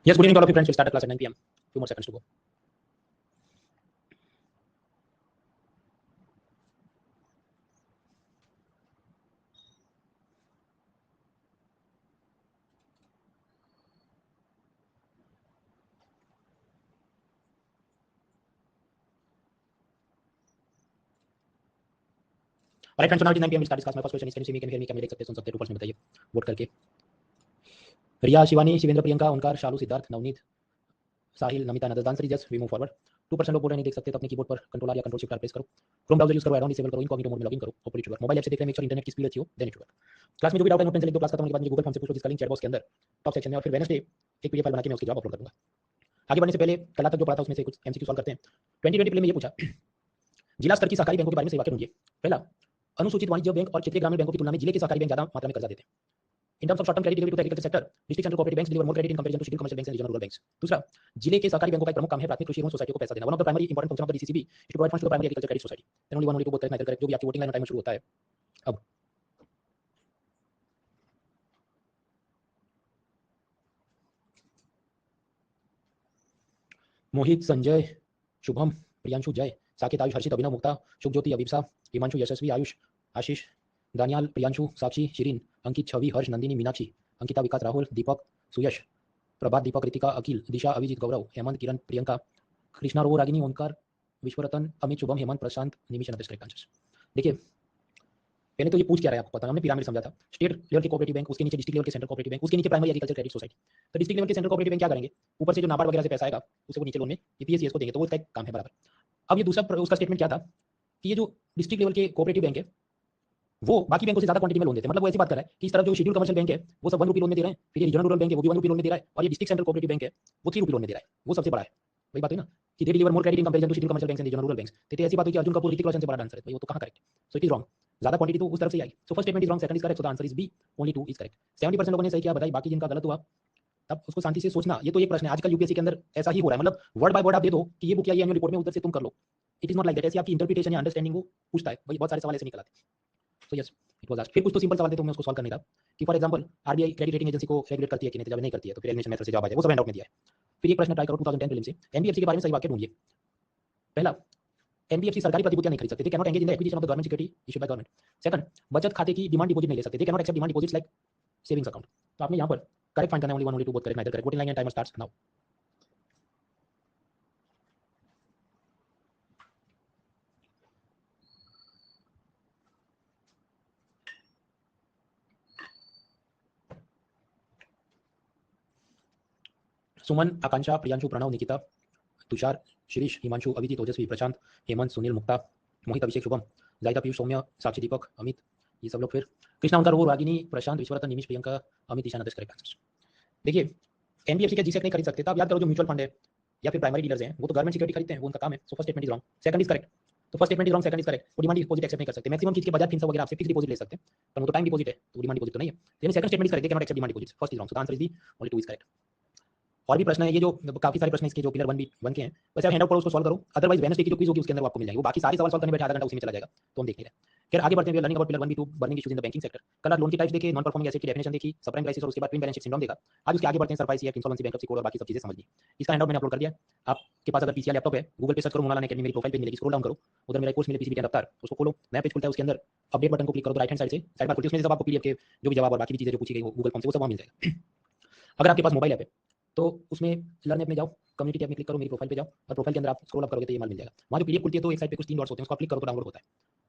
Yes, good evening to all of you friends. We'll start at class at 9 p.m. Few more seconds to go. Alright friends, so now it is 9 p.m. We'll start this class. My first question is, can you see me, can you hear me, क्या मेरे देख सकते हैं, सुन सकते हैं, true false में बताइए vote करके। रिया, शिवानी, शिवेंद्र, प्रियंका, ओंकार, शालू, Siddharth, Navneet, Sahil, Namita, Nadar, answer is yes. We move forward. 2% लोग बोल रहे हैं नहीं देख सकते, तो अपने कीबोर्ड पर कंट्रोल या कंट्रोल शिफ्ट प्रेस करो। क्रोम ब्राउजर यूज करो, ऐड ऑन डिसेबल करो, इनकॉग्निटो मोड में लॉगिन करो, hopefully it work. Mobile app से देख रहे हैं, मेक श्योर इंटरनेट की स्पीड अच्छी हो, देन इट वर्क। क्लास में जो भी डाउट है नोट पेन से लिख दो। क्लास खत्म होने के बाद मुझे गूगल फॉर्म से पूछो, जिसका लिंक चैट बॉक्स के अंदर टॉप सेक्शन में, और फिर वेडनेसडे एक पीडीएफ फाइल बना के मैं उसकी जवाब अपलोड कर दूंगा। आगे बढ़ने से पहले कल तक जो पढ़ा था उसमें से कुछ एमसीक्यू सॉल्व करते हैं। 2020 प्ले में ये पूछा, जिला स्तर की सहकारी बैंकों के बारे में सही वाक्य ढूंढिए। पहला, अनुसूचित वाणिज्य बैंक और क्षेत्रीय ग्रामीण बैंकों की तुलना में जिले के सहकारी बैंक ज्यादा मात्रा में कर्जा देते हैं। In terms of short-term credit delivery to the agriculture sector, district central cooperative banks deliver more credit in comparison to scheduled commercial banks and regional rural banks. दूसरा, जिले के सहकारी बैंकों का एक प्रमुख काम है प्राथमिक कृषि एवं सोसाइटियों को पैसा देना। One of the primary important function of the DCCB is to provide funds to the primary agriculture credit society. Then only one only two both correct, neither correct, जो भी आपकी वोटिंग लाइन टाइम शुरू होता है। अब मोहित, संजय, शुभम, प्रियांशु, जय, साकेत, आयुष, हर्षित, अभिनव, मुक्ता, शुभज्योति, अभिप्सा, हिमांशु, यशस्वी, आयुष, आशीष, दानियाल, प्रियांशु, साक्षी, शिरीन, अंकित, छवि, हर्ष, नंदिनी, मीनाक्षी, अंकिता, विकास, राहुल, दीपक, सुयश, प्रभात, दीपक, रितिका, अखिल, दिशा, अभिजीत, गौरव, हेमंत, किरण, प्रियंका, कृष्णा, रो, रागिनी, ओंकार, विश्वरतन, अमित, शुभम, हेमंत, प्रशांत, निमिष, and correct answers. देखिए पहले तो ये पूछ क्या रहा है आपको पता, हमने पिरामिड समझा था। स्टेट लेवल के कोऑपरेटिव बैंक, उसके नीचे डिस्ट्रिक्ट लेवल के सेंट्रल कोऑपरेटिव बैंक, उसके नीचे प्राइमरी एग्रीकल्चर क्रेडिट सोसाइटी। तो डिस्ट्रिक्ट लेवल के सेंट्रल कोऑपरेटिव बैंक क्या करेंगे, ऊपर से जो नाबार्ड वगैरह से पैसा आएगा उसे वो नीचे लोन में ईपीएससीएस को देंगे, तो वो उसका एक काम है बराबर। अब ये दूसरा उसका स्टेटमेंट क्या था कि ये जो डिस्ट्रिक्ट लेवल के कोऑपरेटिव बैंक है वो बाकी बैंकों से ज्यादा क्वांटिटी में लोन देते हैं। मतलब वो ऐसी बात कर रहा है कि इस तरफ जो शेड्यूल कमर्शियल बैंक है वो सब 1 रुपये लोन में दे रहे हैं, फिर ये रीजनल रूरल बैंक है वो भी 1 रुपये लोन में दे रहा है, और ये डिस्ट्रिक्ट सेंट्रल कोऑपरेटिव बैंक है वो 3 रुपये लोन में दे रहा है, वो सबसे बड़ा है। वही बात है ना कि they deliver more credit in comparison to schedule commercial banks and regional rural banks. तो ऐसी बात है कि अर्जुन कपूर ऋतिक रोशन से बड़ा डांसर है, भाई वो तो कहां correct. So it is wrong, ज्यादा क्वांटिटी तो उस तरफ से आई। So first statement is wrong, second is correct, so the answer is B, only 2 is correct. 70% लोगों ने सही किया, बताइए बाकी जिनका गलत हुआ तब उसको शांति से सोचना। ये तो एक प्रश्न है, आजकल यूपीएससी के अंदर ऐसा ही हो रहा है, मतलब वर्ड बाय वर्ड आप दे दो कि ये बुक या ये एनुअल रिपोर्ट में, उधर से तुम कर लो। It is not like that, ऐसी आपकी इंटरप्रिटेशन या अंडरस्टैंडिंग वो पूछता है, भाई बहुत सारे सवाल ऐसे निकल आते हैं। So yes it was asked. फिर कुछ तो सिंपल सवाल थे तो मैं उसको सॉल्व करने का कि for example RBI credit rating agency को रेगुलेट करती है कि नहीं, जब नहीं करती है तो फिर एलिमिनेशन मेथड से जवाब आ जाए, वो सब हैंडआउट में दिया है। फिर एक प्रश्न ट्राई करो 2010 प्रीलिम से, एनबीएफसी के बारे में सही वाक्य ढूंढिए। पहला, एनबीएफसी सरकारी प्रतिभूतियां नहीं खरीद सकते, they can not engage in the acquisition of the government security issued by government. Second, बचत खाते की डिमांड डिपॉजिट नहीं ले सकते, they can not accept demand deposits like savings account. तो आपने यहां पर करेक्ट फाइंड करना है, only 1 only 2 both correct, neither correct. Voting line and timer starts now. Suman, Akanksha, Priyanshu, Pranav, Nikita, Tushar, Shirish, Himanshu, Abhijeet, Ojaswi, Prashant, Hemant, Sunil, मुक्ता, मोहित, अभिषेक, शुभम, जायदा, पीयूष, सौम्य, साक्षी, दीपक, अमित, ये सब लोग। फिर कृष्णा, ओंकार, वो, रागिनी, प्रशांत, विश्वरतन, निमिष, प्रियंका, अमित, ईशान, करेक्ट आंसर्स। देखिए एनबीएफसी के जीसेट नहीं खरीद सकते, तो आप याद करो जो म्यूचुअल फंड है या फिर प्राइमरी डीलर्स हैं वो तो गवर्नमेंट सिक्योरिटी खरीदते हैं, वो उनका काम है। So first statement is wrong, second is correct. तो first statement is wrong, second is correct. वो डिमांड डिपॉजिट एक्सेप्ट नहीं कर सकते, मैक्सिमम चीज के बजाज फिनसर्व वगैरह आपसे फिक्स डिपॉजिट ले सकते हैं, पर वो तो टाइम डिपॉजिट है, तो डिमांड डिपॉजिट तो नहीं है। यानी second statement is correct, they can not accept demand deposit. First is wrong, so the answer is D, only 2 is correct. और भी प्रश्न है, ये जो काफी सारे प्रश्न इसके जो पिलर 1 के हैं, वैसे आप हैंडआउट पढ़ो, उसको सॉल्व करो। अदरवाइज वेडनेसडे की जो क्विज होगी उसके अंदर आपको मिल जाएगी, वो बाकी सारे सवाल सॉल्व करने बैठे आधा घंटा उसी में चला जाएगा, तो हम देख नहीं रहे। फिर आगे बढ़ते हैं, learning about pillar 1 B 2 burning issues in the banking sector. कल आप लोन की टाइप्स देखे, नॉन परफॉर्मिंग एसेट की डेफिनेशन देखी, सबप्राइम क्राइसिस और उसके बाद ट्विन बैलेंस शीट सिंड्रोम देखा। आज उसके आगे बढ़ते हैं, surprise act, insolvency, bankruptcy code और बाकी सब चीजें समझनी। इसका हैंडआउट मैंने अपलोड कर दिया। आपके पास अगर पीसी या लैपटॉप है, गूगल पे सर्च करो, मोनाल अकेडमी, मेरी प्रोफाइल पे मिलेगी, स्क्रॉल डाउन करो, उधर मेरा कोर्स मिले पीसीबी के दफ्तर, उसको खोलो, नया पेज खुलता है, उसके अंदर अपडेट बटन को क्लिक करो, तो राइट हैंड साइड से साइड बार खुलती है, उसमें सब आपको पीडीएफ के जो भी जवाब और बाकी भी चीजें जो पूछी गई गूगल फॉर्म से वो सब वहां मिल जाएगा। अगर आपके पास मोबाइल ऐप है तो उसमें लर्न ऐप में जाओ, कम्युनिटी टैब में क्लिक करो, मेरी प्रोफाइल पे जाओ, और प्रोफाइल के अंदर आप स्क्रॉल अप करोगे तो ये माल मिल जाएगा। वहां जो पीडीएफ खुलती है तो एक साइड पे कुछ 3 डॉट्स होते हैं, उसको क्लिक करो तो डाउनलोड होता है।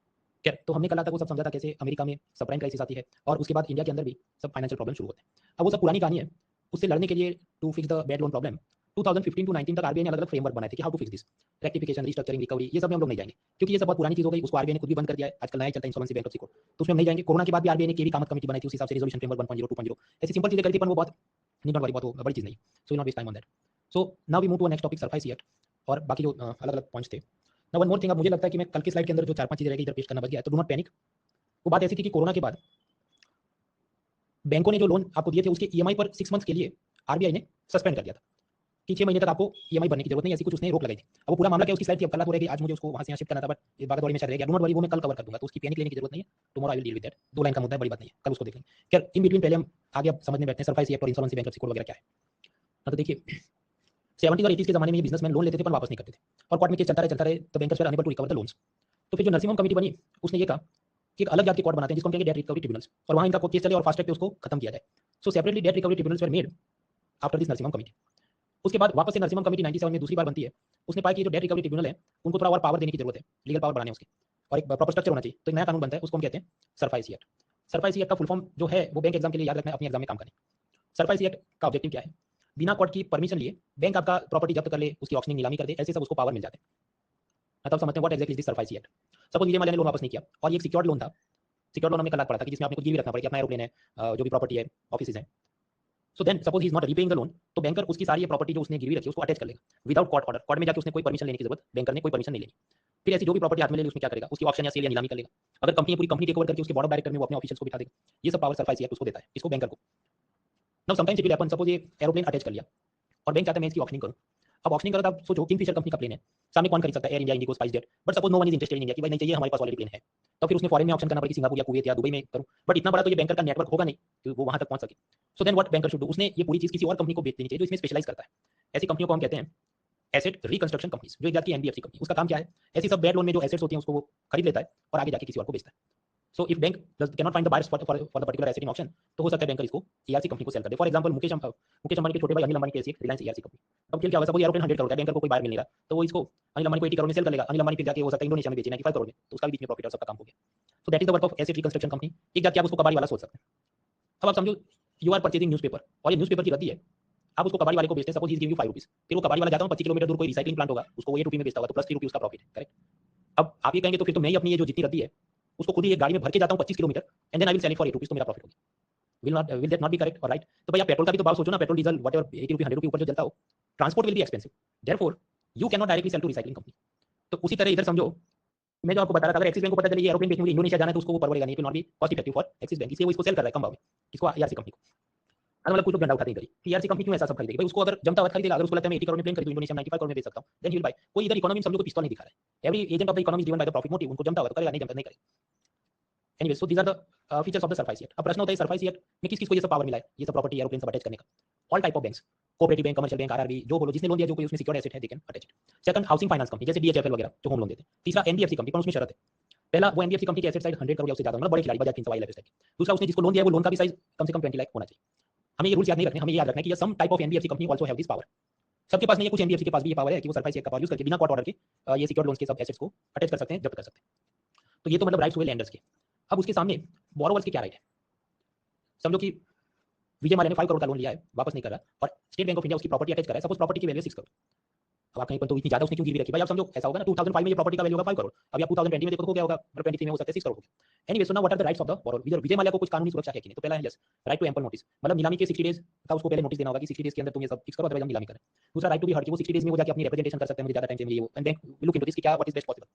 क्या तो हमने कल तक वो सब समझा था कैसे अमेरिका में सबप्राइम क्राइसिस आती है और उसके बाद इंडिया के अंदर भी सब फाइनेंशियल प्रॉब्लम शुरू होते हैं। अब वो सब पुरानी कहानी है, उससे लड़ने के लिए to fix the bad loan problem 2015 to 19 तक आरबीआई ने अलग अलग फ्रेमवर्क बनाए थे कि how to fix this, rectification, restructuring, recovery, ये सब में हम लोग नहीं जाएंगे क्योंकि ये सब बहुत पुरानी चीज हो गई, उसको आरबीआई ने खुद भी बंद कर दिया है। आजकल नया चलता है इंसॉल्वेंसी, बैंक्रप्सी कोड, तो उसमें हम नहीं जाएंगे। कोरोना के बाद भी आरबीआई ने केवी कामत कमेटी बनाई थी, उस हिसाब से रिजोल्यूशन फ्रेमवर्क 1.0 2.0 ऐसी सिंपल चीजें करी थी, पर वो बहुत नहीं बड़ी बहुत बड़ी चीज नहीं, so not waste time on that. So now we move to next topic, SARFAESI act और बाकी जो अलग अलग पॉइंट्स थे। नाउ वन मोर थिंग, अब मुझे लगता है कि मैं कल की स्लाइड के अंदर जो 4-5 चीजें रह गई इधर पेस्ट करना बच गया, तो डू नॉट पैनिक। वो बात ऐसी थी कि कोरोना के बाद बैंकों ने जो लोन आपको दिए थे उसके ईएमआई पर 6 मंथ्स के लिए आरबीआई ने सस्पेंड कर दिया था कि 6 महीने तक आपको ईएमआई भरने की जरूरत नहीं, ऐसी कुछ उसने रोक लगाई थी। अब वो पूरा मामला क्या उसकी स्लाइड थी, अब कल हो रही है, आज मुझे उसको वहां से यहाँ शिफ्ट करना था, बट ये बात बड़ी में शायद रह गया। डू नॉट वरी, वो मैं कल कवर कर दूंगा, तो उसकी पैनिक लेने की जरूरत नहीं है। Tomorrow I will deal with that, 2 line का मुद्दा है, बड़ी बात नहीं है, कल उसको देख लेंगे। क्या इन बिटवीन पहले हम आगे अब समझने बैठते हैं सरफाइस एक्ट और इंसॉल्वेंसी, बैंक्रप्सी कोड वगैरह क्या है। तो देखिए 70 और 80 के ज़माने में ये बिजनेसमैन लोन लेते थे पर वापस नहीं करते थे और कोर्ट में केस चलता रहे तो bankers were unable to recover the loans. तो फिर जो नरसिम्हम कमेटी बनी उसने ये कहा कि एक अलग जात के कोर्ट बनाते हैं जिसको हम कहेंगे डेट रिकवरी ट्रिब्यूनल्स और वहाँ इनका केस चले और फास्ट ट्रैक पे उसको खत्म किया जाए। So separately debt recovery tribunals were made after this Narasimham committee. उसके बाद वापस से नरसिम्हम कमेटी 97 में दूसरी बार बनती है। उसने पाया कि जो डेट रिकवरी ट्रिब्यूनल है उनको थोड़ा और पावर देने की जरूरत है, लीगल पावर बढ़ाने उसकी और एक प्रॉपर स्ट्रक्चर होना चाहिए। तो एक नया कानून बनता है उसको हम कहते हैं सरफाइसी एक्ट। सरफाइसी एक्ट का फुल फॉर्म जो है वो बैंक एग्जाम के लिए याद रखना है, अपने एग्जाम में काम करें। सरफाइसी एक्ट का ऑब्जेक्टिव क्या है? बिना कोर्ट की परमिशन लिए बैंक आपका प्रॉपर्टी जब्त कर ले, उसकी ऑक्शनिंग नीलामी कर दे, ऐसे सब उसको पावर मिल जाते हैं। तब समझते हैं what exactly is the SARFAESI act. Suppose Vijay Mallya ने लोन वापस नहीं किया और ये एक सिक्योर्ड लोन था। सिक्योर्ड लोन हमने कल पढ़ा था कि जिसमें आपने कुछ गिरवी रखना पड़ेगा, अपना एरोप्लेन है, जो भी प्रॉपर्टी है, ऑफिसेज है। So then suppose he is not repaying the loan, तो बैंकर उसकी सारी ये प्रॉपर्टी जो उसने गिरवी रखी है उसको अटैच कर लेगा विदाउट कोर्ट ऑर्डर। कोर्ट में जाके उसने कोई परमिशन लेने की जरूरत बैंकर ने कोई परमिशन नहीं लेनी। फिर ऐसी जो भी प्रॉपर्टी हाथ में ले ली उसमें क्या करेगा, उसकी ऑक्शन या सेल या नीलामी कर लेगा। अगर कंपनी पूरी कंपनी टेक ओवर करके उसके बोर्ड ऑफ डायरेक्टर में वो अपने ऑफिशियल्स को बिठा देगा। ये सब पावर सरफाइसी एक्ट उसको देता है, इसको बैंकर को। Now sometimes it will happen, suppose ये एरोप्लेन अटैच कर लिया और बैंक चाहता है मैं इसकी ऑक्शनिंग करूं। अब ऑक्शनिंग करो तो आप सोचो किंगफिशर कंपनी का प्लेन है, सामने कौन खरीद सकता है? Air India, IndiGo, Spice Jet. But suppose no one is interested in India कि भाई नहीं चाहिए, हमारे पास ऑलरेडी प्लेन है। तो फिर उसने फॉरेन में ऑप्शन करना पड़ेगा, सिंगापुर या कुवैत या दुबई में करूं। बट इतना बड़ा तो ये बैंकर का नेटवर्क होगा नहीं कि वो वहां तक पहुंच सके। So then what banker should do, उसने ये पूरी चीज किसी और कंपनी को बेच देनी चाहिए जो इसमें स्पेशलाइज करता है। ऐसी कंपनियों को हम कहते हैं एसेट रिकंस्ट्रक्शन कंपनीज, जो एक जाती है एनबीएफसी कंपनी। उसका काम क्या है? ऐसी सब बैड लोन में जो एसेट्स होती हैं उसको वो खरीद लेता है और आगे जाके किसी और को बेचता है। So if bank cannot find the buyers for the particular asset in auction, तो हो सकता है बैंकर इसको एआरसी कंपनी को सेल कर दे। फॉर एग्जांपल मुकेश अंबानी के छोटे भाई अनिल अंबानी की ऐसी रिलायंस एआरसी कंपनी। अब क्या होगा, सपोज एरोप्लेन 100 करोड़ का, बैंकर को कोई बायर मिल नहीं रहा, तो वो इसको अनिल अंबानी को 80 करोड़ में सेल कर लेगा। अनिल अंबानी फिर जाके हो सकता है इंडोनेशिया में बेचे 95 करोड़ में, तो उसका भी बीच में प्रॉफिट और सबका काम हो गया। सो that is the work of asset reconstruction company. एक जाके आप उसको कबाड़ी वाला सोच सकते हैं। अब आप समझो यू आर परचेजिंग न्यूज़पेपर और ये न्यूज़पेपर की रद्दी है, आप उसको कबाड़ी वाले को बेचते हैं। Suppose he give you 5 rupees, फिर वो कबाड़ी वाला जाता है 25 किलोमीटर दूर कोई रिसाइक्लिंग प्लांट होगा, उसको वो 8 रुपये में बेचता होगा, तो प्लस 3 रुपये उसका प्रॉफिट है। करेक्ट। अब आप ये कहेंगे तो फिर तो मैं ही अपनी ये जो जितनी रद्दी है उसको खुद ही एक गाड़ी में भर के जाता हूँ 25 kilometre and then I will sell it for 8 rupees, तो मेरा प्रॉफिट होगा। Will that not be correct और राइट? तो भाई आप पेट्रोल का भी तो भाव सोचो ना, पेट्रोल डीजल व्हाटएवर 80 रुपये 100 रुपये ऊपर जो चलता हो, transport will be expensive, therefore you can not directly sell to recycling company. तो उसी तरह इधर समझो, मैं जो आपको बता रहा था, अगर एक्सिस बैंक को पता चले ये एरोप्लेन बेचने के लिए इंडोनेशिया जाना है तो उसको वो परवड़ेगा नहीं, it will not B cost effective for axis bank, इसलिए वो इसको सेल कर रहा है कम भाव में, किसको? ईआरसी कंपनी को। मतलब कुछ लोग गंडा उठाते हैं कि ईआरसी कंपनी क्यों ऐसा सब खरीदेगी? भाई उसको अगर जमता हुआ खरीदेगा, अगर उसको लगता है मैं 80 करोड़ में प्लेन खरीदूं, इंडोनेशिया में 95 करोड़ में बेच सकता हूं, देन ही विल बाय। कोई इधर इकोनॉमी में समझो कोई पिस्तौल नहीं दिखा रहा है। Every agent of the economy is driven by the profit motive, उनको जमता हुआ तो करेगा, नहीं जमता नहीं करेगा। Anyway, so these are the features of the SARFAESI act. अब प्रश्न होता है सरफाइसी एक्ट में किस किस को ये सब पावर मिला है, ये सब प्रॉपर्टी एरोप्लेन सब अटैच करने का? All type of banks, cooperative bank, commercial bank, RRB, जो बोलो, जिसने लोन दिया, जो कोई उसमें सिक्योर्ड एसेट है, they can attach it. Second, housing finance company जैसे डीएचएफएल वगैरह जो होम लोन देते हैं। तीसरा, एनबीएफसी कंपनी, पर उसमें शर्त है, पहला वो एनबीएफसी कंपनी की एसेट साइज 100 करोड़ या उससे ज्यादा, मतलब बड़े खिलाड़ी, बजाज फिनसर्व वाइल टाइप। दूसरा, उसने जिसको लोन दिया है वो लोन का भी साइज कम से कम 20 लाख होना चाहिए। हमें ये रूल्स याद नहीं रखने, हमें ये याद रखना है कि some type of NBFC company also have this power. सबके पास नहीं है, कुछ एनबीएफसी के पास भी ये पावर है कि वो सरफाइसी एक्ट का पावर यूज करके बिना कोर्ट ऑर्डर के ये सिक्योर्ड लोन्स के सब एसेट्स को अटैच कर सकते हैं, जब्त कर सकते हैं। तो ये तो मतलब राइट्स हुए लेंडर्स के। अब उसके सामने बोरोवर्स के क्या राइट है? समझो कि विजय माल्या ने 5 करोड़ का लोन लिया है, वापस नहीं कर रहा, और स्टेट बैंक ऑफ इंडिया उसकी प्रॉपर्टी अटैच कर रहा है। सपोज प्रॉपर्टी की वैल्यू 6 करोड़। अब आप कहीं पर तो इतनी ज्यादा उसने क्यों गिरवी रखी? भाई आप समझो ऐसा होगा ना, 2005 में ये प्रॉपर्टी का वैल्यू होगा 5 करोड़, अभी आप 2020 में देखो तो क्या होगा, 23 में हो सकता है 6 करोड़ हो गया। Anyway, so now what are the rights of the borrower? Vijay Mallya को कुछ कानूनी सुरक्षा है कि नहीं? तो पहला है yes, right to ample notice, मतलब नीलामी के 60 डेज का उसको पहले नोटिस देना होगा कि 60 डेज के अंदर तुम ये सब फिक्स करो, अदरवाइज हम नीलामी करें। दूसरा, राइट टू बी हर्ड, कि वो 60 डेज में वो जाके अपनी रिप्रेजेंटेशन कर सकते हैं, मुझे ज्यादा टाइम चाहिए वो, and bank will look into this कि क्या व्हाट इज बेस्ट पॉसिबल।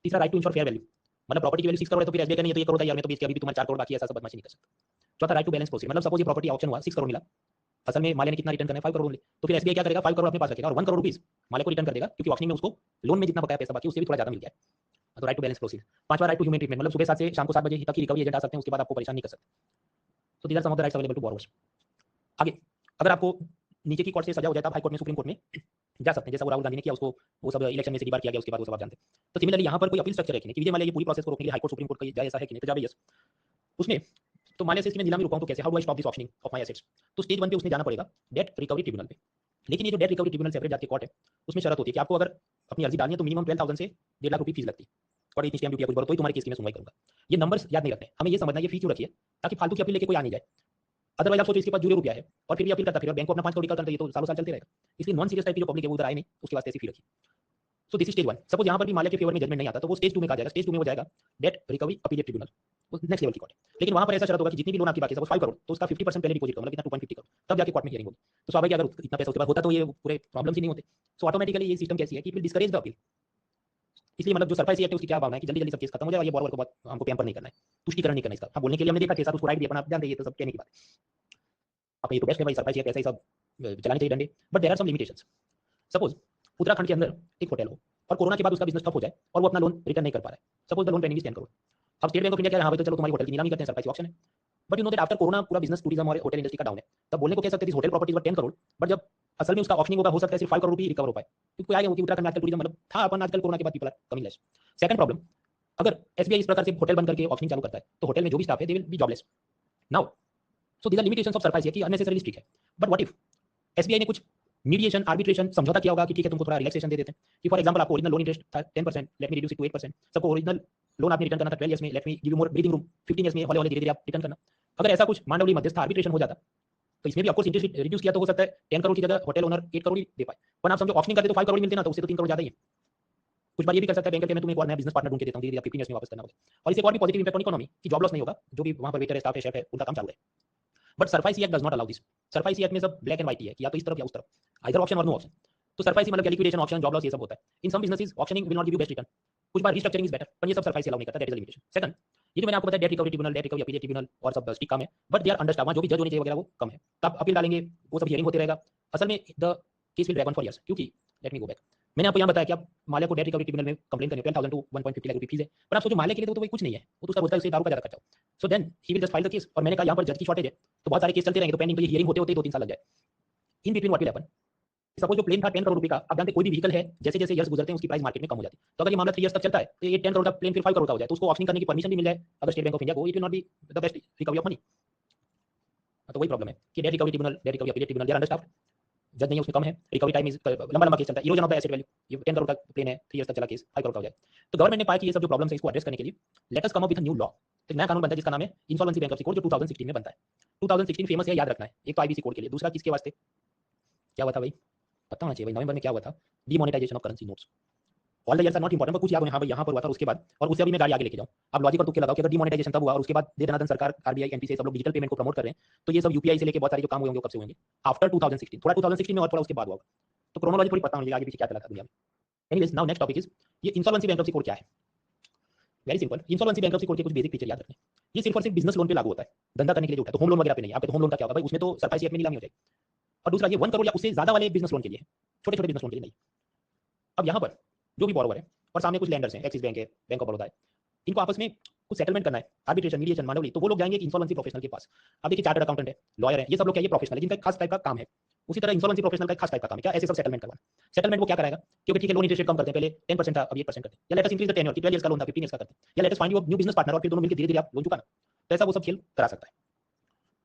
तीसरा, right to ensure fair value, मतलब प्रॉपर्टी की वैल्यू 6 करोड़ है तो फिर एसबीआई का नहीं है तो 1 करोड़ तैयार में तो बेच के अभी भी तुम्हारे 4 करोड़ बाकी है, ऐसा सब बदमाशी नहीं कर सकता। चौथा, राइट टू बैलेंस प्रोसीड, मतलब सपोज ये प्रॉपर्टी ऑक्शन हुआ, 6 करोड़ मिला, असल में माल्या ने कितना रिटर्न करना है, 5 करोड़, तो फिर एसबीआई क्या करेगा, 5 करोड़ अपने पास रखेगा और 1 करोड़ रुपीस माल्या को रिटर्न कर देगा, क्योंकि ऑक्शनिंग में उसको लोन में जितना बकाया पैसा बाकी उससे भी थोड़ा ज्यादा मिल गया है। तो राइट टू बैलेंस प्रोसीड। पांचवा, राइट टू ह्यूमन ट्रीटमेंट, मतलब सुबह 7 से शाम को 7 बजे तक ही रिकवरी एजेंट आ सकते हैं, उसके बाद आपको परेशान नहीं कर सकते। तो these are some of the rights available to borrowers. आगे, अगर आपको नीचे की कोर्ट से सजा हो जाए तो आप हाई कोर्ट में, सुप्रीम कोर्ट में जा सकते हैं, जैसा वो राहुल गांधी ने किया, उसको वो सब इलेक्शन में से डिबार किया गया, उसके बाद वो सब आप जानते हैं। तो सिमिलरली यहाँ पर कोई अपील स्ट्रक्चर है कि नहीं, कि विजय माल्या ये पूरी प्रोसेस को रोकने के लिए हाई कोर्ट सुप्रीम कोर्ट का जाए, ऐसा है कि नहीं? तो जवाब यस। उसने तो माल्या से इसकी मैं नीलामी रुकाऊं तो कैसे, how do I stop this auctioning of my assets? तो स्टेज 1 पे उसने जाना पड़ेगा डेट रिकवरी ट्रिब्यूनल पे। लेकिन ये जो डेट रिकवरी ट्रिब्यूनल सेपरेट जाके कोर्ट है, उसमें शर्त होती है कि आपको अगर अपनी अर्जी डालनी है तो मिनिमम 12,000 से 1.5 लाख रुपये फीस लगती है, और इतनी स्टैम्प ड्यूटी कुछ भरो तो ही तुम्हारे केस की मैं सुनवाई करूंगा। ये नंबर्स याद नहीं रखने, हमें ये समझना है ये फी क्यों रखी है, ताकि फालतू की अपील लेके कोई आ नहीं जाए। अदरवाइज आप सोचो इसके पास 0 रुपया है और फिर भी अपील करता फिर बैंक को अपना 5 करोड़ करता, ये तो सालों साल चलते रहेगा। इसलिए नॉन सीरियस टाइप की जो पब्लिक है वो उधर आए नहीं, उसके वास्ते ऐसी फी रखी। So this is stage 1। Suppose यहाँ पर भी माल्या के फेवर में जजमेंट नहीं आता तो वो स्टेज 2 में कहा जाएगा, स्टेज 2 में हो जाएगा डेट रिकवरी अपीलेट ट्रिब्यूनल, वो नेक्स्ट लेवल की कोर्ट है। लेकिन वहां पर ऐसा शर्त होगा कि जितनी भी लोन आपकी बाकी है, सपोज 5 करोड़, तो उसका 50% पहले डिपॉजिट करो, मतलब कितना 2.50 करोड़, तब जाके कोर्ट में हियरिंग होगी। तो स्वाभाविक अगर इतना पैसा उसके पास होता तो ये पूरे प्रॉब्लम्स ही नहीं होते। सो ऑटोमेटिकली ये सिस्टम कैसी है कि it will discourage the appeal. इसलिए मतलब जो सरफाइसी एक्ट है उसकी क्या भावना है कि जल्दी जल्दी सब केस खत्म हो जाए, ये बोरोवर को बहुत हमको पैम्पर नहीं करना है, तुष्टिकरण नहीं करना इसका। हाँ, बोलने के लिए हमने देखा केस, उसको राइट भी अपना आप जानते हैं, ये तो सब कहने की बात है। आप ये तो बेस्ट है भाई, सरफाइसी एक्ट ऐसा ही सब चलानी चाहिए डंडे, but there are some limitations. Suppose Uttarakhand के अंदर एक होटल हो और कोरोना के बाद उसका बिजनेस ठप हो जाए और वो अपना लोन रिटर्न नहीं कर पा रहा है, suppose the loan pending is 10 crore. अब स्टेट बैंक ऑफ इंडिया कह रहा है हाँ भाई तो चलो तुम्हारी होटल की नीलामी करते हैं, सरफाइसी ऑक्शन है। But you know that after corona पूरा बिजनेस टूरिज्म और होटल इंडस्ट्री का डाउन है, तब बोलने को कह सकते हैं hotel properties were 10 crore, but जब असल में उसका ऑक्शनिंग होगा हो सकता है सिर्फ 5 करोड़ रुपए रिकवर हो पाए, क्योंकि कोई आगे होगी उत्तराखंड में आजकल टूरिज्म मतलब था अपन, आजकल कोरोना के बाद people are coming less. Second problem, अगर एसबीआई इस प्रकार से होटल बंद करके ऑक्शनिंग चालू करता है तो होटल में जो भी स्टाफ है they will be jobless now. So these are limitations of SARFAESI कि अननेसेसरीली स्ट्रिक्ट है। बट व्हाट इफ एसबीआई ने कुछ मीडिएशन आर्बिट्रेशन समझौता किया होगा कि ठीक है तुमको थोड़ा रिलैक्सेशन दे देते हैं, कि फॉर एग्जांपल आपको ओरिजिनल लोन इंटरेस्ट था 10%, let me reduce it to 8%, सबको ओरिजिनल लोन आपने रिटर्न करना था 12 इयर्स में, let me give you more breathing room 15 years में, हौले हौले धीरे धीरे आप रिटर्न करना। अगर ऐसा कुछ मांडवली मध्यस्थ आर्बिट्रेशन हो जाता तो इसमें भी ऑफकोर्स इंटरेस्ट रिड्यूस किया तो हो सकता है 10 करोड़ की जगह होटल ओनर 8 करोड़ ही दे पाए, पर आप समझो ऑक्शनिंग करते तो 5 करोड़ मिलते ना, तो उससे तो 3 करोड़ ज्यादा ही है। कुछ बार ये भी कर सकता है बैंक मैं तुम्हें एक और नया बिजनेस पार्टनर ढूंढ के देता हूँ, धीरे धीरे 15 इयर्स में वापस करना होगा। और इससे एक और भी पॉजिटिव इंपैक्ट ऑन इकोनॉमी कि जॉब लॉस नहीं होगा, जो भी वहां पर वेटर है, स्टाफ है, शेफ है, उनका काम चालू है। But SARFAESI act does not allow this. SARFAESI act में सब ब्लैक एंड व्हाइट ही है कि या तो इस तरफ या उस तरफ, आइदर ऑप्शन और नो ऑप्शन। तो सरफाइसी मतलब लिक्विडेशन, ऑप्शन, जॉब लॉस, ये सब होता है। In some businesses auctioning will not give you best return, कुछ बार रिस्ट्रक्चरिंग इज बेटर, पर ये सब सरफाइसी अलाउ नहीं करता, that is the limitation. Second, ये जो मैंने आपको बताया date recovery tribunal, debt recovery appeal tribunal और सब स्टिक काम है, बट दे आर अंडरस्टाफ, जो भी जज होने चाहिए वगैरह वो कम है, तब अपील डालेंगे वो सब हियरिंग होते रहेगा। असल में the case will drag on for years, क्योंकि लेट मी गो बैक, मैंने आपको यहाँ बताया कि आप माल्या को डेट रिकवरी ट्रिब्यूनल में कंप्लेन करें 12,000 टू 1.50 लाख रुपए फीस है, पर आप सोचो माल्या के लिए तो वही कुछ नहीं है, वो तो उसका बोलता है उसे दारू का ज्यादा खर्चा हो, so then he will just file the case. और मैंने कहा यहाँ पर जज की शॉर्टेज है तो बहुत सारे केस चलते रहेंगे, तो पेंडिंग पे हियरिंग होते होते 2-3 साल लग जाए। In between what will happen, suppose जो प्लेन था 10 करोड़ रुपए का, आप जानते कोई भी व्हीकल है जैसे जैसे ईयर्स गुजरते हैं उसकी प्राइस मार्केट में कम हो जाती है, तो अगर ये मामला 3 इयर्स तक चलता है तो ये 10 करोड़ का प्लेन फिर 5 करोड़ का हो जाए, तो उसको ऑक्शनिंग करने की परमिशन भी मिल जाए अगर स्टेट बैंक ऑफ इंडिया को, it will not be the best recovery of money. तो वही प्रॉब्लम है कि debt recovery tribunal, debt recovery appeal tribunal they are understaffed, जज नहीं है उसमें कम है, रिकवरी टाइम इज लंबा लंबा केस चलता है, erosion of the asset value, ये 10 करोड़ का प्लेन है 3 इयर्स तक चला केस 5 करोड़ का हो जाए। तो गवर्नमेंट ने पाया कि ये सब जो प्रॉब्लम्स है इसको एड्रेस करने के लिए let us come up with a new law, एक नया कानून बनता है जिसका नाम है इंसॉल्वेंसी बैंक्रप्सी कोड, जो 2016 में बनता है। 2016 फेमस है, याद रखना है, एक तो आईबीसी कोड के लिए, दूसरा किसके वास्ते क्या हुआ था भाई, पता होना चाहिए भाई, नवंबर में क्या हुआ था, demonetisation of currency notes. All the years are not important, पर कुछ याद हो, हाँ भाई यहाँ पर हुआ था, उसके बाद और उससे अभी मैं गाड़ी आगे लेके जाऊँ। आप लॉजिक और तुक्के लगाओ कि अगर डिमोनेटाइजेशन तब हुआ और उसके बाद दे दनादन सरकार, आरबीआई, एनपीसीआई सब लोग डिजिटल पेमेंट को प्रमोट कर रहे हैं, तो ये सब यूपीआई से लेके बहुत सारे जो काम हुए होंगे कब से होंगे, आफ्टर 2016, थोड़ा 2016 में और थोड़ा उसके बाद हुआ। तो क्रोनोलॉजी थोड़ी पता होनी चाहिए आगे पीछे क्या चला था दुनिया में। Anyways, now next topic is ये इंसॉल्वेंसी बैंक्रप्सी कोड क्या है। Very simple, insolvency bankruptcy code के कुछ बेसिक फीचर याद रखने। ये सिर्फ और सिर्फ बिजनेस लोन पे लागू होता है, धंधा करने के लिए जो होता है, तो होम लोन वगैरह पे नहीं। आपके तो होम लोन का क्या होगा भाई, उसमें तो सरफाइसी एक्ट में नीलामी हो जाएगी। और दूसरा ये 1 करोड़ या उससे ज्यादा वाले बिजनेस लोन के लिए है, छोटे छोटे बिजनेस लोन के लिए नहीं। अब यहाँ पर जो भी बॉरोवर है और सामने कुछ लैंडर्स हैं, एक्सिस बैंक है, बैंक ऑफ बड़ौदा है, इनको आपस में कुछ सेटलमेंट करना है, आर्बिट्रेशन, मीडिएशन, मांडवली, तो वो लोग जाएंगे एक इंसॉल्वेंसी प्रोफेशनल के पास। अब देखिए चार्टर्ड अकाउंटेंट है, लॉयर है, ये सब लोग क्या ये प्रोफेशनल है जिनका एक खास टाइप का काम है। उसी तरह इंसॉल्वेंसी प्रोफेशनल का एक खास टाइप का काम है क्या, ऐसे सब सेटलमेंट करवाना। सेटलमेंट वो क्या कराएगा, क्योंकि ठीक है लोन इंटरेस्ट रेट कम करते हैं, पहले 10% था अब 8% करते हैं, या let us increase the tenure, 12 years का लोन था 15 इयर्स का करते हैं, या let us find you new business partner और फिर दोनों मिलकर धीरे धीरे आप लोन चुकाना। तो ऐसा वो सब खेल करा सकता है।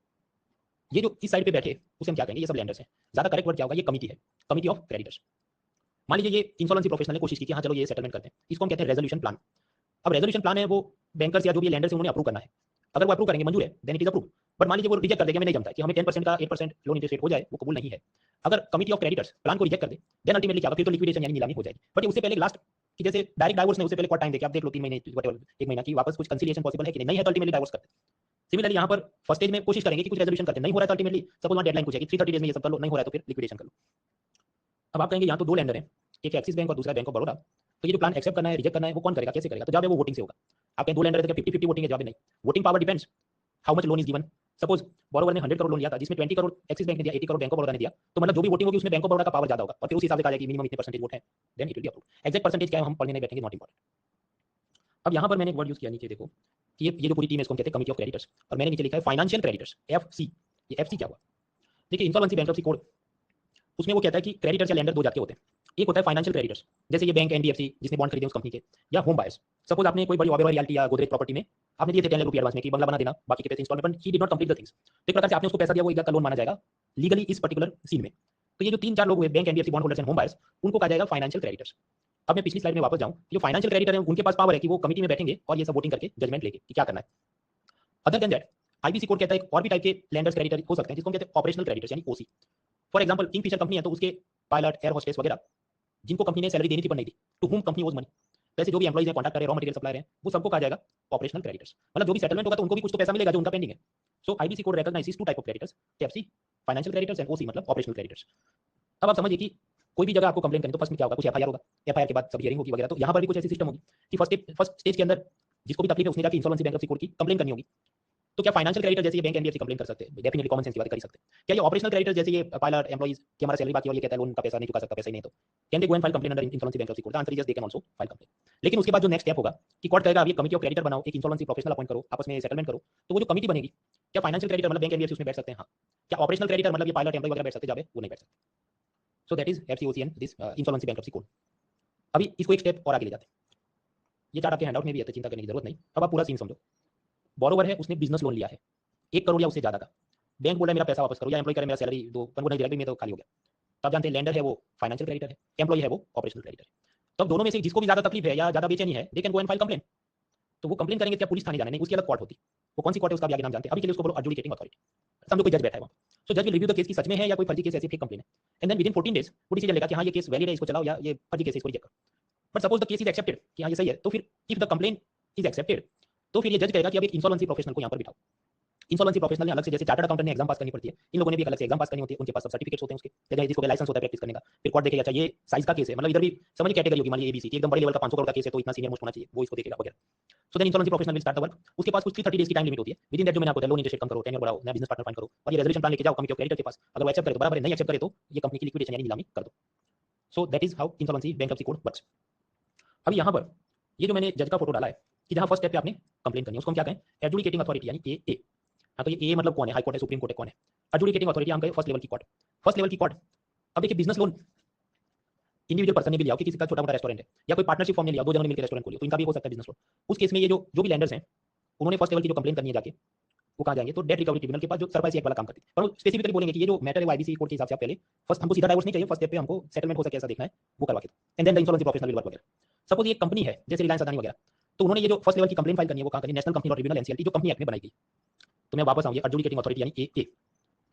ये जो इस साइड पे बैठे उसे हम क्या कहेंगे, ये सब लैंडर्स हैं, ज्यादा करेक्ट वर्ड क्या होगा, ये कमिटी है, कमिटी ऑफ क्रेडिटर्स। मान लीजिए ये इंसॉल्वेंसी प्रोफेशनल ने कोशिश की कि हाँ चलो ये सेटलमेंट करते हैं, इसको हम कहते हैं रेजोल्यूशन प्लान। अब रेजोल्यूशन प्लान है वो बैंकर्स या जो भी लैंडर्स हैं उन्होंने अप्रूव करना है, अगर वो अप्रूव करेंगे मंजूर है then it is approve. But मान लीजिए वो रिजेक्ट कर देंगे, हमें नहीं जमता कि हमें 10% का 8% लोन इंटरेस्ट रेट हो जाए, वो कबूल नहीं है। अगर कमिटी ऑफ क्रेडिटर्स प्लान को रिजेक्ट कर दे देन अल्टीमेटली क्या होगा, फिर तो लिक्विडेशन यानी नीलामी हो जाएगी। बट उससे पहले लास्ट कि जैसे डायरेक्ट डाइवोर्स नहीं, उससे पहले कोई टाइम देके आप देख लो 3 महीने, व्हाटएवर, 1 महीना की वापस कुछ कंसिलिएशन पॉसिबल है कि नहीं है तो अल्टीमेटली डाइवोर्स करते। सिमिलरली यहाँ पर फर्स्ट स्टेज में कोशिश करेंगे कि कुछ रेजोल्यूशन करते, नहीं हो रहा है तो अल्टीमेटली सपोज वहाँ डेडलाइन पूछेगी 330 डेज में ये सब कर लो, नहीं हो रहा है तो फिर लिक्विडेशन कर लो। अब आप कहेंगे यहाँ तो दो लैंडर हैं, एक एक्सिस बैंक और दूसरा बैंक ऑफ बड़ौदा, तो ये जो प्लान एक्सेप्ट करना है रिजेक्ट करना है वो कौन करेगा, कैसे करेगा, तो जवाब है वो वोटिंग से होगा। आप कहें दो लैंडर है तो 50-50 वोटिंग है, जवाब नहीं, voting power depends how much loan is given. Suppose borrower ने 100 करोड़ लोन लिया था जिसमें 20 करोड़ एक्सिस बैंक ने दिया, 80 करोड़ बैंक ऑफ बड़ौदा ने दिया, तो मतलब जो भी वोटिंग होगी उसमें बैंक ऑफ बड़ौदा का पावर ज्यादा होगा और फिर उस हिसाब से कहा जाएगा कि मिनिमम इतने परसेंटेज वोट है, then it will be approved. Exact percentage क्या है हम पढ़ने नहीं बैठेंगे, नॉट इंपॉर्टेंट। अब यहाँ पर मैंने एक वर्ड यूज किया नीचे देखो कि ये जो पूरी टीम है इसको हम कहते हैं कमिटी ऑफ क्रेडिटर्स, और मैंने नीचे लिखा है फाइनेंशियल क्रेडिटर्स, एफसी। ये एफसी क्या हुआ, देखिए इंसॉल्वेंसी बैंक्रप्सी कोड उसमें वो कहता है कि क्रेडिटर्स या लैंडर दो जात के होते हैं। एक होता है फाइनेंशियल क्रेडिटर्स, जैसे ये बैंक एनबीएफसी जिसने बॉन्ड खरीदे उस कंपनी के, या होम बायर्स। सपोज आपने कोई बड़ी ओबेरॉय रियल्टी या गोदरेज प्रॉपर्टी में आपने दिए थे 10 लाख रुपए एडवांस में कि बंगला बना देना, बाकी के पैसे instalment, he did not complete the things, तो एक प्रकार से आपने उसको पैसा दिया, वो एक का लोन माना जाएगा लीगली इस पर्टिकुलर सीन में। तो ये जो 3-4 लोग हुए bank NBFC bond holders and home buyers, उनको कहा जाएगा फाइनेंशियल क्रेडिटर्स। अब मैं पिछली स्लाइड में वापस जाऊं, जो फाइनेंशियल क्रेडिटर है उनके पास पावर है कि वो कमिटी में बैठेंगे और ये सब वोटिंग करके जजमेंट लेके कि क्या करना है। Other than that IBC code कहता है और भी टाइप के लैंडर्स क्रेडिटर हो सकते हैं जिसको हम कहते हैं ऑपरेशनल क्रेडिटर्स यानी ओसी। फॉर एग्जांपल किंगफिशर कंपनी है तो उसके पायलट, एयर होस्टेस वगैरह जिनको कंपनी ने सैलरी देनी थी पर नहीं दी, टू हुम कंपनी ओज मनी, वैसे जो भी एम्प्लॉइज हैं, कॉन्ट्रैक्टर है, रॉ मटेरियल सप्लायर है, वो सबको कहा जाएगा ऑपरेशनल क्रेडिटर्स। मतलब जो भी सेटलमेंट होगा तो उनको भी कुछ तो पैसा मिलेगा जो उनका पेंडिंग है। So IBC code recognises two type of creditors, FC financial creditors and OC मतलब ऑपरेशनल क्रेडिटर्स। अब आप समझिए कि कोई भी जगह आपको कंप्लेंट करें तो फर्स्ट में क्या होगा, कुछ एफआईआर होगा, एफआईआर के बाद सब हियरिंग होगी वगैरह। तो यहाँ पर भी कुछ ऐसी सिस्टम होगी कि फर्स्ट स्टेज के अंदर जिसको भी तकलीफ है उसने जाके इंसॉल्वेंसी बैंक्रप्सी कोड की कंप्लेंट करनी होगी। तो क्या फाइनेंशियल क्रेडिटर जैसे ये बैंक एनबीएफसी कंप्लेन कर सकते हैं? डेफिनेटली कॉमन सेंस की बात कर ही सकते हैं। क्या ये ऑपरेशनल क्रेडिटर जैसे ये पायलट एम्प्लॉइज की हमारा सैलरी बाकी और ये कहता है लोन का पैसा नहीं चुका सकता, पैसा ही नहीं, तो can they go and file complain under insolvency bankruptcy code? The answer is yes, they can also file complain. लेकिन उसके बाद जो नेक्स्ट स्टेप होगा कि कोर्ट कहेगा अब ये कमिटी ऑफ क्रेडिटर बनाओ, एक इंसॉल्वेंसी प्रोफेशनल अपॉइंट करो, आपस में सेटलमेंट करो। तो वो जो कमिटी बनेगी, क्या फाइनेंशियल क्रेडिटर मतलब बैंक एनबीएफसी उसमें बैठ सकते हैं? हाँ। क्या ऑपरेशनल क्रेडिटर मतलब ये पायलट एम्प्लॉय वगैरह बैठ सकते हैं? जावे वो नहीं बैठ सकते। So that is FC OC and, this insolvency bankruptcy code. अभी इसको एक स्टेप और आगे ले जाते हैं। ये चार्ट आपके हैंडआउट में भी है तो चिंता करने की जरूरत नहीं। अब आप पूरा सीन समझो। बोरोवर है, उसने बिजनेस लोन लिया है 1 करोड़ या उससे ज्यादा का। बैंक बोला मेरा पैसा वापस करो, या एम्प्लॉय करे मेरा सैलरी दो, को नहीं दिया, मैं तो खाली हो गया। तब जानते हैं लेंडर है वो फाइनेंशियल क्रेडिटर है, एम्प्लॉय है वो ऑपरेशनल क्रेडिटर है। तब दोनों में से जिसको भी ज्यादा तकलीफ है या ज्यादा बेचैनी है, they can go and file complain. तो वो कंप्लेन करेंगे, क्या पुलिस थाने जाने नहीं, उसकी अलग कोर्ट होती। वो कौन सी कोर्ट है उसका भी आगे नाम जानते हैं। अभी के लिए उसको बोलो एडजुडिकेटिंग अथॉरिटी। समझो कोई जज बैठा है वहां, सो जज विल रिव्यू द केस की सच में है या कोई फर्जी केस ऐसी फेक कंप्लेन है, and then within 14 days वो डिसीजन लेगा कि हाँ ये केस वैलिड है, इसको चलाओ, या ये फर्जी केस है, इसको रिजेक्ट करो। But suppose the case is accepted कि हाँ ये सही है, तो फिर if the complain is accepted, तो फिर ये जज कहेगा कि अब एक इंसॉल्वेंसी प्रोफेशनल को यहाँ पर बिठाओ। इंसॉल्वेंसी प्रोफेशनल ने अलग से, जैसे चार्टर्ड अकाउंटेंट ने एग्जाम पास करनी पड़ती है, इन लोगों ने भी अलग से एग्जाम पास करनी होती है, उनके पास सब सर्टिफिकेट्स होते हैं उसके, जैसे जिसको लाइसेंस होता है प्रैक्टिस करने का। फिर कोर्ट देखेगा अच्छा ये साइज का केस है, मतलब इधर भी समझ कैटेगरी होगी, मान लीजिए एबीसी की एकदम बड़े लेवल का 500 करोड़ का केस है तो इतना सीनियर मोस्ट होना चाहिए, वो इसको देखेगा वगैरह। So then insolvency professional will start the work. उसके पास कुछ 330 डेज की टाइम लिमिट होती है, विद इन दैट जो मैंने आपको बताया लोन इंटरेस्ट कम करो, टेन्योर बढ़ाओ, नया बिजनेस पार्टनर फाइंड करो, और ये रेजोल्यूशन प्लान लेके जाओ कमिटी ऑफ क्रेडिटर के पास। अगर वो एक्सेप्ट करे तो बराबर है, नहीं एक्सेप्ट करे तो ये कंपनी की लिक्विडेशन यानी नीलामी कर दो। सो that is how insolvency bankruptcy code works. अब यहाँ पर ये जो मैंने जज का फोटो डाला है कि जहाँ फर्स्ट स्टेप पे आपने कंप्लेन करनी है, उसको हम क्या कहें? एडजुडिकेटिंग अथॉरिटी यानी ए। हाँ, तो ये मतलब कौन है? हाई कोर्ट है, सुप्रीम कोर्ट है, कौन है? एडजुडिकेटिंग अथॉरिटी हम कहें फर्स्ट लेवल की कोर्ट। फर्स्ट लेवल की कोर्ट। अब देखिए बिजनेस लोन इंडिविजुअल पर्सन ने भी लिया हो कि किसी का छोटा मोटा रेस्टोरेंट है या कोई पार्टनरशिप फॉर्म ने लिया, दो जनों ने मिलकर रेस्टोरेंट खोली, तो इनका भी हो सकता है बिजनेस लोन। उस केस में ये जो भी लैंडर्स हैं उन्होंने फर्स्ट लेवल की जो कंप्लेन करनी है जाके वो कहाँ जाएंगे? तो डेट रिकवरी ट्रिब्यूनल के पास, जो सरफासी एक्ट वाला काम करती है। पर वो स्पेसिफिकली बोलेंगे कि ये जो मैटर है वो आईबीसी कोड के हिसाब से आप पहले फर्स्ट, हमको सीधा डाइवोर्स नहीं चाहिए, फर्स्ट स्टेप पे हमको सेटलमेंट हो सके ऐसा देखना है, वो करवा के, and then the insolvency professional will work वगैरह। सपोज ये कंपनी है जैसे रिलायंस अदानी वगैरह, तो उन्होंने ये जो फर्स्ट लेवल की कंप्लेन फाइल करनी है वो कहाँ करनी है? National company law tribunal NCLT, जो कंपनी एक्ट में बनाई गई। तो मैं वापस आऊंगी एडजुडिकेटिंग अथॉरिटी यानी ए।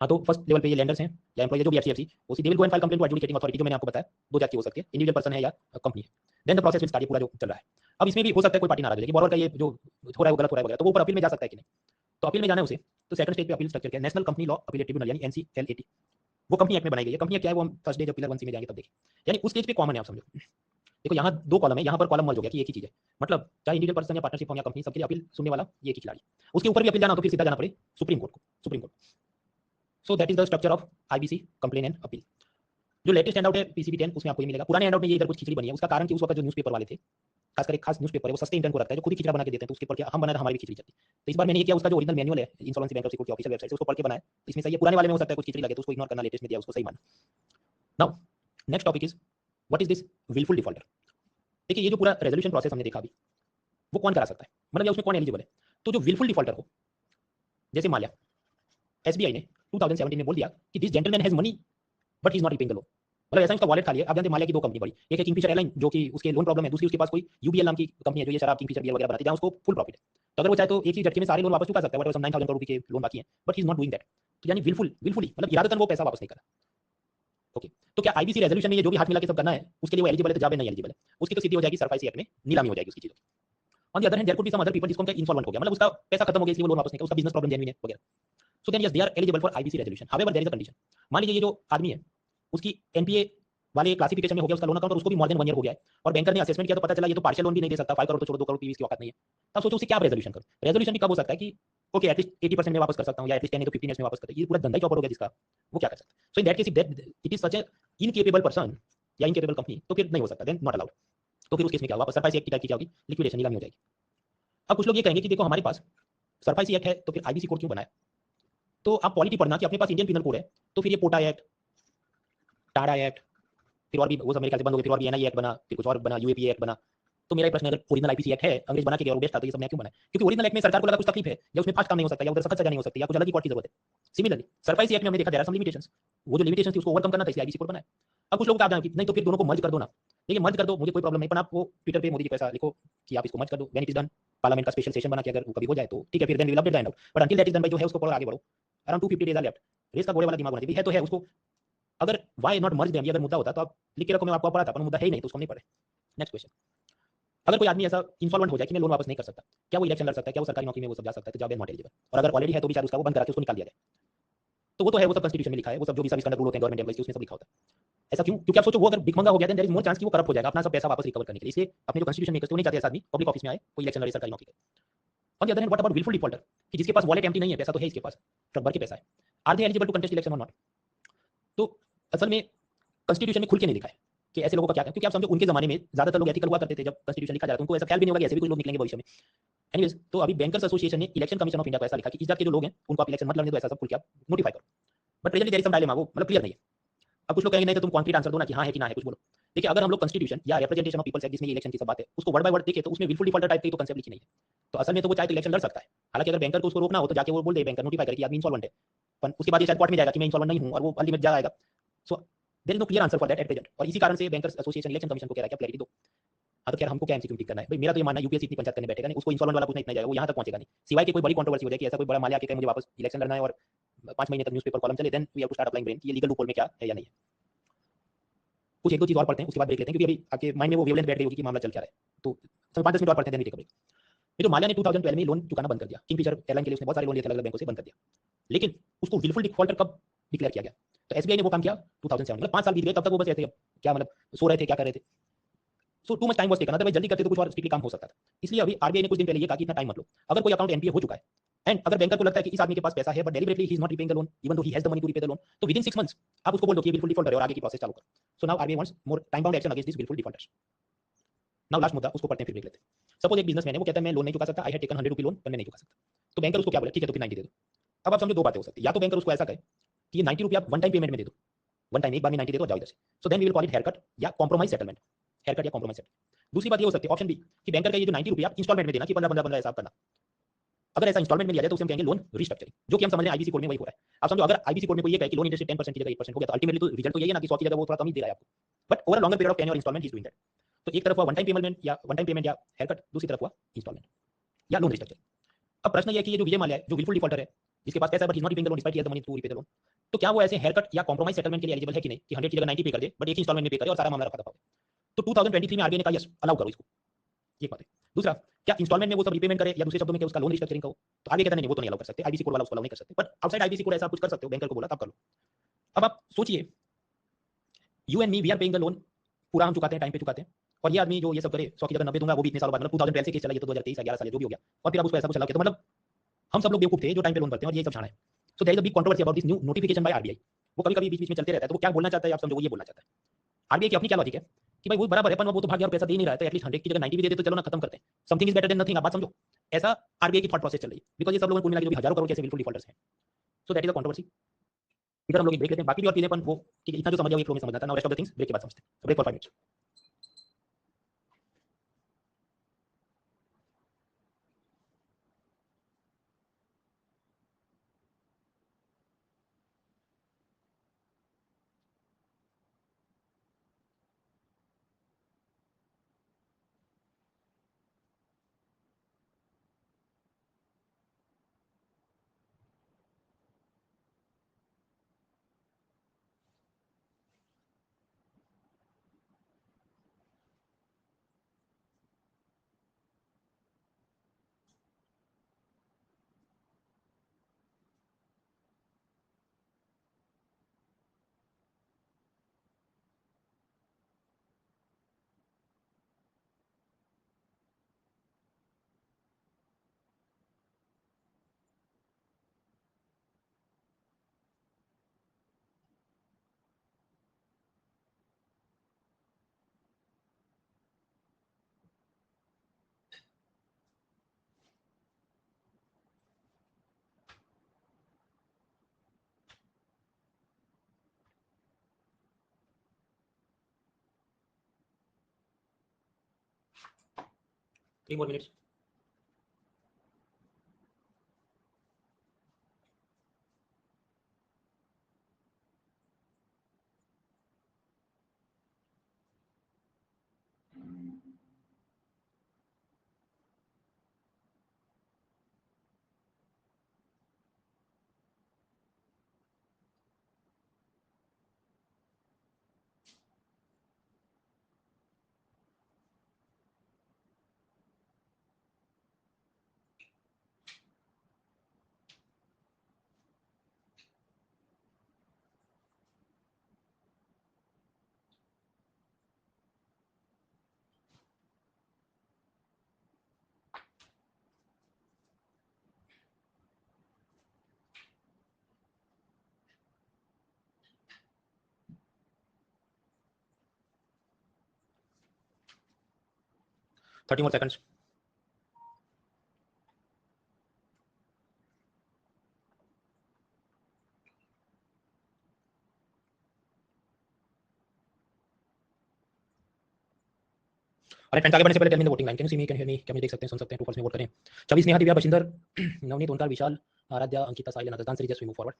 हाँ, तो फर्स्ट लेवल पे ये लैंडर्स हैं या एम्प्लॉय जो भी एफसीएफसी, उसी they will go and file complaint to adjudicating authority, जो मैंने आपको बताया दो जात की हो सकती है, इंडिविजुअल पर्सन है या कंपनी है। Then the process will start, ये पूरा जो चल रहा है। अब इसमें भी हो सकता है कोई पार्टी नाराज है कि बोरोवर का ये जो हो रहा है वो गलत हो रहा है वगैरह, तो वो ऊपर अपील में जा सकता है कि नहीं? तो अपील में जाना है उसे, तो सेकंड स्टेज पे अपील स्ट्रक्चर क्या है? National company law appellate tribunal यानी एनसीएलएटी। वो कंपनी एक्ट में बनाई गई है। कंपनी क्या है वो हम फर्स्ट डे जब पिलर 1 सी में जाएंगे तब देखें। यानी उस स्टेज पे कॉमन है, आप समझो। देखो यहाँ दो कॉलम है, यहाँ पर कॉलम मर्ज हो गया कि एक ही चीज है, मतलब चाहे इंडिविजुअल पर्सन या पार्टनरशिप हो या कंपनी, सबके लिए अपील सुनने वाला ये एक ही खिलाड़ी। उसके ऊपर भी अपील जाना तो फिर सीधा जाना पड़े सुप्रीम कोर्ट को, supreme court. So that is the structure of IBC complain and appeal. जो लेटेस्ट हैंडआउट है पीसीबी 10, उसमें आपको ये मिलेगा। पुराने हैंडआउट में ये इधर कुछ खिचड़ी बनी है, उसका कारण कि उस वक्त जो न्यूज़पेपर वाले थे, खासकर एक खास न्यूज़पेपर है वो सस्ते इंटर्न को रखता है जो खुद ही खिचड़ा बना के देते हैं, तो उसके ऊपर क्या हम बना रहे, हमारी भी खिचड़ी चलती है। तो इस बार मैंने ये किया, उसका जो ओरिजिनल मैनुअल है इंसॉल्वेंसी बैंक्रप्सी कोड की ऑफिशियल वेबसाइट से, उसको पढ़ के बनाया। तो इसमें सही है, पुराने वाले में हो सकता है कुछ खिचड़ी लगे तो उसको इग्नोर करना, लेटेस्ट में दिया उसको सही माना। Now next topic is what is this wilful defaulter. देखिए ये जो पूरा रेजोल्यूशन प्रोसेस हमने देखा अभी, वो कौन करा सकता है, मतलब उसमें कौन एलिजिबल है? तो जो विलफुल डिफॉल्टर हो, जैसे मान लिया एसबीआई ने 2017 में बोल दिया कि this gentleman has money but he is not repaying the loan, मतलब ऐसा उसका वॉलेट खाली है। आप जानते हैं माल्या की दो कंपनी बड़ी, एक है किंगफिशर एयरलाइन जो कि उसके लोन प्रॉब्लम है, दूसरी उसके पास कोई यूबीएल नाम की कंपनी है जो ये शराब किंगफिशर बियर वगैरह बनाती है, जहां उसको फुल प्रॉफिट है। तो अगर वो चाहे तो एक ही झटके में सारे लोन वापस चुका सकता है, 9,000 करोड़ के लोन बाकी है, but he is not doing that. तो यानी विलफुली मतलब इरादतन वो पैसा वापस नहीं कर रहा। ओके, तो क्या आईबीसी रेजोल्यूशन में ये जो भी हाथ मिला के सब करना है उसके लिए वो एलिजिबल है? तो जावे नहीं एलिजिबल है, उसकी तो सीधी हो जाएगी सरफासी एक्ट में, नीलामी हो जाएगी उसकी चीजों। On the other hand there could be some other people जिसको इंसॉल्वेंट हो गया, मतलब उसका पैसा खत्म हो गया इसलिए वो लोन वापस नहीं कर, उसका बिजनेस प्रॉब्लम जेन्युइन है वगैरह। So then yes they are eligible for IBC resolution. However there is a condition. मान लीजिए ये जो आदमी है उसकी एनपीए वाले क्लासिफिकेशन में हो गया उसका लोन अकाउंट, और उसको भी मोर देन 1 ईयर हो गया है, और बैंकर ने असेसमेंट किया तो पता चला ये तो पार्शियल लोन भी नहीं दे सकता, 5 करोड़ तो छोड़ो, 2 करोड़ की इसकी औकात नहीं है। तब सोचो उसे क्या रेजोल्यूशन करो। रेजोल्यूशन भी कब हो सकता है कि ओके एटलीस्ट 80% में वापस कर सकता हूं, या एटलीस्ट 10 नहीं तो 15 इयर्स में वापस करता है। ये पूरा धंधा ही चौपट हो गया जिसका, वो क्या कर सकता है? So in that case it is such a incapable person या इनकेपेबल कंपनी, तो फिर नहीं हो सकता, देन नॉट अलाउड। तो फिर उस केस में क्या होगा? सरफासी एक्ट की टाइप की क्या होगी? लिक्विडेशन, नीलामी हो जाएगी। अब कुछ लोग ये कहेंगे कि देखो हमारे पास सरफासी एक्ट है तो फिर आईबीसी कोड क्यों बनाया? तो आप पॉलिटी पढ़ना कि अपने पास इंडियन पिनल कोड है, तो फिर ये पोटा एक्ट, टाडा एक्ट, फिर और भी वो सब मेरे ख्याल से बंद हो गए, फिर और भी एनआई एक्ट बना, फिर कुछ और बना, यूएपीए एक्ट बना। तो मेरा प्रश्न है, अगर ओरिजिनल आईपीसी एक्ट है, अंग्रेज बना के गया और बेस्ट था, तो ये सब नया क्यों बना? क्योंकि ओरिजिनल एक्ट में सरकार को लगा कुछ तकलीफ है, या उसमें फास्ट काम नहीं हो सकता, या उधर सख्त सजा नहीं हो सकती, या कुछ अलग ही कोर्ट की जरूरत है। सिमिलरली सरफासी एक्ट में हमने देखा देयर आर सम लिमिटेशंस, वो जो लिमिटेशंस थी उसको ओवरकम करना था, इसलिए आईबीसी कोड बनाया। अब कुछ लोग आप जाने नहीं तो फिर दोनों को मर्ज कर दो ना। देखिए मर्ज कर दो, मुझे कोई प्रॉब्लम नहीं, पर आप वो ट्विटर पे मोदी जी को ऐसा लिखो कि आप इसको मर्ज कर दो, when it is done, parliament का स्पेशल सेशन बना के अगर वो कभी हो जाए तो ठीक है, फिर then we will update the end. But until that is done भाई जो है उसको पढ़ो, आगे बढ़ो। Around 250 days are left. Race का घोड़े वाला दिमाग होना चाहिए, है तो है उसको। अगर व्हाई नॉट मर्ज देम, अगर मुद्दा होता तो आप लिख के रखो, मैं आपको पढ़ा था, पर मुद्दा है ही नहीं तो उसको नहीं पढ़े। नेक्स्ट क्वेश्चन, अगर कोई आदमी ऐसा इंसॉल्वेंट हो जाए कि मैं लोन वापस नहीं कर सकता, क्या वो इलेक्शन लड़ सकता है? क्या वो सरकारी नौकरी में वो सब जा सकता है? तो जवाब नॉट एलिजिबल। और अगर ऑलरेडी है तो भी शायद उसका वो बंद करा के उसको निकाल दिया जाए। तो वो तो है, वो सब कॉन्स्टिट्यूशन में लिखा है, वो सब जो भी सर्विस कंडक्ट रूल होते हैं गवर्नमेंट एम्प्लॉइज के, उसमें सब लिखा होता है। ऐसा क्यों? क्योंकि आप सोचो वो अगर भिखमंगा हो गया then there is more chance कि वो करप्ट हो जाएगा अपना सब पैसा वापस रिकवर करने के लिए। इसलिए अपने जो कॉन्स्टिट्यूशन मेकर्स तो नहीं चाहते ऐसा आदमी पब्लिक ऑफिस में आए, कोई इलेक्शन लड़े, सरकारी नौकरी करे। On the other hand what about wilful defaulter कि जिसके पास वॉलेट एम्प्टी नहीं है, पैसा तो है इसके पास, ट्रक भर के पैसा है, are they eligible to contest election और नॉट? तो असल में कॉन्स्टिट्यूशन में खुल के नहीं लिखा है कि ऐसे लोगों का क्या है, क्योंकि आप समझो उनके जमाने में ज्यादातर लोग एथिकल हुआ करते थे जब कॉन्स्टिट्यूशन लिखा जाता था, उनको ऐसा ख्याल भी नहीं होगा कि ऐसे भी कुछ लोग निकलेंगे भविष्य में। एनीवेज, तो अभी बैंकर्स एसोसिएशन ने इलेक्शन कमीशन ऑफ इंडिया को ऐसा लिखा कि इस जात के जो लोग हैं उनको आप इलेक्शन मत लड़ने दो, ऐसा सब खुल के आप नोटिफाई करो। But presently there is some dilemma, वो मतलब क्लियर नहीं है। अब कुछ लोग कहेंगे नहीं तो तुम कॉन्क्रीट आंसर दो ना कि हाँ है कि ना है, कुछ बोलो। देखिए, अगर हम लोग कॉन्स्टिट्यूशन या रिप्रेजेंटेशन ऑफ पीपल्स एक्ट जिसमें इलेक्शन की सब बात है उसको वर्ड बाय वर्ड देखें तो उसमें विलफुल डिफॉल्टर टाइप की तो कंसेप्ट लिखी नहीं है। तो असल में तो वो चाहे तो इलेक्शन लड़ सकता है, हालांकि अगर बैंकर को उसको रोकना हो तो जाके वो बोल दे, बैंकर नोटिफाई करे कि आदमी इंसॉल्वेंट है, पर उसके बाद ये शायद कोर्ट में जाएगा कि मैं इंसॉल्वेंट नहीं हूं और वो अल्टीमेट जा आएगा। So there is no clear answer for that at present, और इसी कारण से बैंकर्स एसोसिएशन इलेक्शन कमीशन को कह रहा है कि क्लैरिटी दो। हाँ तो खैर हमको क्या एमसीक्यू ठीक करना है भाई, मेरा तो ये मानना है यूपीएससी इतनी पंचायत करने बैठेगा नहीं, उसको इंसॉल्वेंट वाला पूछना इतना जाएगा, वो यहाँ तक पहुंचेगा नहीं, सिवाय कि कोई बड़ी कंट्रोवर्सी हो जाए कि ऐसा कोई बड़ा मालिया के कहे मुझे वापस इलेक्शन लड़ना है और 5 महीने तक न्यूज़पेपर कॉलम चले, then we have to start applying brain कि ये लीगल लूपहोल में क्या है या नहीं है। कुछ एक दो चीज और पढ़ते हैं उसके बाद ब्रेक लेते हैं, क्योंकि अभी आपके माइंड में वो वेवलेंथ बैठ गई होगी कि मामला चल क्या रहा है। तो 5-10 मिनट और पढ़ते हैं, देन वी टेक ब्रेक। ये तो माल्या ने 2012 में लोन चुकाना बंद कर दिया, किंगफिशर एयरलाइन के लिए उसने बहुत सारे लोन लिए थे अलग अलग बैंकों से, बंद कर दिया। लेकिन उसको विलफुल डिफॉल्टर कब डिक्लेयर किया गया? तो एसबीआई ने वो काम किया 2007, मतलब 5 साल बीत गए, तब तक वो बस ऐसे क्या मतलब सो रहे थे, क्या कर रहे थे। So too much time was taken, otherwise जल्दी करते तो कुछ और स्ट्रिक्टली काम हो सकता था। इसलिए अभी आरबीआई ने कुछ दिन पहले ये कहा कि इतना टाइम मत लो, अगर कोई अकाउंट एनपीए हो चुका है एंड अगर बैंकर को लगता है कि इस आदमी के पास पैसा है but deliberately he is not repaying the loan even though he has the money to repay the loan, तो विदिन 6 मंथ्स आप उसको बोल दो कि विलफुल डिफॉल्टर है और आगे की प्रोसेस चालू करो। So now RBI wants more time bound action against this wilful defaulters. Now last मुद्दा, उसको पढ़ते हैं फिर ब्रेक लेते हैं। सपोज एक बिजनेसमैन है, वो कहता है मैं लोन नहीं चुका सकता, I had taken 100 rupee loan पर मैं नहीं चुका सकता। तो बैंकर उसको क्या बोले, ठीक है तो फिर 90 दे दो। अब आप समझो दो बातें हो सकती है, या तो बैंकर उसको ऐसा कहे कि ये 90 रुपया आप वन टाइम पेमेंट में दे दो, वन टाइम एक बार में 90 दे दो, जाओ इधर से। So then we will call it haircut या कॉम्प्रोमाइज सेटलमेंट, हेयर कट या कॉम्प्रोमाइज सेटलमेंट। दूसरी बात ये हो सकती है, ऑप्शन बी, कि बैंकर का ये जो 90 रुपया आप इंस्टॉलमेंट में देना कि 15-15 हिसाब करना। अगर ऐसा इंस्टॉलमेंट में लिया जाए तो उसे हम कहेंगे लोन रिस्ट्रक्चरिंग, जो कि हम समझ रहे हैं आईबीसी कोड में वही हो रहा है। आप समझो अगर आईबीसी कोड में कोई ये कहे कि लोन इंटरेस्ट 10% की जगह 1% हो गया, तो अल्टीमेटली तो रिजल्ट तो यही है ना कि 100 की जगह वो थोड़ा कम ही दे रहा है आपको, but over longer period of tenure instalment he is doing that. तो एक तरफ हुआ वन टाइम पेमेंट या हेयर कट, दूसरी तरफ हुआ इंस्टॉलमेंट या लोन रिस्ट्रक्चरिंग। अब प्रश्न ये है कि ये जो विजय माल्या है, जो विलफुल डिफॉल्टर है, जिसके पास पैसा है but he is not paying the loan despite he has the money to repay the loan, तो क्या वो ऐसे हेयर कट या कॉम्प्रोमाइज सेटलमेंट के लिए एलिजिबल है कि नहीं, कि 100 की जगह 90 पे कर दे बट एक ही इंस्टॉलमेंट में पे करे और सारा मामला रखा दफा हो? तो 2023 में आरबीआई ने कहा यस अलाउ करो इसको, ये बात है। दूसरा, क्या इंस्टॉलमेंट में वो सब रीपेमेंट करे या दूसरे शब्दों में क्या उसका लोन रिस्ट्रक्चरिंग का हो? तो आगे कहता नहीं वो तो नहीं अलाउ कर सकते, आईबीसी कोड वाला उसको अलाउ नहीं कर सकते, बट आउटसाइड आईबीसी कोड ऐसा कुछ कर सकते हो, बैंकर को बोला तब कर लो। अब आप सोचिए, you and me we are paying the loan, पूरा हम चुकाते हैं, टाइम पे चुकाते हैं, और ये आदमी जो ये सब करे 100 की जगह 90 दूंगा, वो भी इतने सालों बाद, मतलब 2012 से केस चला, ये तो 2023 11 साल जो भी हो गया, और फिर आप उसको ऐसा कुछ चला के, तो मतलब हम सब लोग बेवकूफ थे जो टाइम पे लोन भरते हैं और ये सब छाना है। So there is a big controversy about this new notification by RBI. वो कभी-कभी बीच-बीच में चलते रहता है, तो वो क्या बोलना चाहता है आप समझो, वो ये बोलना चाहता है। आरबीआई की अपनी क्या लॉजिक है कि भाई वो बराबर है, पर वो तो भाग गया और पैसा दे ही नहीं रहा है, तो एटलीस्ट 100 की जगह 90 भी दे दे तो चलो ना, खत्म करते हैं, something is better than nothing. आप बात समझो, ऐसा आरबीआई की थॉट प्रोसेस चल रही है, बिकॉज़ ये सब लोगों को मिला के जो भी हजारों करोड़ कैसे बिल्कुल डिफॉल्टर्स हैं। सो दैट इज अ कंट्रोवर्सी। इधर हम लोग एक ब्रेक लेते हैं, बाकी भी और चीजें अपन वो ठीक है, इतना जो समझ गया वो एक फ्लो में समझना था। Now rest of the things break के बाद समझते हैं। Break for 5 minutes. Three more minutes. 30 more seconds. अरे फ्रेंड्स, आगे बढ़ने से पहले tell me the voting line. Can you see me, can hear me, क्या मुझे देख सकते हैं, सुन सकते हैं? टू फॉल्स में वोट करें। Chhavi, Sneha, Divya, Bashinder, Navneet, Omkar, Vishal, Aradhya, Ankita, Sahil, Nazdan, Shri, just we move forward.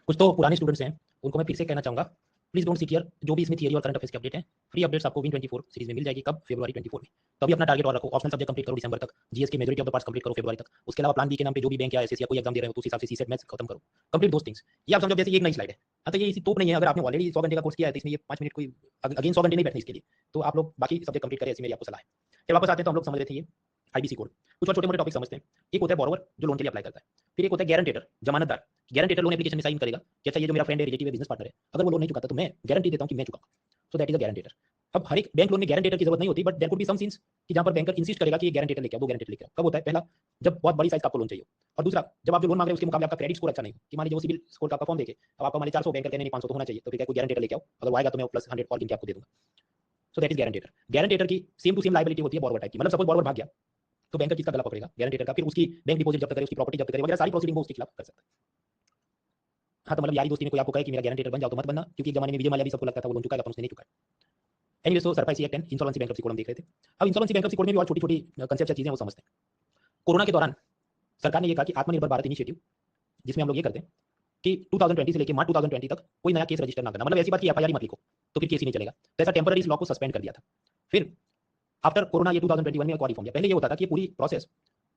कुछ तो पुराने स्टूडेंट्स हैं, उनको मैं फिर से कहना चाहूंगा, प्लीज डोंट सीक हियर जो भी इसमें थियरी और करंट अफेयर्स की अपडेट है, फ्री अपडेट्स आपको विन 24 सीरीज में मिल जाएगी। कब? फरवरी 24 में। तभी अपना टारगेट और रखो, ऑप्शनल सब्जेक्ट कंप्लीट करो दिसंबर तक, जीएस की majority of the parts complete करो फरवरी तक। उसके अलावा प्लान बी के नाम पे जो भी बैंक या एसएससी या कोई एग्जाम दे रहे हो तो उस हिसाब से सीसेट मैथ्स खत्म करो, कंप्लीट दोस थिंग्स। ये आप समझो जैसे ये एक नई स्लाइड है। हाँ, तो ये इसी तोप नहीं है, अगर आपने ऑलरेडी 100 घंटे का कोर्स किया है तो इसमें ये 5 मिनट कोई अगेन 100 घंटे नहीं बैठने इसके लिए, तो आप लोग बाकी सब्जेक्ट कंप्लीट करें, ऐसी मेरी आपको सलाह है। फिर वापस आते हैं तो हम लोग समझ रहे थे ये आईबीसी कोड, कुछ और छोटे मोटे टॉपिक समझते हैं। एक होता है बोरोवर जो लोन के लिए अप्लाई करता है, फिर एक होता है गारंटेटर, जमानतदार। गारंटेटर लोन एप्लीकेशन में साइन करेगा कि अच्छा ये जो मेरा फ्रेंड है, रिलेटिव है, बिजनेस पार्टनर है, अगर वो लोन नहीं चुकाता तो मैं गारंटी देता हूं कि मैं चुकाऊंगा। So that is a guarantor. अब हर एक बैंक लोन में गारंटेटर की जरूरत नहीं होती, but there could be some scenes कि जहां पर बैंकर इंसिस्ट करेगा कि ये गारंटेटर लेके आओ, वो गारंटेटर लेके आओ। कब होता है? पहला, जब बहुत बड़ी साइज का आपको लोन चाहिए, और दूसरा, जब आप जो लोन मांग रहे हो उसके मुकाबले आपका क्रेडिट स्कोर अच्छा नहीं, कि मान लीजिए वो सिविल स्कोर का फॉर्म देके अब आपका मान लीजिए 400, बैंकर कहने नहीं 500 तो होना चाहिए, तो फिर क्या कोई गारंटेटर लेके आओ, अगर वो आएगा तो मैं प्लस 100 और गिन के आपको दे दूंगा। सो दैट इज गारंटेटर। गारंटेटर की सेम टू सेम लायबिलिटी होती है बोरोवर टाइप की, मतलब सपोज बोरोवर भाग गया तो बैंकर किसका गला पकड़ेगा? गारंटेटर का। फिर उसकी बैंक डिपॉजिट जब्त करे, उसकी प्रॉपर्टी जब्त करे, वगैरह सारी प्रोसीडिंग वो उसके खिलाफ कर सकता है। हाँ, तो मतलब यारी दोस्ती में कोई आपको कहे कि मेरा गारंटेटर बन जाओ तो मत बनना, क्योंकि एक जमाने में विजय माल्या भी सबको लगता था वो लोन चुकाएगा, पर उसने नहीं चुकाया। Anyway, so surprise act and insolvency bankruptcy code हम देख रहे थे। अब इंसॉल्वेंसी बैंक्रप्सी कोड में भी और छोटी छोटी कंसेप्ट चीजें वो समझते हैं। कोरोना के दौरान सरकार ने ये कहा कि आत्मनिर्भर भारत इनिशिएटिव, जिसमें हम लोग ये करते हैं कि 2020 से लेकर मार्च 2020 तक कोई नया केस रजिस्टर ना करना, मतलब ऐसी बात की एफआईआर ही मत लिखो तो फिर केस ही नहीं चलेगा। तो ऐसा टेम्पररी इस लॉ को सस्पेंड कर दिया था। फिर आफ्टर कोरोना ये 2021 में एक और रिफॉर्म दिया। पहले ये होता था कि पूरी प्रोसेस,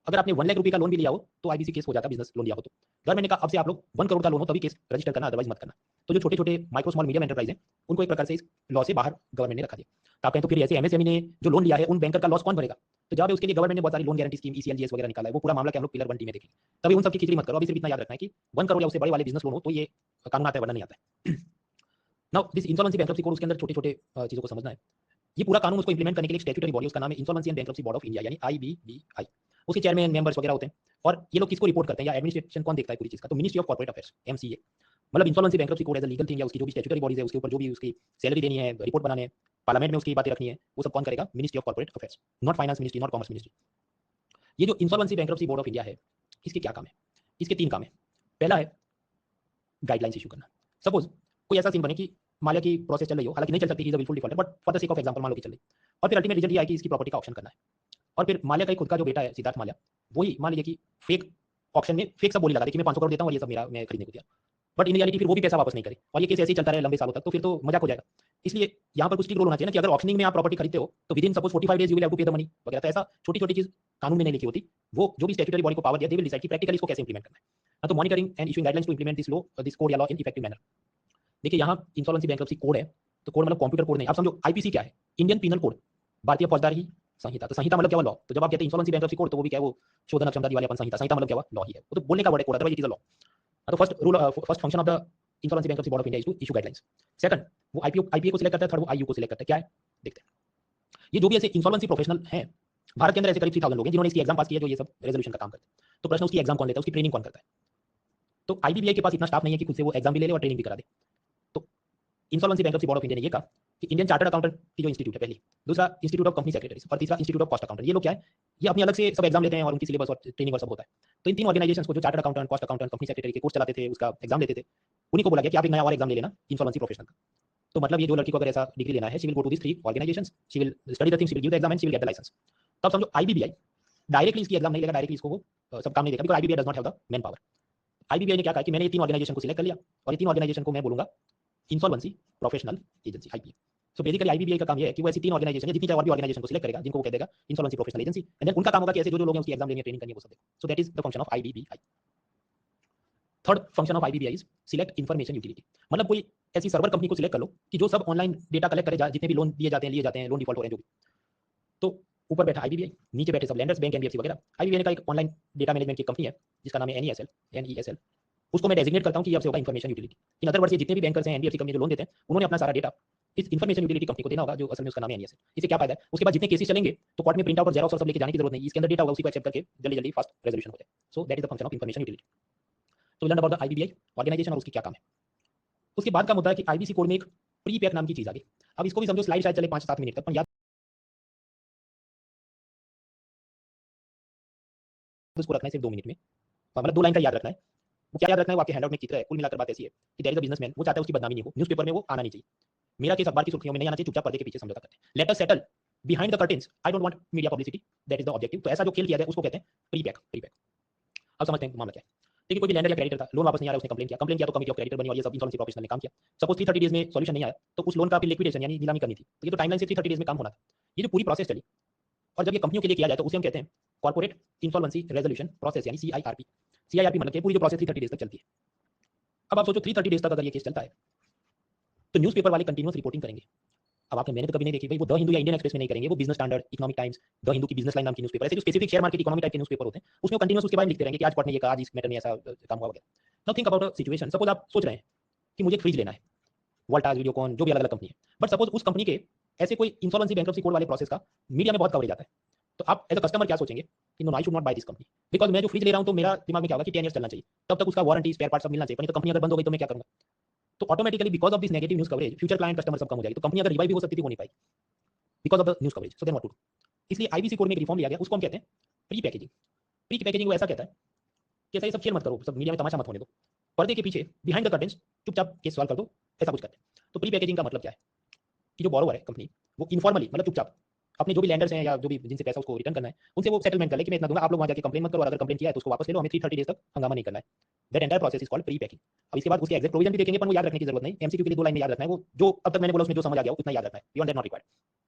अगर आपने 1 लाख रुपए का लोन भी लिया हो तो आईबीसी केस हो जाता, बिजनेस लोन लिया हो तो। गवर्नमेंट ने कहा अब से आप लोग 1 करोड़ का लोन हो तभी केस रजिस्टर करना, अदरवाइज मत करना। तो जो छोटे छोटे माइक्रो स्मॉल मीडियम एंटरप्राइज है उनको एक प्रकार से इस लॉ से बाहर गवर्नमेंट ने रखा दिया। तो आप कहें तो फिर ऐसे एमएसएमई ने जो लोन लिया है उन बैंकर का लॉस कौन भरेगा? तो जवाब है उसके लिए गवर्नमेंट ने बहुत सारी लोन गारंटी स्कीम, ईसीएलजीएस वगैरह निकाला है। वो पूरा मामला क्या हम लोग पिलर 1 टी में देखेंगे। तभी उन सबकी खिचड़ी मत करो। अभी सिर्फ इतना याद रखना है कि 1 करोड़ या उससे बड़े वाले बिजनेस लोन हो तो ये कानून आता है, वरना नहीं आता है। Now this insolvency bankruptcy code, उसके अंदर छोटे छोटे चीजों को समझना है। ये पूरा कानून उसको इंप्लीमेंट करने के लिए एक स्टैट्यूटरी बॉडी, उसका नाम है insolvency and bankruptcy Board of India, यानी आईबीबीआई। उसके चेयरमैन मेंबर्स वगैरह होते हैं। और ये लोग किसको रिपोर्ट करते हैं या एडमिनिस्ट्रेशन कौन देखता है पूरी चीज का? तो Ministry of Corporate Affairs, MCA. मतलब insolvency bankruptcy code as a legal thing या उसकी जो भी स्टैट्यूटरी बॉडीज है उसके ऊपर जो भी उसकी सैलरी देनी है, रिपोर्ट बनाने हैं, पार्लियामेंट में उसकी बातें रखनी है, वो सब कौन करेगा? Ministry of Corporate affairs, not finance ministry, not commerce ministry. ये जो insolvency Bankruptcy Board of India है, इसके क्या काम है? इसके 3 काम है। पहला है गाइडलाइंस इशू करना। सपोज कोई ऐसा सीन बने कि माल्या की प्रोसेस चल रही हो, हालांकि नहीं चल सकती, he is a wilful defaulter, but for the sake of example मान लो कि चल रही, और फिर अल्टीमेट रिजल्ट ये आया कि इसकी प्रॉपर्टी का ऑक्शन करना है। और फिर माल्या का ही खुद का जो बेटा है सिद्धार्थ माल्या, वही मान लीजिए कि फेक ऑक्शन में फेक सब बोली लगा दे कि मैं 500 करोड़ देता हूँ और ये सब मेरा, मैं खरीदने को दिया, बट इन रियलिटी फिर वो भी पैसा वापस नहीं करे और ये केस ऐसे ही चलता रहे लंबे सालों तक, तो फिर तो मजाक हो जाएगा। इसलिए यहाँ पर कुछ ठीक रोल होना चाहिए ना कि अगर ऑक्शनिंग में आप प्रॉपर्टी खरीदते हो तो within suppose 45 days you will have to pay the money वगैरह। तो ऐसा छोटी छोटी चीज कानून में नहीं लिखी होती, वो जो भी स्टैट्यूटरी बॉडी को पावर दिया, दे विल डिसाइड कि प्रैक्टिकली इसको कैसे इंप्लीमेंट करना है। तो monitoring and issuing guidelines to implement this law, this code या लॉ इन इफेक्टिव मैनर। देखिए यहाँ इंसॉल्वेंसी बैंक्रप्सी कोड है, तो कोड मतलब कंप्यूटर कोड नहीं। आप समझो आईपीसी क्या है? इंडियन पीनल कोड, भारतीय फौजदारी संहिता। तो संहिता मतलब क्या हुआ? लॉ। तो जब आप कहते हैं इंसॉल्वेंसी बैंक्रप्सी कोड तो वो भी क्या है? वो शोधन अक्षमता दिवालियापन संहिता। संहिता मतलब क्या हुआ? लॉ ही है वो, तो बोलने का वर्ड है code, otherwise it is a law. तो first rule, first function of the insolvency Bankruptcy Board of India is to issue guidelines. Second, वो आईपीए को सिलेक्ट करता है। थर्ड, वो आईयू को सिलेक्ट करता है। क्या है देखते हैं। ये जो भी ऐसे इंसॉल्वेंसी प्रोफेशनल हैं भारत के अंदर, ऐसे करीब 3000 लोग हैं जिन्होंने इसकी एग्जाम पास किया, जो ये सब रेजोल्यूशन का काम करते हैं। तो प्रश्न उसकी एग्जाम कौन लेता है, उसकी ट्रेनिंग कौन करता है? तो आईबीबीआई के पास इतना स्टाफ नहीं है कि खुद से वो एग्जाम भी ले ले और ट्रेनिंग भी करा दे। तो insolvency Bankruptcy Board of India ने ये कहा कि इंडियन चार्टर्ड अकाउंटेंट की जो इंस्टीट्यूट है पहली, दूसरा इंस्टीट्यूट ऑफ कंपनी सेक्रेटरीज और तीसरा इंस्टीट्यूट ऑफ कॉस्ट अकाउंटेंट, ये लोग क्या है? ये अपनी अलग से सब एग्जाम लेते हैं और उनकी सिलेबस और ट्रेनिंग और सब होता है। तो इन 3 ऑर्गेनाइजेशंस को, जो chartered accountant, cost accountant, company secretary के कोर्स चलाते थे, उसका एग्जाम लेते थे, उन्हीं को बोला गया कि आप एक नया और एग्जाम ले लेना इंसॉल्वेंसी प्रोफेशनल का। तो मतलब ये जो लड़की को अगर ऐसा डिग्री लेना है, she will go to this 3 organisations, she will study the things, she will give the exam and she will get the licence. तब समझो आईबीबीआई डायरेक्टली इसकी एग्जाम नहीं लेगा, डायरेक्टली इसको वो सब काम नहीं देगा, because IBBI does not have the man power. IBBI ने क्या कहा कि मैंने ये 3 ऑर्गेनाइजेशन को सिलेक्ट कर लिया और ये 3 ऑर्गेनाइजेशन को मैं बोलूंगा insolvency professional agency, IPA. So basically IBBI का काम ये है कि वो ऐसी 3 ऑर्गेनाइजेशन, जितनी चाहे और भी ऑर्गेनाइजेशन को सिलेक्ट करेगा, जिनको वो कह देगा insolvency professional agency, and then उनका काम होगा कि ऐसे जो जो लोग हैं उसकी एग्जाम लेनी है, ट्रेनिंग करनी है, वो सब देखो। सो that is the function of IBBI. Third function of IBBI is select information utility. मतलब कोई ऐसी सर्वर कंपनी को सिलेक्ट कर लो कि जो सब ऑनलाइन डेटा कलेक्ट करे, जितने भी लोन दिए जाते हैं, लिए जाते हैं, लोन डिफॉल्ट हो रहे हैं जो भी। तो ऊपर बैठा आईबीबीआई, नीचे बैठे सब लैंडर्स, बैंक, एनबीएफसी वगैरह। आईबीबीआई का एक ऑनलाइन डेटा मैनेजमेंट की कंपनी है जिसका नाम है एनईएसएल। उसको मैं डेजिग्नेट करता हूं कि ये अब से होगा information utility. In other words, ये जितने भी बैंकर्स हैं, एनबीएफसी कंपनी जो लोन देते हैं, उन्होंने अपना सारा डेटा इस इन्फॉर्मेशन यूटिलिटी कंपनी को देना होगा, जो असल में उसका नाम है एनईएसएल। इससे क्या फायदा है? उसके बाद जितने केसेस चलेंगे तो कोर्ट में प्रिंट आउट और जेरॉक्स और सब लेके जाने की जरूरत नहीं, इसके अंदर डेटा होगा, उसी को एक्सेप्ट करके जल्दी जल्दी फास्ट रेजोल्यूशन हो जाए। So that is the function of information utility. तो learn about the IBBI organisation और उसकी क्या काम है। उसके बाद का मुद्दा है कि आईबीसी कोड में एक प्री पैक नाम की चीज आ गई। अब इसको भी समझो, स्लाइड शायद चले 5-7 मिनट तक, पर याद उसको रखना है सिर्फ 2 मिनट में, मतलब 2 लाइन का याद रखना है। वो क्या याद रखना है, वो आपके हैंडआउट में चित्र है। कुल मिलाकर बात ऐसी है कि देयर इज अ बिजनेसमैन, वो चाहता है उसकी बदनामी नहीं हो, न्यूज़पेपर में वो आना नहीं चाहिए। मेरा केस अखबार की सुर्खियों में नहीं आना चाहिए, चुपचाप पर्दे के पीछे समझौता करते हैं। Let us settle behind the curtains, I don't want media publicity, that is the objective. तो ऐसा जो खेल किया जाए उसको कहते हैं प्री पैक, प्री पैक। अब समझते हैं मामला क्या है। देखिए कोई भी लैंडर या क्रेडिटर था, लोन वापस नहीं आ रहा, उसने कंप्लेन किया तो कमिटी ऑफ क्रेडिटर बनी और ये सब इंसॉल्वेंसी प्रोफेशनल ने काम किया। सपोज 330 डेज में सॉल्यूशन नहीं आया तो उस लोन का फिर लिक्विडेशन यानी नीलामी करनी थी, तो ये तो टाइमलाइन से 330 डेज में काम होना था। ये जो पूरी प्रोसेस चली, और जब ये कंपनियों के लिए किया जाए तो उसे हम कहते हैं कॉर्पोरेट इंसॉल्वेंसी रेजोल्यूशन प्रोसेस यानी सीआईआरपी। सीआईआरपी मतलब पूरी जो प्रोसेस 330 डेज तक चलती है। अब आप सोचो 330 डेज तक अगर ये केस चलता है तो न्यूज़पेपर वाले कंटिन्यूअस रिपोर्टिंग करेंगे। अब आपने मैंने तो कभी नहीं देखी भाई, वो द हिंदू या इंडियन एक्सप्रेस में नहीं करेंगे, वो business standard, economic times, the Hindu की बिजनेस लाइन नाम की न्यूज़पेपर, ऐसे जो specific share market economic type के न्यूज़पेपर होते हैं उसमें कंटिन्यूअस उसके बारे में लिखते रहेंगे कि आज कोर्ट ने ये कहा, आज इस मैटर में ऐसा काम हुआ वगैरह। Now think about a situation, suppose आप सोच रहे हैं कि मुझे एक फ्रिज लेना है, वोल्टास, वीडियोकॉन, जो भी अलग-अलग कंपनी है, बट सपोज उस कंपनी के ऐसे कोई इंसॉल्वेंसी बैंक्रप्सी कोड वाले प्रोसेस का मीडिया में बहुत कवरेज आता है, तो आप एज अ कस्टमर क्या सोचेंगे कि no I should not buy this company, because मैं जो फ्रिज ले रहा हूं तो मेरा दिमाग में क्या होगा कि 10 इयर्स चलना चाहिए, तब तक उसका वारंटी स्पेयर पार्ट सब मिलना चाहिए, नहीं तो कंपनी अगर बंद हो गई तो मैं क्या करूंगा। तो automatically because of this negative news coverage future client customer सब कम हो जाएगी, तो कंपनी अगर रिवाइव भी हो सकती थी वो नहीं पाएगी because of the news coverage. So then what to do, इसलिए आईबीसी कोड में एक रिफॉर्म लिया गया, उसको हम कहते हैं प्री पैकेजिंग। प्री पैकेजिंग वो ऐसा कहता है कि ऐसा ये सब खेल मत करो, सब मीडिया में तमाशा मत होने दो, पर्दे के पीछे बिहाइंड द कर्टेन्स चुपचाप केस सॉल्व कर दो, ऐसा कुछ करते हैं। तो प्री पैकेजिंग का मतलब क्या है कि जो बोरोवर है कंपनी, वो इनफॉर्मली मतलब चुपचाप अपने जो भी लैंडर्स हैं या जो भी जिनसे पैसा उसको रिटर्न करना है उनसे वो सेटलमेंट कर ले कि मैं इतना दूंगा, आप लोग वहां जाके कंप्लेन मत करो, और अगर कंप्लेन किया है तो उसको वापस ले लो, हमें 330 डेज तक हंगामा नहीं करना है। That entire process is called pre packing. अब इसके बाद उसके एग्जैक्ट प्रोविजन भी देखेंगे, पर वो याद रखने की जरूरत नहीं, एमसीक्यू के लिए 2 लाइन में याद रखना है, वो जो अब तक मैंने बोला उसमें जो समझ आ गया उतना याद रखना है, बियॉन्ड दैट नॉट रिक्वायर्ड।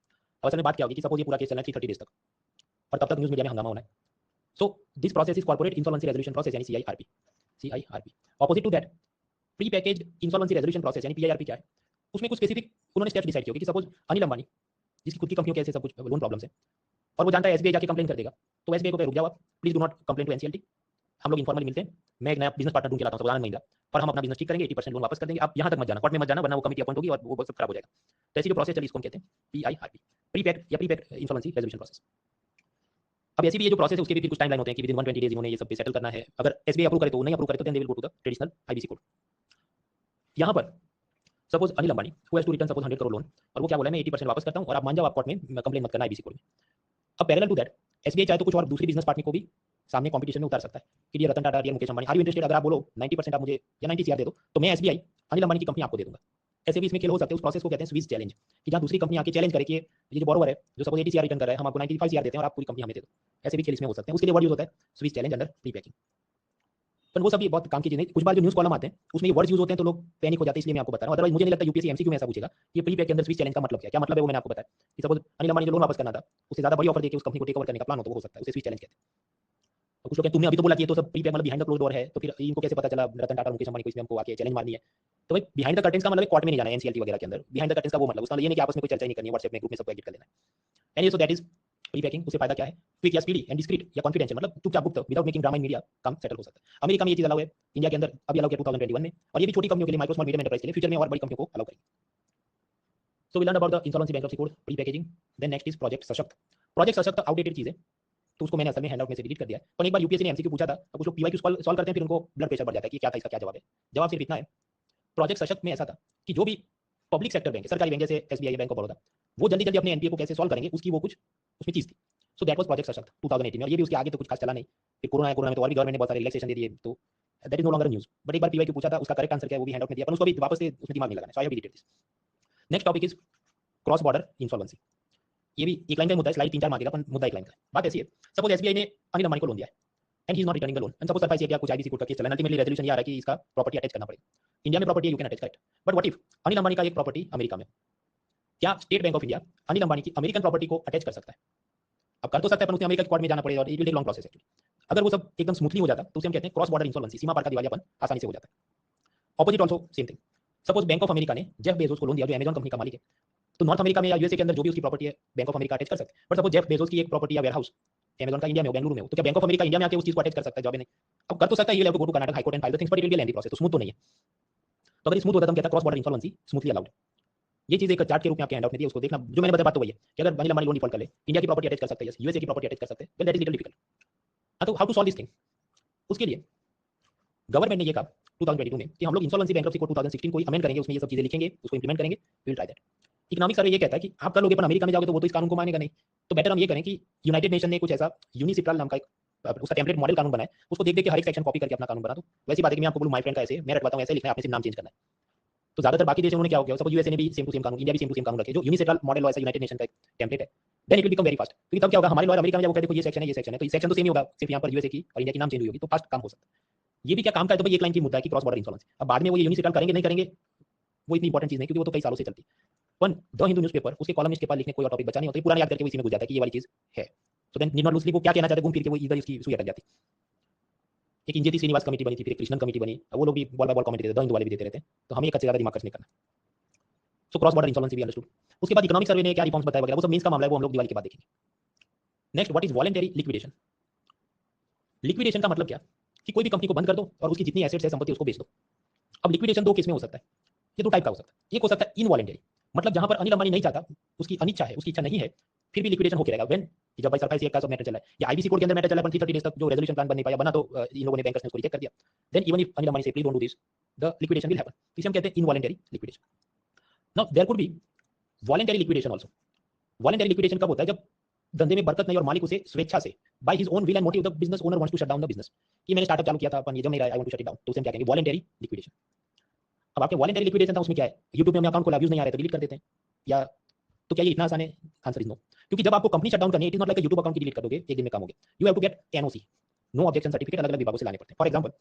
अब असल में बात क्या होगी कि सपोज ये पूरा केस चलना है 330 डेज तक और तब तक न्यूज़ मीडिया में हंगामा होना है। So this process is corporate insolvency resolution process यानी CIRP. CIRP opposite to that pre packaged insolvency resolution process यानी पीआईआरपी क्या है, उसमें कुछ स्पेसिफिक उन्होंने स्टेप्स डिसाइड किए कि सपोज अनिल अंबानी जिसकी खुद की कंपनियों के ऐसे सब कुछ लोन प्रॉब्लम्स है और वो जानता है एसबीआई जाके कंप्लेन कर देगा, तो एसबीआई को रुक जाओ आप, please do not complain to NCLT, हम लोग इनफॉर्मली मिलते हैं, मैं एक नया बिजनेस पार्टनर ढूंढ के लाता हूँ सवाल महिंद्रा, और हम अपना बिजनेस ठीक करेंगे, 80% लोन वापस कर देंगे, आप यहाँ तक मत जाना, कोर्ट में मत जाना, वरना वो कमिटी अपॉइंट होगी और वो सब खराब हो जाएगा। तो ऐसी जो प्रोसेस चली इसको हम कहते हैं पीआईआरपी, प्री पैक्ड या pre packed insolvency resolution process. अब ऐसी भी ये जो प्रोसेस है उसके भी फिर कुछ टाइमलाइन होते हैं कि विदिन 120 डेज इन्होंने ये सब सेटल करना है, अगर एसबीआई अप्रूव करे तो, नहीं अप्रूव करे तो then they will go to the traditional IBC code. यहाँ पर suppose Anil Ambani who has to return suppose 100 crore loan, और वो क्या बोला है मैं 80% वापस करता हूँ और आप मान जाओ आप कोर्ट में कंप्लेन मत करना आईबीसी कोड में। अब पैरेलल टू दैट एसबीआई चाहे तो कुछ और दूसरी बिजनेस पार्टनर को भी सामने कंपटीशन में उतार सकता है कि ये रतन टाटा, ये Mukesh Ambani, are you interested, अगर आप बोलो 90% आप मुझे या 90 सीआर दे दो तो मैं एसबीआई अनिल अंबानी की कंपनी आपको दे दूंगा। ऐसे भी इसमें खेल हो सकते हैं, उस प्रोसेस को कहते हैं स्विस चैलेंज, कि जहां दूसरी कंपनी आके चैलेंज करे कि ये जो बोरोवर है जो सपोज 80 सीआर रिटर्न कर रहा है, हम आपको 95 सीआर देते हैं और आप पूरी कंपनी हमें दे दो। ऐसे भी खेल इसमें हो सकते हैं, उसके लिए वर्ड यूज होता है Swiss challenge under pre packing. पर वो सब ये बहुत काम की चीज नहीं, कुछ बार जो न्यूज़ कॉलम आते हैं उसमें ये वर्ड्स यूज होते हैं तो लोग पैनिक हो जाते हैं, इसलिए मैं आपको बता रहा हूं। अदरवाइज मुझे नहीं लगता यूपीएससी एमसीक्यू में ऐसा पूछेगा कि प्री पैक के अंदर स्विच चैलेंज का मतलब क्या है। क्या मतलब है वो मैंने आपको बताया कि सपोज अनिल अंबानी जो लोन वापस करना था उससे ज्यादा बड़ी ऑफर देके उस कंपनी को टेक ओवर करने का प्लान हो तो वो हो सकता है, उसे स्विच चैलेंज कहते हैं। तो कुछ लोग तुमने अभी तो बोला कि ये तो सब प्री पैक मतलब बिहाइंड द क्लोज डोर है, तो फिर इनको कैसे पता चला रतन टाटा मुकेश अंबानी को इसमें हमको आके चैलेंज मारनी है। तो भाई बिहाइंड द कर्टेन्स का मतलब कोर्ट में नहीं जाना है एनसीएलटी वगैरह के अंदर, बिहाइंड द कर्टेन्स का वो मतलब उसका ये नहीं कि आपस में कोई चर्चा नहीं करनी है, व्हाट्सएप में ग्रुप में सबको एडिट कर लेना है। Anyway so that is pre packing. उससे फायदा क्या है, क्विक या स्पीडी एंड डिस्क्रीट या कॉन्फिडेंशियल, मतलब चुपचाप गुप्त विदाउट मेकिंग ड्रामा इन मीडिया काम सेटल हो सकता है। अमेरिका में ये चीज अलाउ है, इंडिया के अंदर अभी अलाउ किया 2021 में, और ये भी छोटी कंपनियों के लिए, माइक्रो स्मॉल मीडियम एंटरप्राइज के लिए, फ्यूचर में और बड़ी कंपनियों को अलाउ करेंगे। So we learn about the insolvency bankruptcy code, pre packaging. Then next is project Sashakt. Project Sashakt outdated चीज है तो उसको मैंने असल में हैंडआउट में से डिलीट कर दिया है, पर एक बार यूपीएससी ने एमसीक्यू पूछा था, अब कुछ लोग पीवाईक्यू सॉल्व करते हैं फिर उनको ब्लड प्रेशर बढ़ जाता है कि क्या था इसका क्या जवाब है। जवाब सिर्फ इतना है, प्रोजेक्ट सशक्त में ऐसा था कि जो भी पब्लिक सेक्टर बैंक, सरकारी बैंक जैसे एसबीआई, बैंक ऑफ बड़ौदा, वो जल्दी जल्दी अपने एनपीए को कैसे सॉल्व करेंगे उसकी वो कुछ उसमें चीज थी। सो दैट वाज प्रोजेक्ट सशक्त 2018 में, और ये भी उसके आगे तो कुछ खास चला नहीं, फिर कोरोना है, कोरोना में तो और भी गवर्नमेंट ने बहुत सारे रिलैक्सेशन दे दिए, तो that is no longer news. But एक बार पीवाईक्यू पूछा था, उसका करेक्ट आंसर क्या है वो भी हैंडआउट में दिया, पर उसको भी वापस से उसमें दिमाग नहीं लगाना, so I have deleted this. Next topic is cross border insolvency. ये भी एक लाइन का मुद्दा है, स्लाइड 3-4 मार्केगा, पर मुद्दा एक लाइन का है। बात ऐसी है, सपोज एसबीआई ने अनिल अंबानी को लोन दिया है and he is not returning the loan, and suppose surprise या कुछ आईबीसी कोर्ट का केस चला, अल्टीमेटली रेजोल्यूशन ये आ रहा है कि इसका प्रॉपर्टी अटैच करना पड़ेगा। इंडिया में property you can attach, correct, but what if Anil Ambani का एक प्रॉपर्टी अमेरिका में, क्या state Bank of India Anil Ambani की अमेरिकन प्रॉपर्टी को अटैच कर सकता है? अब कर तो सकता है, पर उसने अमेरिका के कोर्ट में जाना पड़ेगा और it will take long process actually. अगर वो सब एकदम स्मूथली हो जाता तो उसे हम कहते हैं क्रॉस बॉर्डर इंसॉल्वेंसी, सीमा पार का दिवालियापन आसानी से हो जाता है। Opposite also same thing, suppose bank of America ने जेफ बेजोस को लोन दिया जो अमेजन कंपनी का मालिक है, तो नॉर्थ अमेरिका में या यूएसए के अंदर जो भी उसकी प्रॉपर्टी है बैंक ऑफ अमेरिका अटैच कर सकते हैं। बट सपोज जेफ बेजोस की एक प्रॉपर्टी या वेयरहाउस अमेजन का इंडिया में हो, बेंगलुरु में हो, तो क्या बैंक ऑफ अमेरिका इंडिया में आके उस चीज को अटैच कर सकता है? जवाब नहीं। अब कर तो सकता है, ये level to go to Karnataka high court and file the things, but it will be lengthy process, तो स्मूथ तो नहीं है। तो अगर स्मूथ होता तो हम कहता cross border insolvency smoothly allowed. ये चीज एक चार्ट के रूप में आपके हैंडआउट में दी, उसको देखना। जो मैंने बताया बात तो वही है कि अगर अनिल अंबानी लोन डिफॉल्ट कर ले, इंडिया की प्रॉपर्टी अटैच कर सकते हैं, यूएसए की प्रॉपर्टी अटैच कर सकते हैं, well that is little difficult. तो how to solve this thing? उसके लिए गवर्नमेंट ने ये कहा 2022 में कि हम लोग इंसॉल्वेंसी बैंक्रप्सी कोड 2016 को अमेंड करेंगे, उसमें ये सब चीजें लिखेंगे, उसको इंप्लीमेंट करेंगे, we will try that. Economic survey ये कहता है कि आप कर लोगे, पर अमेरिका में जाओगे तो वो तो इस कानून को मानेगा नहीं, तो बेटर हम ये करें कि यूनाइटेड नेशन ने कुछ ऐसा यूनिसिट्रल नाम का एक उसका टेम्पलेट मॉडल कानून बनाए, उसको देख देख के हर एक सेक्शन कॉपी करके अपना कानून बना दो। वैसी बात है कि मैं आपको बोलूं माय फ्रेंड का ऐसे मैं रटवाता हूं, ऐसे लिखना है, आपने सिर्फ नाम चेंज करना है। तो ज्यादातर बाकी देशों ने क्या हो गया, सपोज यूएसए ने भी सेम टू सेम कानून, इंडिया भी सेम टू सेम कानून रखे, जो यूनिसेटरल मॉडल लॉ ऐसा यूनाइटेड नेशन का एक टेम्पलेट है, then it will become very fast. क्योंकि तब क्या होगा, हमारे लॉयर अमेरिका में जब वो कहते देखो ये सेक्शन है, ये सेक्शन है, तो ये सेक्शन तो सेम ही होगा, सिर्फ यहाँ पर यूएसए की और इंडिया की नाम चेंज हुई होगी, तो फास्ट काम हो सकता है। ये भी क्या काम का है, तो भाई एक लाइन की मुद्दा है कि क्रॉस बॉर्डर इंश्योरेंस। अब बाद में वो ये यूनिसेटल करेंगे नहीं करेंगे, वो इतनी इंपॉर्टेंट चीज नहीं, क्योंकि वो तो कई सालों से चलती है। वन द हिंदू न्यूज़पेपर, उसके कॉलमिस्ट के पास लिखने कोई और टॉपिक बचा नहीं होता, पुराना याद करके वो इसी में घुस जाता है कि ये वाली चीज है। So then need not loosely वो क्या कहना चाहते हैं, घूम फिर के वो इधर इसकी सुई अटक जाती। एक इंजेती श्रीनिवास कमेटी बनी थी, फिर एक कृष्णन कमेटी बनी, वो लोग भी बॉल बाय बॉल कमेंट देते थे, द हिंदू वाले भी देते रहते हैं, तो हमें एक अच्छे ज्यादा दिमाग खर्च नहीं करना। सो क्रॉस बॉर्डर इंश्योरेंस भी अंडरस्टूड। उसके बाद इकोनॉमिक सर्वे ने क्या रिफॉर्म्स बताया वगैरह, वो सब मीन्स का मामला है, वो हम लोग दिवाली के बाद देखेंगे। Next, what is voluntary liquidation. Liquidation का मतलब क्या, कि कोई भी कंपनी को बंद कर दो और उसकी जितनी एसेट्स है, संपत्ति, उसको बेच दो। अब लिक्विडेशन दो केस में हो सकता है, ये दो टाइप का हो सकता है। एक हो सकता है इनवॉलंटरी, मतलब जहां पर अनिल अंबानी नहीं चाहता, उसकी अनिच्छा है, उसकी इच्छा नहीं है, फिर भी लिक्विडेशन होके रहेगा। व्हेन, जब भाई सरकारी का सब मैटर चला है या आईबीसी कोड के अंदर मैटर चला है 30 डेज तक, जो रेजोल्यूशन प्लान बन नहीं पाया, बना तो इन लोगों ने बैंकर्स ने उसको रिजेक्ट कर दिया, then even if Anil Ambani से please don't do this, the liquidation will happen. इसे हम कहते हैं involuntary liquidation. Now there could be voluntary liquidation also. Voluntary liquidation कब होता है, जब धंधे में बरकत नहीं और मालिक उसे स्वेच्छा से by his own will and motive the business owner wants to shut down the business, कि मैंने स्टार्टअप चालू किया था, अपन ये जम नहीं रहा है, I want to shut it down, तो उसे हम क्या कहेंगे, वॉलंटरी लिक्विडेशन। अब आपके वॉलंटरी लिक्विडेशन था, उसमें क्या है, यूट्यूब में हमने अकाउंट खोला, व्यूज नहीं आ रहे तो डिलीट कर देते हैं, या तो क्या ये इतना आसान है, आंसर इज नो। क्योंकि जब आपको कंपनी शट डाउन करनी है, it is not like YouTube account की डिलीट कर दोगे, एक दिन में काम हो गया। You have to get NOC, no objection certificate, अलग अलग विभागों से लाने पड़ते हैं। फॉर एग्जांपल,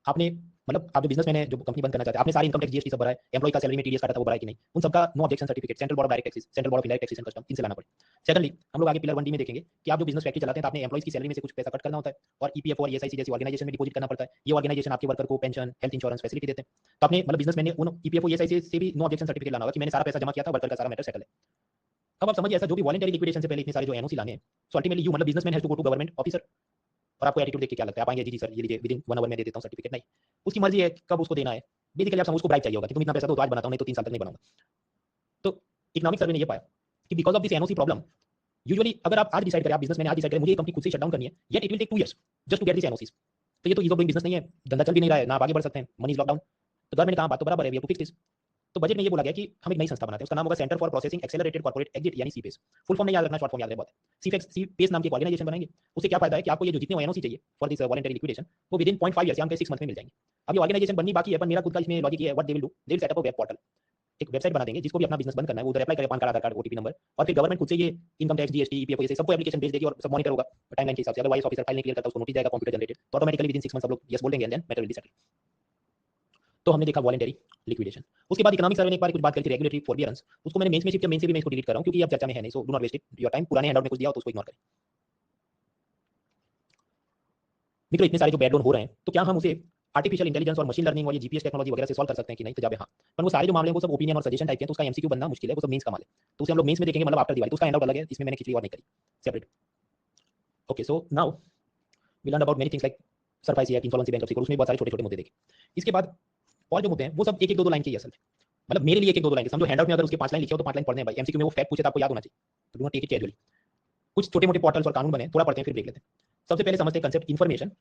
आपने मतलब आप जो बिजनेसमैन है, जो कंपनी बंद करना चाहते हैं, आपने सारे इनकम टैक्स जीएसटी सब भरा है, एम्प्लॉय का सैलरी में टीडीएस काटा था वो भरा है कि नहीं, उन सबका no objection certificate central board of direct taxes, central board of indirect taxes and custom, इनसे लाना पड़े। सेकंडली, हम लोग आगे पिलर 1D में देखेंगे कि आप जो बिजनेस फैक्ट्री चलाते हैं, तो आपने एम्प्लॉयज की सैलरी में से कुछ पैसा कट करना होता है, और ईपीएफओ और ईएसआईसी जैसी ऑर्गेनाइजेशन में डिपॉजिट करना पड़ता है। ये ऑर्गेनाइजेशन आपके वर्कर को पेंशन, हेल्थ इंश्योरेंस फैसिलिटी देते हैं। तो आपने मतलब बिजनेसमैन ने उन ईपीएफओ ईएसआईसी से भी नो ऑब्जेक्शन सर्टिफिकेट लाना होगा कि मैंने सारा पैसा जमा किया था, वर्कर का सारा मैटर सेटल है। अब आप समझिए, ऐसा जो भी वॉलंटरी लिक्विडेशन से पहले इतने सारे जो एनओसी लाने हैं, सो अल्टीमेटली यू मतलब businessman has to go to government officer, और आपको एटीट्यूड देख के क्या लगता है, आप आएंगे जी जी सर ये लीजिए, विदिन 1 आवर में दे देता हूँ सर्टिफिकेट, नहीं, उसकी मर्जी है कब उसको देना है। बेसिकली आप समझ, उसको ब्राइब चाहिए होगा कि तुम इतना पैसा दो तो आज बनाता हूं, नहीं तो 3 साल तक नहीं बनाऊंगा। तो इकोनॉमिक सर्वे ने ये पाया कि because of this NOC problem, usually अगर आप आज डिसाइड करें, आप बिजनेसमैन आज डिसाइड करें मुझे ये कंपनी खुद से शट डाउन करनी है, yet it will take 2 years just to get this NOCs. तो ये तो ईज ऑफ डूइंग बिजनेस नहीं है, धंधा चल भी नहीं रहा है, ना आप आगे बढ़ सकते हैं, मनी इज लॉकडाउन। तो गवर्नमेंट ने कहा बात तो बराबर है, we have to fix this. तो बजट में ये बोला गया कि हम एक नई संस्था बनाते हैं, उसका नाम होगा centre for processing accelerated corporate exit, यानी सीपेस। फुल फॉर्म नहीं याद रखना, शॉर्ट फॉर्म याद रहे बहुत है। सीपेस नाम की ऑर्गेनाइजेशन बनाएंगे। उससे क्या फायदा है कि आपको ये जो जितने एनओसी चाहिए फॉर दिस वॉलंटरी लिक्विडेशन, वो विदिन 0.5 ईयर से हम 6 मंथ में मिल जाएंगे। अब ये ऑर्गेनाइजेशन बननी बाकी है, पर मेरा खुद का इसमें लॉजिक ये है, what they will do, they will set up a web portal, एक वेबसाइट बना देंगे, जिसको भी अपना बिजनेस बंद करना है वो उधर अप्लाई करे, पान कार्ड, आधार कार्ड, ओटीपी नंबर, और फिर गवर्नमेंट खुद से ये इनकम टैक्स, जीएसटी, ईपीएफओ, ये सबको एप्लीकेशन भेज देगी और सब मॉनिटर होगा टाइमलाइन के हिसाब से। अगर वाइस ऑफिसर फाइल नहीं क्लियर करता, उसको नोटिस जाएगा, कंप्यूटर जनरेटेड, तो ऑटोमेटिकली विदिन 6 मंथ सब लोग यस बोल देंगे, and then matter will be settled. तो हमने देखा वॉलंटरी लिक्विडेशन। उसके बाद इकोनॉमिक सर्वे ने एक बार कुछ बात करी थी रेगुलेटरी फॉरबियरेंस, उसको मैंने मेंस में शिफ्ट किया, मेंस से भी मैं इसको डिलीट कर रहा हूं क्योंकि अब चर्चा में है नहीं, so do not waste it your time. पुराने हैंडआउट में कुछ दिया हो तो उसको इग्नोर करें। मित्रों, इतने सारे जो बैड लोन हो रहे हैं, तो क्या हम उसे आर्टिफिशियल इंटेलिजेंस और मशीन लर्निंग और ये जीपीएस टेक्नोलॉजी वगैरह से सॉल्व कर सकते हैं कि नहीं, तो जवाब है हाँ। पर वो सारे जो मामले हैं वो सब ओपिनियन और सजेशन टाइप के हैं, तो उसका एमसीक्यू बनना मुश्किल है, वो सब मेंस का मामला है, तो उसे हम लोग मेंस में देखेंगे, मतलब आफ्टर दिवाली, तो उसका हैंडआउट अलग है, इसमें मैंने खिचड़ी और नहीं करी separate. Okay, so now we learn about many things like SARFAESI act, insolvency, bankruptcy code, उसमें बहुत सारे छोटे छोटे मुद्दे देखे। इसके बाद और जो मुद्दे हैं वो सब एक एक दो लाइन के ही असल में, मतलब मेरे लिए एक एक दो लाइन के, समझो हैंडआउट में अगर उसके 5 लाइन लिखे हो तो 5 लाइन पढ़ने हैं भाई, एमसीक्यू में वो फैक्ट पूछे तो आपको याद होना चाहिए, तो do not take it casually. कुछ छोटे मोटे पोर्टल्स और कानून बने, थोड़ा पढ़ते हैं फिर देख लेते हैं। सबसे पहले समझते हैं कंसेप्ट इन्फॉर्मेशन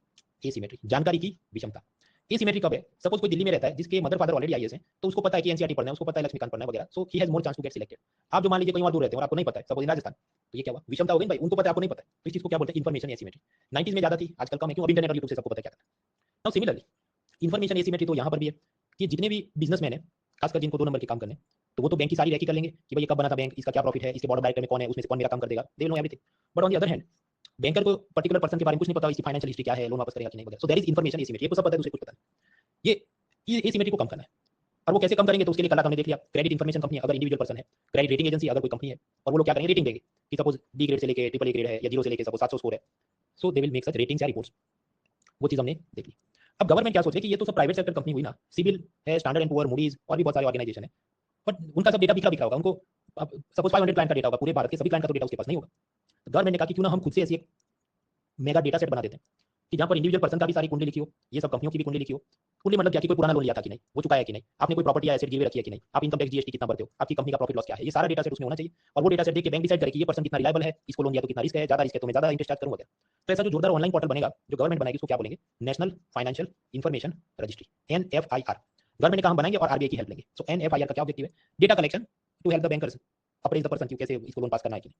एसिमेट्री, जानकारी की विषमता। एसिमेट्री कब है, सपोज कोई दिल्ली में रहता है जिसके मदर फादर ऑलरेडी आईएएस हैं, तो उसको पता है कि एनसीईआरटी पढ़ना है, उसको पता है लक्ष्मीकांत पढ़ना है वगैरह, so he has more chance to get selected. आप जो मान लीजिए कहीं और दूर रहते हैं और आपको नहीं पता है, सपोज इन राजस्थान, तो ये क्या हुआ, विषमता हो गई भाई, उनको पता है आपको नहीं पता है, तो इस चीज को क्या बोलते हैं, इन्फॉर्मेशन एसिमेट्री। 90s में ज्यादा थी, आजकल कम है, क्यों, अभी इंटरनेट और यूट्यूब से सबको पता है क्या करना है। नाउ सिमिलरली इन्फॉर्मेशन एसिमेट्री तो यहाँ पर भी है कि जितने भी बिजनेसमैन है, खासकर जिनको 2 नंबर के काम करने, तो वो तो बैंक की सारी रैकी कर लेंगे कि भाई ये कब बना था बैंक, इसका क्या प्रॉफिट है, इसके बोर्ड ऑफ डायरेक्टर में कौन है, उसमें से कौन मेरा काम कर देगा, they will know everything. But on the other hand banker को पर्टिकुलर पर्सन के बारे में कुछ नहीं पता, इसकी फाइनेंशियल हिस्ट्री क्या है, लोन वापस करेगा कि नहीं वगैरह। So there is information asymmetry, को सब पता है, दूसरे कुछ पता नहीं। ये एसिमेट्री को कम करना है, और वो कैसे कम करेंगे, तो उसके लिए कल हमने देख लिया, क्रेडिट इन्फॉर्मेशन कंपनी अगर इंडिविजुअल पर्सन है, क्रेडिट रेटिंग एजेंसी अगर कोई कंपनी है, और वो लोग क्या करेंगे, रेटिंग देंगे कि सपोज बी ग्रेड से लेके ट्रिपल ए ग्रेड है, या 0 से लेके सपोज 700 स्कोर है, so they will make such ratings या रिपोर्ट्स। वो चीज हमने देख ली। अब गवर्नमेंट क्या सोच रही है कि ये तो सब प्राइवेट सेक्टर कंपनी हुई ना, सिविल है, स्टैंडर्ड एंड पुअर, मूडीज और भी बहुत सारे ऑर्गेनाइजेशन है, बट उनका सब डेटा बिखरा बिखरा होगा, उनको सपोज 500 क्लाइंट का डेटा होगा, पूरे भारत के सभी क्लाइंट का तो डेटा उसके पास नहीं होगा। तो गवर्नमेंट ने कहा कि क्यों ना हम खुद से ऐसी एक मेगा डेटा सेट बना देते हैं कि जहां पर इंडिविजुअल पर्सन का भी सारी कुंडली लिखी हो, ये सब कंपनियों की भी कुंडली लिखी हो। कुंडली मतलब क्या, कि कोई पुराना लोन लिया था कि नहीं, वो चुकाया कि नहीं, आपने कोई प्रॉपर्टी या एसेट गिरवी रखी है कि नहीं, आप इनकम टैक्स जीएसटी कितना भरते हो, आपकी कंपनी का प्रॉफिट लॉस क्या है, ये सारा डेटा सेट उसमें होना चाहिए। और वो डेटा सेट देख के बैंक डिसाइड करे कि ये पर्सन कितना रिलायबल है, इसको लोन दिया तो कितना रिस्क है, ज्यादा रिस्क है तो मैं ज्यादा इंटरेस्ट चार्ज करूंगा क्या। तो ऐसा जो जोरदार ऑनलाइन पोर्टल बनेगा, जो गवर्नमेंट बनाएगी, उसको क्या बोलेंगे, national financial information registry, NFIR। Government ने कहा हम बनाएंगे और आरबीआई की हेल्प लेंगे। सो NFIR का क्या ऑब्जेक्टिव है, data collection to help the bankers appraise the person, कैसे इसको लोन पास करना है कि नहीं।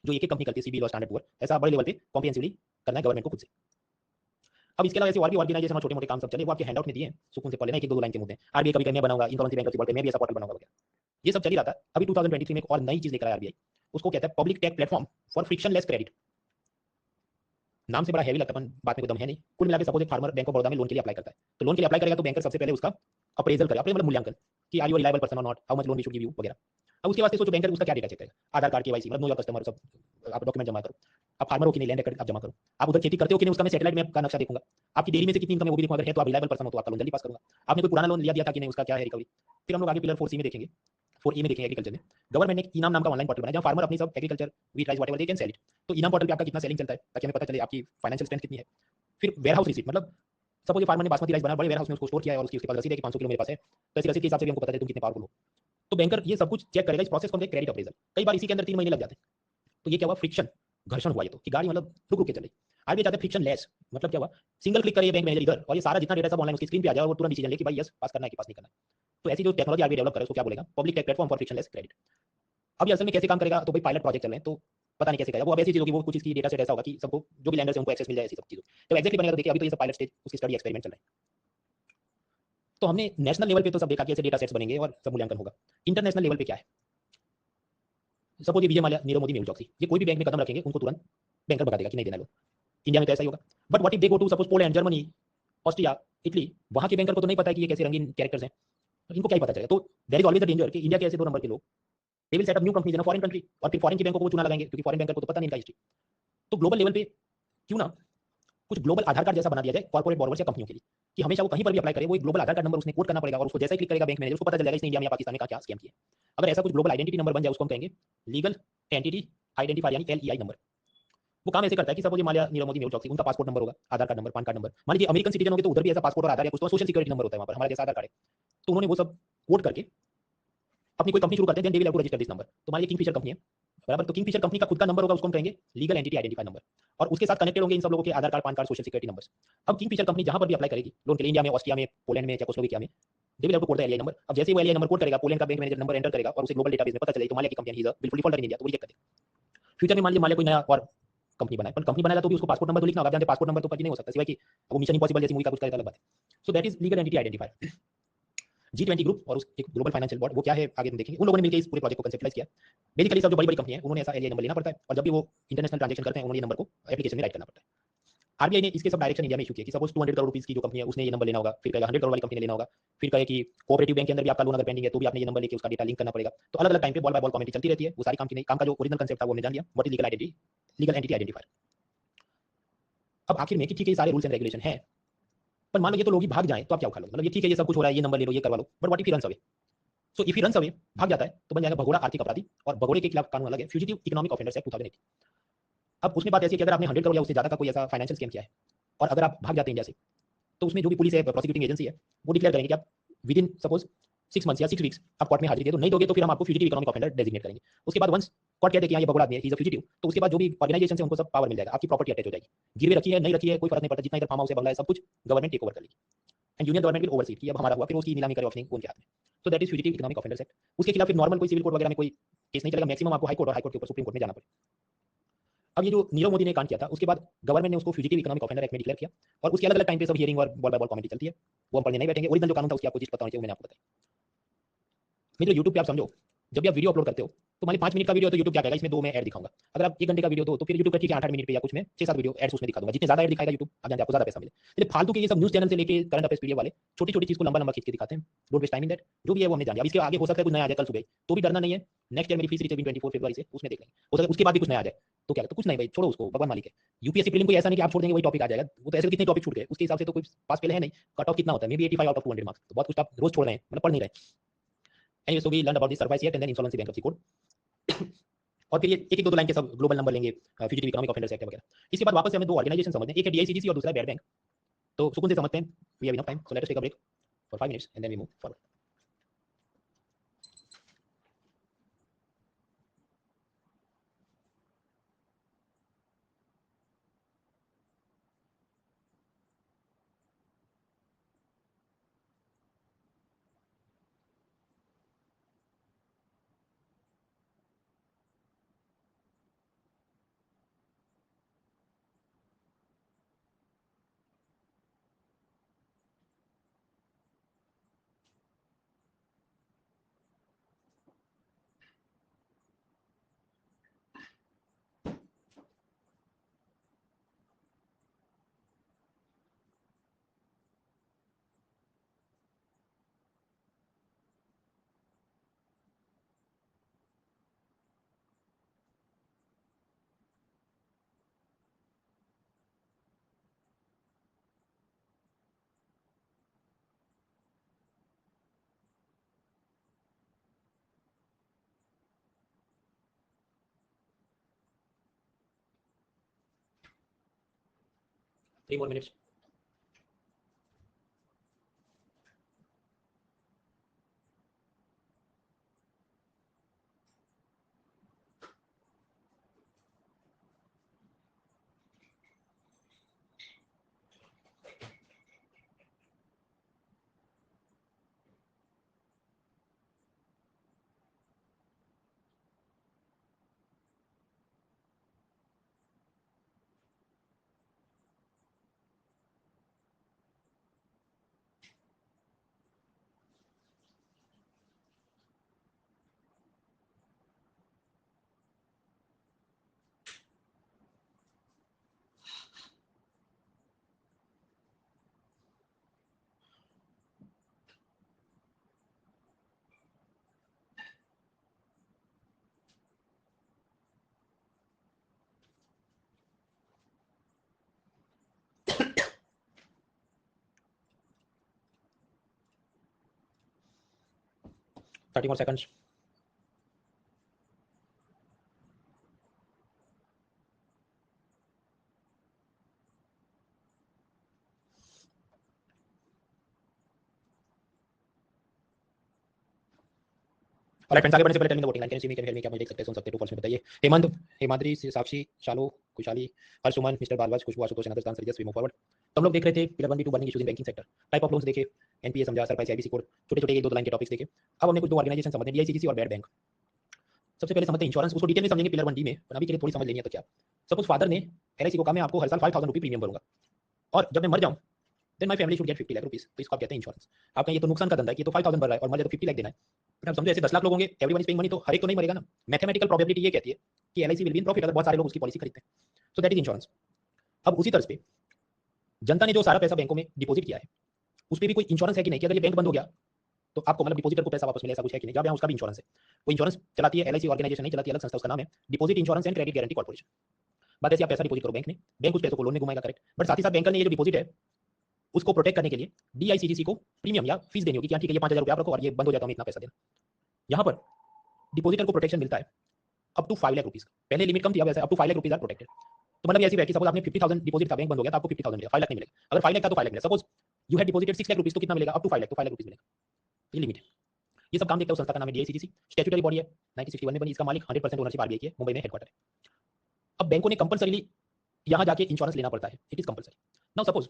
जो एक एक कंपनी करती है, सीबीएल और स्टैंडर्ड पुअर, ऐसा बड़े लेवल पे कॉम्प्रिहेंसिवली करना है गवर्नमेंट को खुद से। अब इसके अलावा ऐसे और भी ऑर्गेनाइजेशन और छोटे मोटे काम सब चले, वो आपके हैंडआउट में दिए हैं, सुकून से पढ़ लेना, एक एक दो लाइन के मुद्दे हैं। आरबीआई कभी कभी मैं बनाऊंगा, इनकॉर्पोरेट बैंकरप्सी बोर्ड पे मैं भी ऐसा पोर्टल बनाऊंगा वगैरह, ये सब चल ही रहा था। अभी 2023 में एक और नई चीज लेकर आया आरबीआई, उसको कहता है public take platform for frictionless credit. नाम से बड़ा हैवी लगता है, बात में कोई दम है नहीं। कुल मिला के सपोज एक फार्मर बैंक ऑफ बड़ौदा में लोन के लिए अप्लाई करता है, तो लोन के लिए अप्लाई करेगा तो बैंकर सबसे पहले उसका अप्रेजल करेगा, मतलब मूल्यांकन कि आर यू रिलायबल पर्सन और not, how much loan we should give you वगैरह। अब उसके वास्ते सोचो बैंकर उसका क्या डेटा चेक करेगा, आधार कार्ड, केवाईसी, मतलब नो योर कस्टमर, सब आप डॉक्यूमेंट जमा करो, आप फार्मर हो कि नहीं, लैंड रिकॉर्ड आप जमा करो, आप उधर खेती करते हो कि नहीं, उसका मैं सैटेलाइट मैप का नक्शा देखूंगा, आपकी डेली में से कितनी इनकम है वो भी देखूंगा, अगर है तो आप रिलायबल पर्सन हो तो आपका लोन जल्दी पास करूंगा। आपने कोई पुराना लोन लिया दिया था कि नहीं, उसका क्या है रिकवरी। फिर हम लोग आगे पिलर 4C में देखेंगे, 4E में देखेंगे एग्रीकल्चर में, गवर्नमेंट ने इनाम नाम का ऑनलाइन पोर्टल बनाया जहां फार्मर अपनी सब agriculture wheat rice whatever they can sell it, तो इनाम पोर्टल पे आपका कितना सेलिंग चलता है ताकि हमें पता चले आपकी फाइनेंशियल स्ट्रेंथ कितनी है। फिर वेयर हाउस रिसीट, मतलब सपोज ये फार्मर ने बासमती राइस बनाया, बड़े वेयर हाउस में उसको स्टोर किया है और उसके पास रसीद है कि 500 किलो मेरे पास है, तो ऐसी रसीद के हिसाब से भी हमको पता है तुम कितने पावरफुल हो। तो बैंकर ये सब कुछ चेक करेगा, इस प्रोसेस को हम क्रेडिट अप्रेजल, कई बार इसी के अंदर 3 महीने लग जाते हैं। तो ये क्या हुआ, फ्रिक्शन, घर्षण हुआ, ये तो कि गाड़ी मतलब रुक रुक के चले। आगे चाहते फ्रिक्शन लेस, मतलब क्या हुआ, सिंगल क्लिक करिए बैंक मैनेजर इधर और ये सारा जितना डेटा सब ऑनलाइन उसकी स्क्रीन पे आ जाए और वो तुरंत डिसीजन ले कि भाई यस पास करना है कि पास नहीं करना है। तो ऐसी जो टेक्नोलॉजी आगे डेवलप करे उसको क्या बोलेगा, public take platform for frictionless credit. अब ये असल में कैसे काम करेगा, तो भाई पायलट प्रोजेक्ट चल रहे हैं, तो पता नहीं कैसे करेगा। वो अब ऐसी चीज होगी, वो कुछ इसकी डेटा सेट ऐसा होगा कि सबको जो भी लैंडर्स है उनको एक्सेस मिल जाए, ऐसी सब चीजों। तो एक्जेक्टली बनेगा तो देखिए, अभी तो ये सब पायलट स्टेज उसकी स्टडी एक्सपेरिमेंट चल रहा है। तो हमने नेशनल लेवल पे तो सब देखा कि ऐसे डेटा सेट्स बनेंगे और सब मूल्यांकन होगा। इंटरनेशनल लेवल पे क्या है, सपोज ये विजय माल्या, नीरव मोदी, मेहुल चौकसी, ये कोई भी बैंक में कदम रखेंगे उनको तुरंत बैंकर भगा देगा कि नहीं देना लोन। इंडिया में तो ऐसा ही होगा। But what if they go to suppose Poland, Germany, Austria, Italy, वहां के बैंकर को तो नहीं पता है कि ये कैसे रंगीन कैरेक्टर्स हैं, इनको क्या ही पता चलेगा। तो there is always the danger कि इंडिया के ऐसे 2 नंबर के लोग they will set up new companies in a foreign country, और फिर फॉरेन की बैंकों को वो चुना लगाएंगे क्योंकि फॉरेन बैंकर को तो पता नहीं इनका हिस्ट्री। तो ग्लोबल लेवल पे क्यों ना कुछ ग्लोबल आधार कार्ड जैसा बना दिया जाए कॉर्पोरेट बोरोवर्स या कंपनियों के लिए, कि हमेशा वो कहीं पर भी अप्लाई करे वो एक ग्लोबल आधार कार्ड नंबर उसने कोड करना पड़ेगा और उसको जैसे ही क्लिक करेगा बैंक मैनेजर उसको पता चल जाएगा इसने इंडिया में या पाकिस्तान में क्या स्कैम किया। अगर ऐसा कुछ ग्लोबल आइडेंटिटी नंबर बन जाए उसको हम कहेंगे लीगल एंटिटी आइडेंटिफायर, यानी LEI नंबर। वो काम ऐसे करता है कि सपोज ये माल्या, नीरव मोदी, मेहुल चौकसी, उनका पासपोर्ट नंबर होगा, Aadhaar card number, PAN card number, मान लीजिए अमेरिकन सिटीजन हो गए तो उधर भी ऐसा पासपोर्ट और आधार या कुछ तो सोशल सिक्योरिटी नंबर होता है वहां पर, हमारा जैसा आधार कार्ड है। तो उन्होंने वो सब कोड करके अपनी कोई कंपनी शुरू करते हैं, then they will have to register this number. तो मान लीजिए किंगफिशर कंपनी है, बराबर, तो किंगफिशर कंपनी का खुद का नंबर होगा, उसको हम कहेंगे लीगल एंटिटी आइडेंटिफायर नंबर, और उसके साथ कनेक्टेड होंगे इन सब लोगों के Aadhaar card, PAN card, social security number. अब किंगफिशर कंपनी जहां पर भी अप्लाई करेगी लोन के लिए, इंडिया में, ऑस्ट्रिया में, पोलैंड में, चेकोस्लोवाकिया में, they will have to code the LEI number. अब जैसे ही वो LEI नंबर कोड करेगा, पोलैंड का बैंक मैनेजर नंबर एंटर करेगा और उसे ग्लोबल डेटाबेस में पता चलेगा तो माल्या की कंपनी इज अ बिल्कुल डिफॉल्टर इन इंडिया, तो वो रिजेक्ट कर देगा। फ्यूचर में मान लीजिए माल्या कोई नया और कंपनी बनाए, पर कंपनी बनाएगा तो भी उसको पासपोर्ट नंबर तो लिखना होगा, जानते पासपोर्ट नंबर तो फर्जी नहीं हो सकता, सिवाय कि वो मिशन इंपॉसिबल जैसी मूवी का कुछ करे तो अलग बात है। सो that is legal entity identifier. G20 group और उस एक ग्लोबल फाइनेंशियल बोर्ड, वो क्या है आगे हम देखेंगे, उन लोगों ने मिलकर इस पूरे प्रोजेक्ट को कंसेप्टलाइज किया। बेसिकली सब जो बड़ी बड़ी कंपनी है उन्होंने ऐसा LEI नंबर लेना पड़ता है और जब भी वो इंटरनेशनल ट्रांजेक्शन करते हैं उन्होंने ये नंबर को एप्लीकेशन में राइट करना पड़ता है। आरबीआई ने इसके सब डायरेक्शन इंडिया में इशू किया कि सपोज 200 करोड़ रुपीस की जो कंपनी है उसने ये नंबर लेना होगा, फिर कहेगा 100 करोड़ वाली कंपनी ने लेना होगा, फिर कहे कि कोऑपरेटिव बैंक के अंदर भी आपका लोन अगर पेंडिंग है तो भी आपने ये नंबर लेके उसका डेटा लिंक करना पड़ेगा। तो अलग अलग टाइम पे बॉल बाय बॉल कमेटी चलती रहती है, वो सारी काम की नहीं, काम का जो ओरिजिनल कंसेप्ट था वो हमने जान लिया, what is legal entity identifier. अब आखिर में कि ठीक है ये सारे रूल्स एंड रेगुलेशन है, पर मान लो ये तो लोग ही भाग जाए तो आप क्या उखा लो, मतलब ये ठीक है ये सब कुछ हो रहा है, ये नंबर ले लो, ये करवा लो, but what if he runs away. So if he runs away, भाग जाता है, तो बन जाएगा भगोड़ा आर्थिक अपराधी, और भगोड़े के खिलाफ कानून अलग है, फ्यूजिटिव इकोनॉमिक ऑफेंडर्स एक्ट 2018। अब उसमें बात ऐसी है कि अगर आपने 100 करोड़ या उससे ज्यादा का कोई ऐसा फाइनेंशियल स्कैम किया है और अगर आप भाग जाते हैं इंडिया से, तो उसमें जो भी पुलिस है, प्रोसिक्यूटिंग एजेंसी है, वो डिक्लेयर करेंगे कि आप विद इन सपोज 6 मंथ्स या 6 वीक्स आप कोर्ट में हाजिरी दे दो, नहीं दोगे तो फिर हम आपको फ्यूजिटिव इकोनॉमिक ऑफेंडर डेजिग्नेट करेंगे। उसके बाद वंस कोर्ट कहते हैं कि ये भगोड़ा आदमी है, ही इज अ फ्यूजिटिव, तो उसके बाद जो भी ऑर्गेनाइजेशन है उनको सब पावर मिल जाएगा, आपकी प्रॉपर्टी अटैच हो जाएगी, गिरवे रखी है नहीं रखी है कोई फर्क नहीं पड़ता, जितना इधर फार्म हाउस है, बंगला है, सब कुछ गवर्नमेंट टेक ओवर कर लेगी and union government will oversee कि अब हमारा हुआ, फिर उसकी नीलामी करे ऑफनिंग उनके हाथ में। सो that is fugitive economic offenders act. उसके खिलाफ फिर नॉर्मल कोई सिविल कोर्ट वगैरह में कोई केस नहीं चलेगा, मैक्सिमम आपको हाई कोर्ट और हाई कोर्ट के ऊपर सुप्रीम कोर्ट में जाना पड़ेगा। अब ये जो नीरव मोदी ने कांड किया था उसके बाद गवर्नमेंट ने उसको फ्यूजिटिव इकोनॉमिक ऑफेंडर एक्ट में डिक्लेयर किया, और उसके अलग अलग टाइम पे सब हियरिंग और बॉल बाय बॉल कमेटी चलती है, वो हम पढ़ने नहीं बैठेंगे। ओरिजिनल जो कानून था उसकी आपको चीज पता होनी चाहिए, मैंने आपको बताया। मेरे यूट्यूब पे आप समझो, जब भी आप वीडियो अपलोड करते हो तो मान लीजिए 5 मिनट का वीडियो तो यूट्यूब क्या करेगा, इसमें 2 मैं ऐड दिखाऊंगा। अगर आप 1 घंटे का वीडियो तो फिर यूट्यूब का ठीक है 8-8 मिनट पे या कुछ में 6-7 वीडियो एड्स उसमें दिखा दूंगा, जितने ज्यादा ऐड दिखाएगा यूट्यूब आप जानते हैं आपको ज्यादा पैसा मिले। इसलिए फालतू के ये सब न्यूज़ चैनल से लेके करंट अफेयर्स वीडियो वाले छोटी छोटी चीज को लंबा लंबा खींच के दिखाते हैं, don't waste time in that. जो भी है वो हमने जान लिया, अब इसके आगे हो सकता है कुछ नया आ जाए कल सुबह, तो भी डरना नहीं है। नेक्स्ट ईयर मेरी फीस रिसीविंग 24 फरवरी से, उसमें देख लेंगे, हो सकता है उसके बाद भी कुछ नया आ जाए, तो क्या, तो कुछ नहीं भाई, छोड़ो उसको, भगवान मालिक है। यूपीएससी प्रीलिम को ऐसा नहीं कि आप छोड़ देंगे वही टॉपिक आ जाएगा, वो तो ऐसे कितने टॉपिक छूट गए उसके हिसाब से तो कोई पास पहले है नहीं। कट ऑफ कितना होता है, may be 85 out of 200 marks, तो बहुत कुछ आप रोज छोड़ रहे हैं, मतलब पढ़ नहीं रहे। Anyway, so we learn about this service and then insolvency bankruptcy code. और फिर ये एक एक दो लाइन के सब ग्लोबल नंबर लेंगे, फ्यूजिटिव इकोनॉमिक ऑफेंडर्स एक्ट वगैरह। इसके बाद वापस से हमें 2 ऑर्गेनाइजेशन समझते हैं, एक है डीआईसीजीसी और दूसरा है बेयर बैंक। तो सुकून से समझते हैं, we have enough time, so let us take a break for 5 minutes and then we move forward. 3 more minutes. Thirty more seconds. और फ्रेंड्स आगे बढ़ने से पहले tell me the voting line, can see me, can hear me, क्या मुझे देख सकते हैं, सुन सकते हैं, 2% में बताइए। Hemant, Hemadri, Sakshi, Shalu, Khushhali, Harshuman, mister Bhardwaj, Khushbu, Ashutosh, another sir, just we move forward. तो हम लोग देख रहे थे pillar 1 B2 burning issues in banking sector, type of loans देखे, एनपीए समझा, सरप्राइज आईबीसी कोड, छोटे-छोटे 1-2 लाइन के टॉपिक्स देखे। अब हमने कुछ दो ऑर्गेनाइजेशन समझने, डीआईसीजीसी और बैड बैंक। सबसे पहले समझते हैं इंश्योरेंस, उसको डिटेल में समझेंगे पिलर 1 डी में, पर अभी के लिए थोड़ी समझ लेनी है तो क्या। सपोज फादर ने एलआईसी को कहा मैं आपको हर साल 5000 रुपए प्रीमियम भरूंगा और जब मैं मर जाऊं then my family should get 50 lakh rupees, तो इसको आप कहते हैं इंश्योरेंस। आप कहें ये तो नुकसान का धंधा है कि तो 5000 भर रहा है और मर जाए तो 50 लाख देना है। पर आप समझो ऐसे 10 लाख लोग होंगे, एवरीवन इज पेइंग मनी, तो हर एक तो नहीं मरेगा ना। मैथमेटिकल प्रोबेबिलिटी ये कहती है कि LIC will be in profit अगर बहुत सारे लोग उसकी पॉलिसी खरीदते हैं, सो दैट इज इंश्योरेंस। अब उसी तरह से जनता ने जो सारा पैसा बैंकों में डिपॉजिट किया है उस पर भी कोई इंश्योरेंस है कि नहीं, कि अगर ये बैंक बंद हो गया तो आपको मतलब डिपॉजिटर को पैसा वापस मिले, ऐसा कुछ है कि नहीं। जब यहाँ उसका भी इंश्योरेंस है, वो इंश्योरेंस चलाती है एलआईसी ऑर्गेनाइजेशन नहीं चलाती, अलग संस्था, उसका नाम है deposit insurance and credit guarantee corporation. बात ऐसी, आप पैसा डिपॉजिट करो बैंक में, बैंक उस पैसे को लोन में घुमाएगा, करेक्ट। बट साथ ही साथ बैंकर ने ये जो डिपॉजिट है उसको प्रोटेक्ट करने के लिए डीआईसीजीसी को प्रीमियम या फीस देनी होगी कि ठीक है ये 5000 रुपये आप रखो और ये बंद हो जाता है इतना पैसा देना। यहाँ पर डिपॉजिटर को प्रोटेक्शन मिलता है अप टू 5 लाख रुपीज। पहले लिमिट कम थी, अब ऐसा up to 5 lakh rupees are protected. तो मतलब ऐसी है कि सपोज आपने 50,000 डिपॉजिट था, बैंक बंद हो गया तो आपको 50,000 मिलेगा, 5 लाख नहीं मिलेगा। अगर 5 लाख था तो 5 लाख मिलेगा। Suppose you had deposited 6 lakh rupees, तो कितना मिलेगा? अप टू 5 लाख, तो 5 लाख रुपीज मिलेगा। ये लिमिट है। ये सब काम देखते हो, संस्था का नाम है डीआईसीजीसी, स्टैट्यूटरी बॉडी है, 1961 में बनी, इसका मालिक 100% ओनरशिप आरबीआई की है, मुंबई में हेडक्वार्टर है। अब बैंकों ने कंपलसरीली यहां जाके इंश्योरेंस लेना पड़ता है, it is compulsory. Now suppose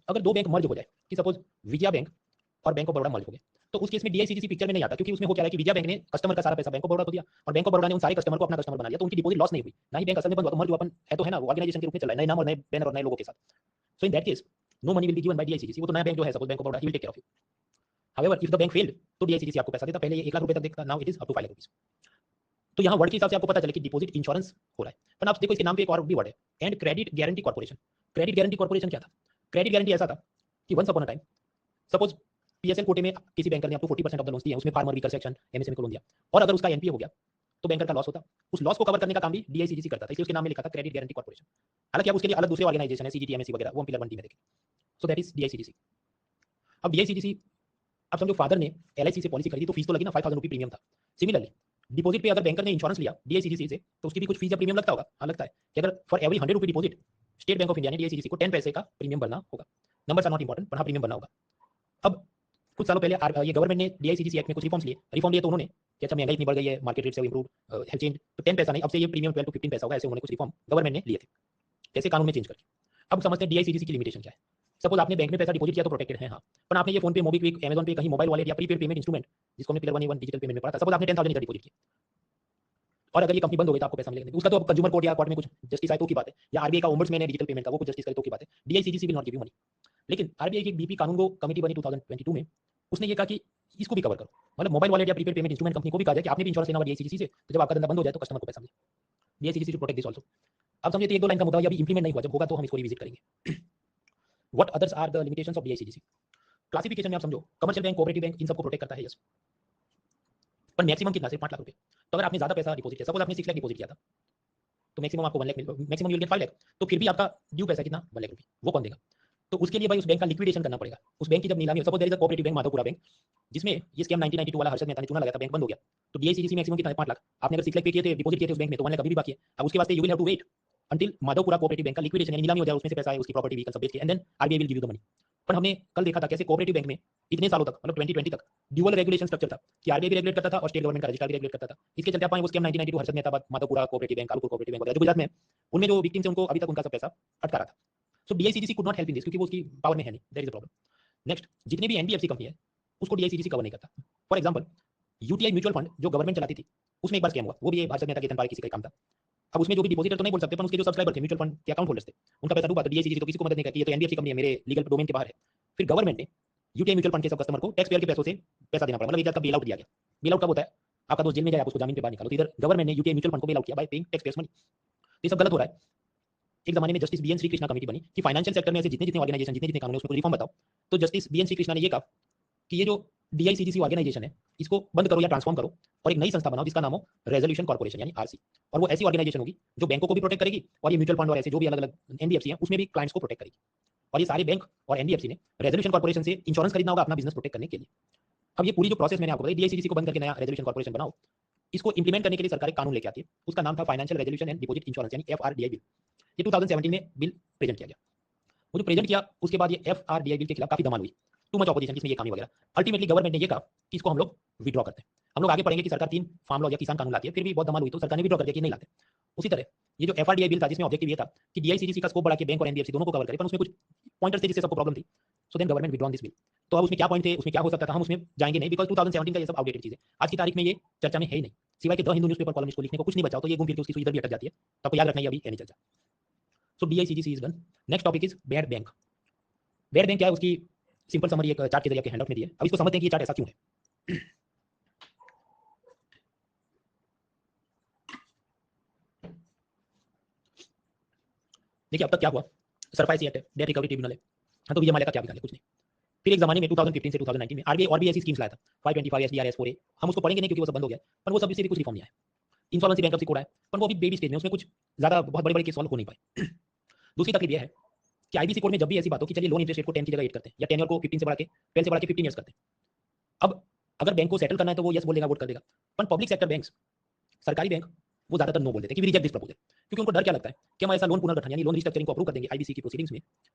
अगर दो बैंक मर्ज हो जाए, कि सपोज विजया बैंक और बैंक ऑफ बड़ौदा मर्ज हो गए, तो उस केस में डीआईसीजीसी पिक्चर में नहीं आता, क्योंकि उसमें हो क्या है कि विजया बैंक ने कस्टमर का सारा पैसा बैंक ऑफ बड़ौदा को दिया और बैंक ऑफ बड़ौदा ने उन सारे कस्टमर को अपना कस्टमर बना लिया, तो उनकी डिपॉजिट लॉस नहीं हुई, ना ही बैंक असल में बंद हुआ, तो मर्ज अपन है तो है ना, वो ऑर्गेनाइजेशन के रूप में चल रहा है, नए नाम और नए बैनर और नए लोगों के साथ। So in that case no money will be given by DICGC, वो तो नया बैंक जो है suppose bank of Baroda, he will take care of you. However if the bank failed तो डीआईसीजीसी आपको पैसा देता, पहले ये 1 लाख रुपए तक देता, now it is up to 5 lakh rupees. तो यहाँ वर्ड के हिसाब से आपको पता चले कि डिपॉजिट इंश्योरेंस हो रहा है। पर आप देखो इसके नाम पे एक और भी वर्ड है, and credit guarantee corporation. Credit guarantee corporation क्या था? क्रेडिट गारंटी ऐसा था कि once upon a time suppose PSL कोटे में किसी बैंकर ने आपको 40% ऑफ द लोन्स दिए, उसमें फार्मर वीकर सेक्शन एमएसएमई को लोन दिया, और अगर उसका एनपीए हो गया तो बैंकर का लॉस होता, उस लॉस को कवर करने का काम भी डीआईसीजीसी करता था, इसलिए उसके नाम में लिखा था क्रेडिट गारंटी कॉर्पोरेशन। हालांकि अब उसके लिए अलग दूसरे ऑर्गेनाइजेशन है, सीजीटीएमएससी वगैरह, वो हम पिलर 1 डी में देखें। सो दैट इज डीआईसीजीसी। अब डीआईसीजीसी, अब समझो फादर ने एलआईसी से पॉलिसी खरीदी तो फीस तो लगी ना, 5000 रुपये प्रीमियम था। सिमिलरली डिपॉजिट पे अगर बैंकर ने इंश्योरेंस लिया डीआईसीजीसी से, तो उसकी भी कुछ फीस या प्रीमियम लगता होगा। हाँ लगता है कि अगर फॉर एवरी 100 रुपये deposit state Bank of India ने डीआईसीजीसी को 10 पैसे का प्रीमियम भरना होगा। नंबर्स आर नॉट इंपॉर्टेंट, पर हाँ प्रीमियम भरना होगा। अब कुछ सालों पहले ये गवर्नमेंट ने डीआईसीजीसी एक्ट में कुछ रिफॉर्म्स लिए, रिफॉर्म लिए तो उन्होंने कि अच्छा महंगाई इतनी बढ़ गई है, मार्केट रेट से इम्प्रूव हैव चेंज, तो 10 पैसा नहीं, अब से ये प्रीमियम 12 to 15 पैसा होगा, ऐसे उन्होंने कुछ रिफॉर्म गवर्नमेंट ने लिए थे, कैसे कानून में चेंज करके। अब समझते हैं डीआईसीजीसी की लिमिटेशन क्या है। सपोज आपने बैंक में पैसा डिपॉजिट किया तो प्रोटेक्टेड है, हाँ, पर आपने ये फोन पे, मोबीक्विक, अमेजन पे, कहीं मोबाइल वॉलेट या प्रीपेड पेमेंट इंस्ट्रूमेंट, जिसको हमने पिलर 1 डिजिटल पेमेंट में पढ़ा था, सपोज आपने 10,000 इधर डिपॉजिट किया और अगर ये कंपनी बंद हो गई तो आपको पैसा मिलेगा, उसका तो कंज्यूमर कोर्ट या कोर्ट में कुछ जस्टिस आए तो की बात है, या आरबीआई का ओम्बड्समैन है डिजिटल पेमेंट का, वो कुछ जस्टिस करे तो की बात है। DICGC will not give you money. लेकिन आरबीआई की बीपी कानून को कमेटी बनी 2022 में, उसने ये कहा कि इसको भी कवर करो, मतलब मोबाइल वॉलेट या प्रीपेड पेमेंट इंस्ट्रूमेंट कंपनी को भी कहा जाए कि आपने भी इंश्योरेंस लेना होगा डीआईसीजीसी से, तो जब आपका धंधा बंद हो जाए तो कस्टमर को पैसा मिले। DICGC to protect this also. अब समझिए 1-2 लाइन का मुद्दा, ये अभी इंप्लीमेंट नहीं हुआ, जब होगा तो हम इसको रिविजिट करेंगे। What others are the limitations of DICGC? Classification में आप समझो कमर्शियल बैंक, कोऑपरेटिव बैंक, इन सबको प्रोटेक्ट करता है, यस, पर मैक्सिमम कितना? सिर्फ 5 लाख रुपए। तो अगर आपने ज्यादा पैसा डिपॉजिट किया, सपोज आपने 6 लाख डिपॉजिट किया था, तो मैक्सिमम आपको 1 लाख मिलेगा, maximum you will get 5 lakh, तो फिर भी आपका ड्यू पैसा कितना? 1 लाख रुपए, वो कौन देगा? तो उसके लिए भाई उस बैंक का लिक्विडेशन करना पड़ेगा, उस बैंक की जब नीलामी, suppose there is a cooperative bank Madhavpura bank, जिसमें ये स्कैम 1992 वाला हर्षद मेहता ने चूना लगाया था, बैंक बंद हो गया, तो डीआईसीजीसी मैक्सिमम कितना है? 5 लाख। आपने अगर 6 लाख पे किए थे, डिपॉजिट किए थे उस बैंक में, तो 1 लाख अभी भी बाकी है। अब उसके वास्ते you will have to wait until Madhavpura cooperative bank का लिक्विडेशन यानी नीलामी हो जाए, उसमें से पैसा है, उसकी प्रॉपर्टी व्हीकल सब बेच के, and then RBI will give you the money. पर हमने कल देखा था कैसे कोऑपरेटिव बैंक में इतने सालों तक, मतलब 2020 तक ड्यूअल रेगुलेशन स्ट्रक्चर था कि आरबीआई भी रेगुलेट करता था और स्टेट गवर्नमेंट का रजिस्ट्रार भी रेगुलेट करता था। इसके चलते आप वो scam 1992 Harshad Mehta, Madhavpura cooperative bank, Kalupur cooperative bank वगैरह जो गुजरात में, उनमें जो विक्टिम्स हैं उनको अभी तक उनका सब पैसा अटका रहा था। So DICGC could not help in this, क्योंकि वो उसकी पावर में है नहीं, that is the problem. Next, जितने भी एनबीएफसी कंपनी है उसको डीआईसीजीसी कवर नहीं करता। For example, UTI mutual fund जो गवर्नमेंट चलाती थी, उसमें एक बार स्कैम हुआ, वो भी हर्षद मेहता के धनपाल किसी का काम था। अब उसमें जो भी डिपॉजिटर तो नहीं बोल सकते, पर उसके जो सब्सक्राइबर थे, म्यूचुअल फंड के अकाउंट होल्डर्स थे, उनका पैसा डूबा। तो डीआईसीजीसी तो किसी को मदद नहीं करती, ये तो एनबीएफसी कंपनी है, मेरे लीगल डोमेन के बाहर है। फिर गवर्नमेंट ने यूटीआई म्यूचुअल फंड के सब कस्टमर को टैक्स पेयर के पैसों से पैसा देना पड़ा, मतलब एक तरह का बेल आउट दिया गया। बेल आउट कब होता है? आपका दोस्त जेल में जाए, आप उसको जमीन पे बाहर निकालो, तो इधर गवर्नमेंट ने यूटीआई म्यूचुअल फंड को बेल आउट किया by paying tax payers money. ये सब गलत हो रहा है। एक जमाने में justice B N Shri Krishna committee बनी कि फाइनेंशियल सेक्टर में ऐसे जितने जितने ऑर्गेनाइजेशन, जितने जितने कानून है उसमें रिफॉर्म बताओ। तो जस्टिस बीएन श्री कृष्णा ने ये कहा कि ये जो डीआईसीजीसी ऑर्गेनाइजेशन है, इसको बंद करो या ट्रांसफॉर्म करो और एक नई संस्था बनाओ जिसका नाम हो रेजोल्यूशन कॉर्पोरेशन यानी आरसी। और वो ऐसी ऑर्गेनाइजेशन होगी जो बैंकों को भी प्रोटेक्ट करेगी और ये म्यूचुअल फंड और ऐसे जो भी अलग अलग एनबीएफसी हैं उसमें भी क्लाइंट्स को प्रोटेक्ट करेगी। और ये सारे बैंक और एनबीएफसी ने रेजोल्यूशन कॉर्पोरेशन से इंश्योरेंस खरीदना होगा अपना बिजनेस प्रोटेक्ट करने के लिए। अब ये पूरी जो प्रोसेस मैंने आपको बताई, डीआईसीजीसी को बंद करके नया रेजोल्यूशन कॉर्पोरेशन बनाओ, इसको इंप्लीमेंट करने के लिए सरकार एक कानून लेके आती है, उसका नाम था financial resolution and deposit insurance यानी एफआरडीआई बिल। ये 2017 में बिल प्रेजेंट किया गया। वो जो प्रेजेंट किया उसके बाद ये एफआरडीआई बिल के खिलाफ काफी धमाल हुई, टू मच ऑपोजिशन, इसमें ये खामी वगैरह। अल्टीमेटली गवर्नमेंट ने ये कहा कि इसको हम लोग विड्रॉ करते हैं। हम लोग आगे पढ़ेंगे कि सरकार 3 फार्म लॉ या किसान कानून लाती है, फिर भी बहुत धमाल हुई तो सरकार ने विड्रॉ कर दिया कि नहीं लाते। उसी तरह ये जो एफआरडीआई बिल था, जिसमें ऑब्जेक्टिव ये था कि डीआईसीजीसी का स्कोप बढ़ा के बैंक और एनबीएफसी दोनों को कवर करे, पर उसमें कुछ पॉइंटर्स थे जिससे सबको प्रॉब्लम थी। So then government withdrawn this bill. तो अब उसमें क्या पॉइंट थे, उसमें क्या हो सकता था, हम उसमें जाएंगे नहीं, बिकॉज 2017 का ये सब आउटडेटेड चीज है। आज की तारीख में ये चर्चा में है ही नहीं, सिवाय के द हिंदू न्यूज़पेपर कॉलम इसको लिखने को कुछ नहीं बचा, तो ये घूम फिर के उसकी सुई इधर भी अटक जाती है। तो आपको याद रखना, ये अभी है नहीं चर्चा। So DICGC is done. Next topic is bad bank. Bad bank क्या है, उसकी सिंपल समरी एक चार्ट के जरिए हैंडआउट में दी है। अब इसको समझते हैं कि ये चार्ट ऐसा क्यों है। देखिए अब तक क्या हुआ, सरफाइसी एक्ट है, डेट रिकवरी ट्रिब्यूनल है, हाँ तो विजय माल्या का क्या बिगाड़ है, कुछ नहीं। फिर एक जमाने में 2015 से 2019 में आरबीआई और भी ऐसी स्कीम्स लाया था, 525 एसडीआरएस 4ए, हम उसको पढ़ेंगे नहीं क्योंकि वो सब बंद हो गया, पर वो सब से भी कुछ रिफॉर्म नहीं आया। इंसॉल्वेंसी बैंक्रप्सी कोड है, पर वो भी बेबी स्टेज में, उसमें कुछ ज्यादा बहुत बड़े बड़े केस सॉल्व हो नहीं पाए। दूसरी तकलीफ यह है कि आईबीसी कोड में जब भी ऐसी बात हो कि चलिए लोन इंटरेस्ट रेट को 10 की जगह 8 करते हैं या टेन्योर को 15 से बढ़ा के 12 से बढ़ा के 15 ईयर्स करते हैं। अब अगर बैंक को सेटल करना है तो वो यस बोलेगा, वोट कर देगा, पर पब्लिक सेक्टर बैंक्स, सरकारी बैंक, वो ज्यादातर नो बोल देते हैं कि वी रिजेक्ट दिस प्रपोजल, क्योंकि उनको डर क्या लगता है कि हम ऐसा लोन पुनर्गठन यानी लोन रिस्ट्रक्चरिंग को अप्रूव कर देंगे आईबीसी की प्रोसीडिंग्स में,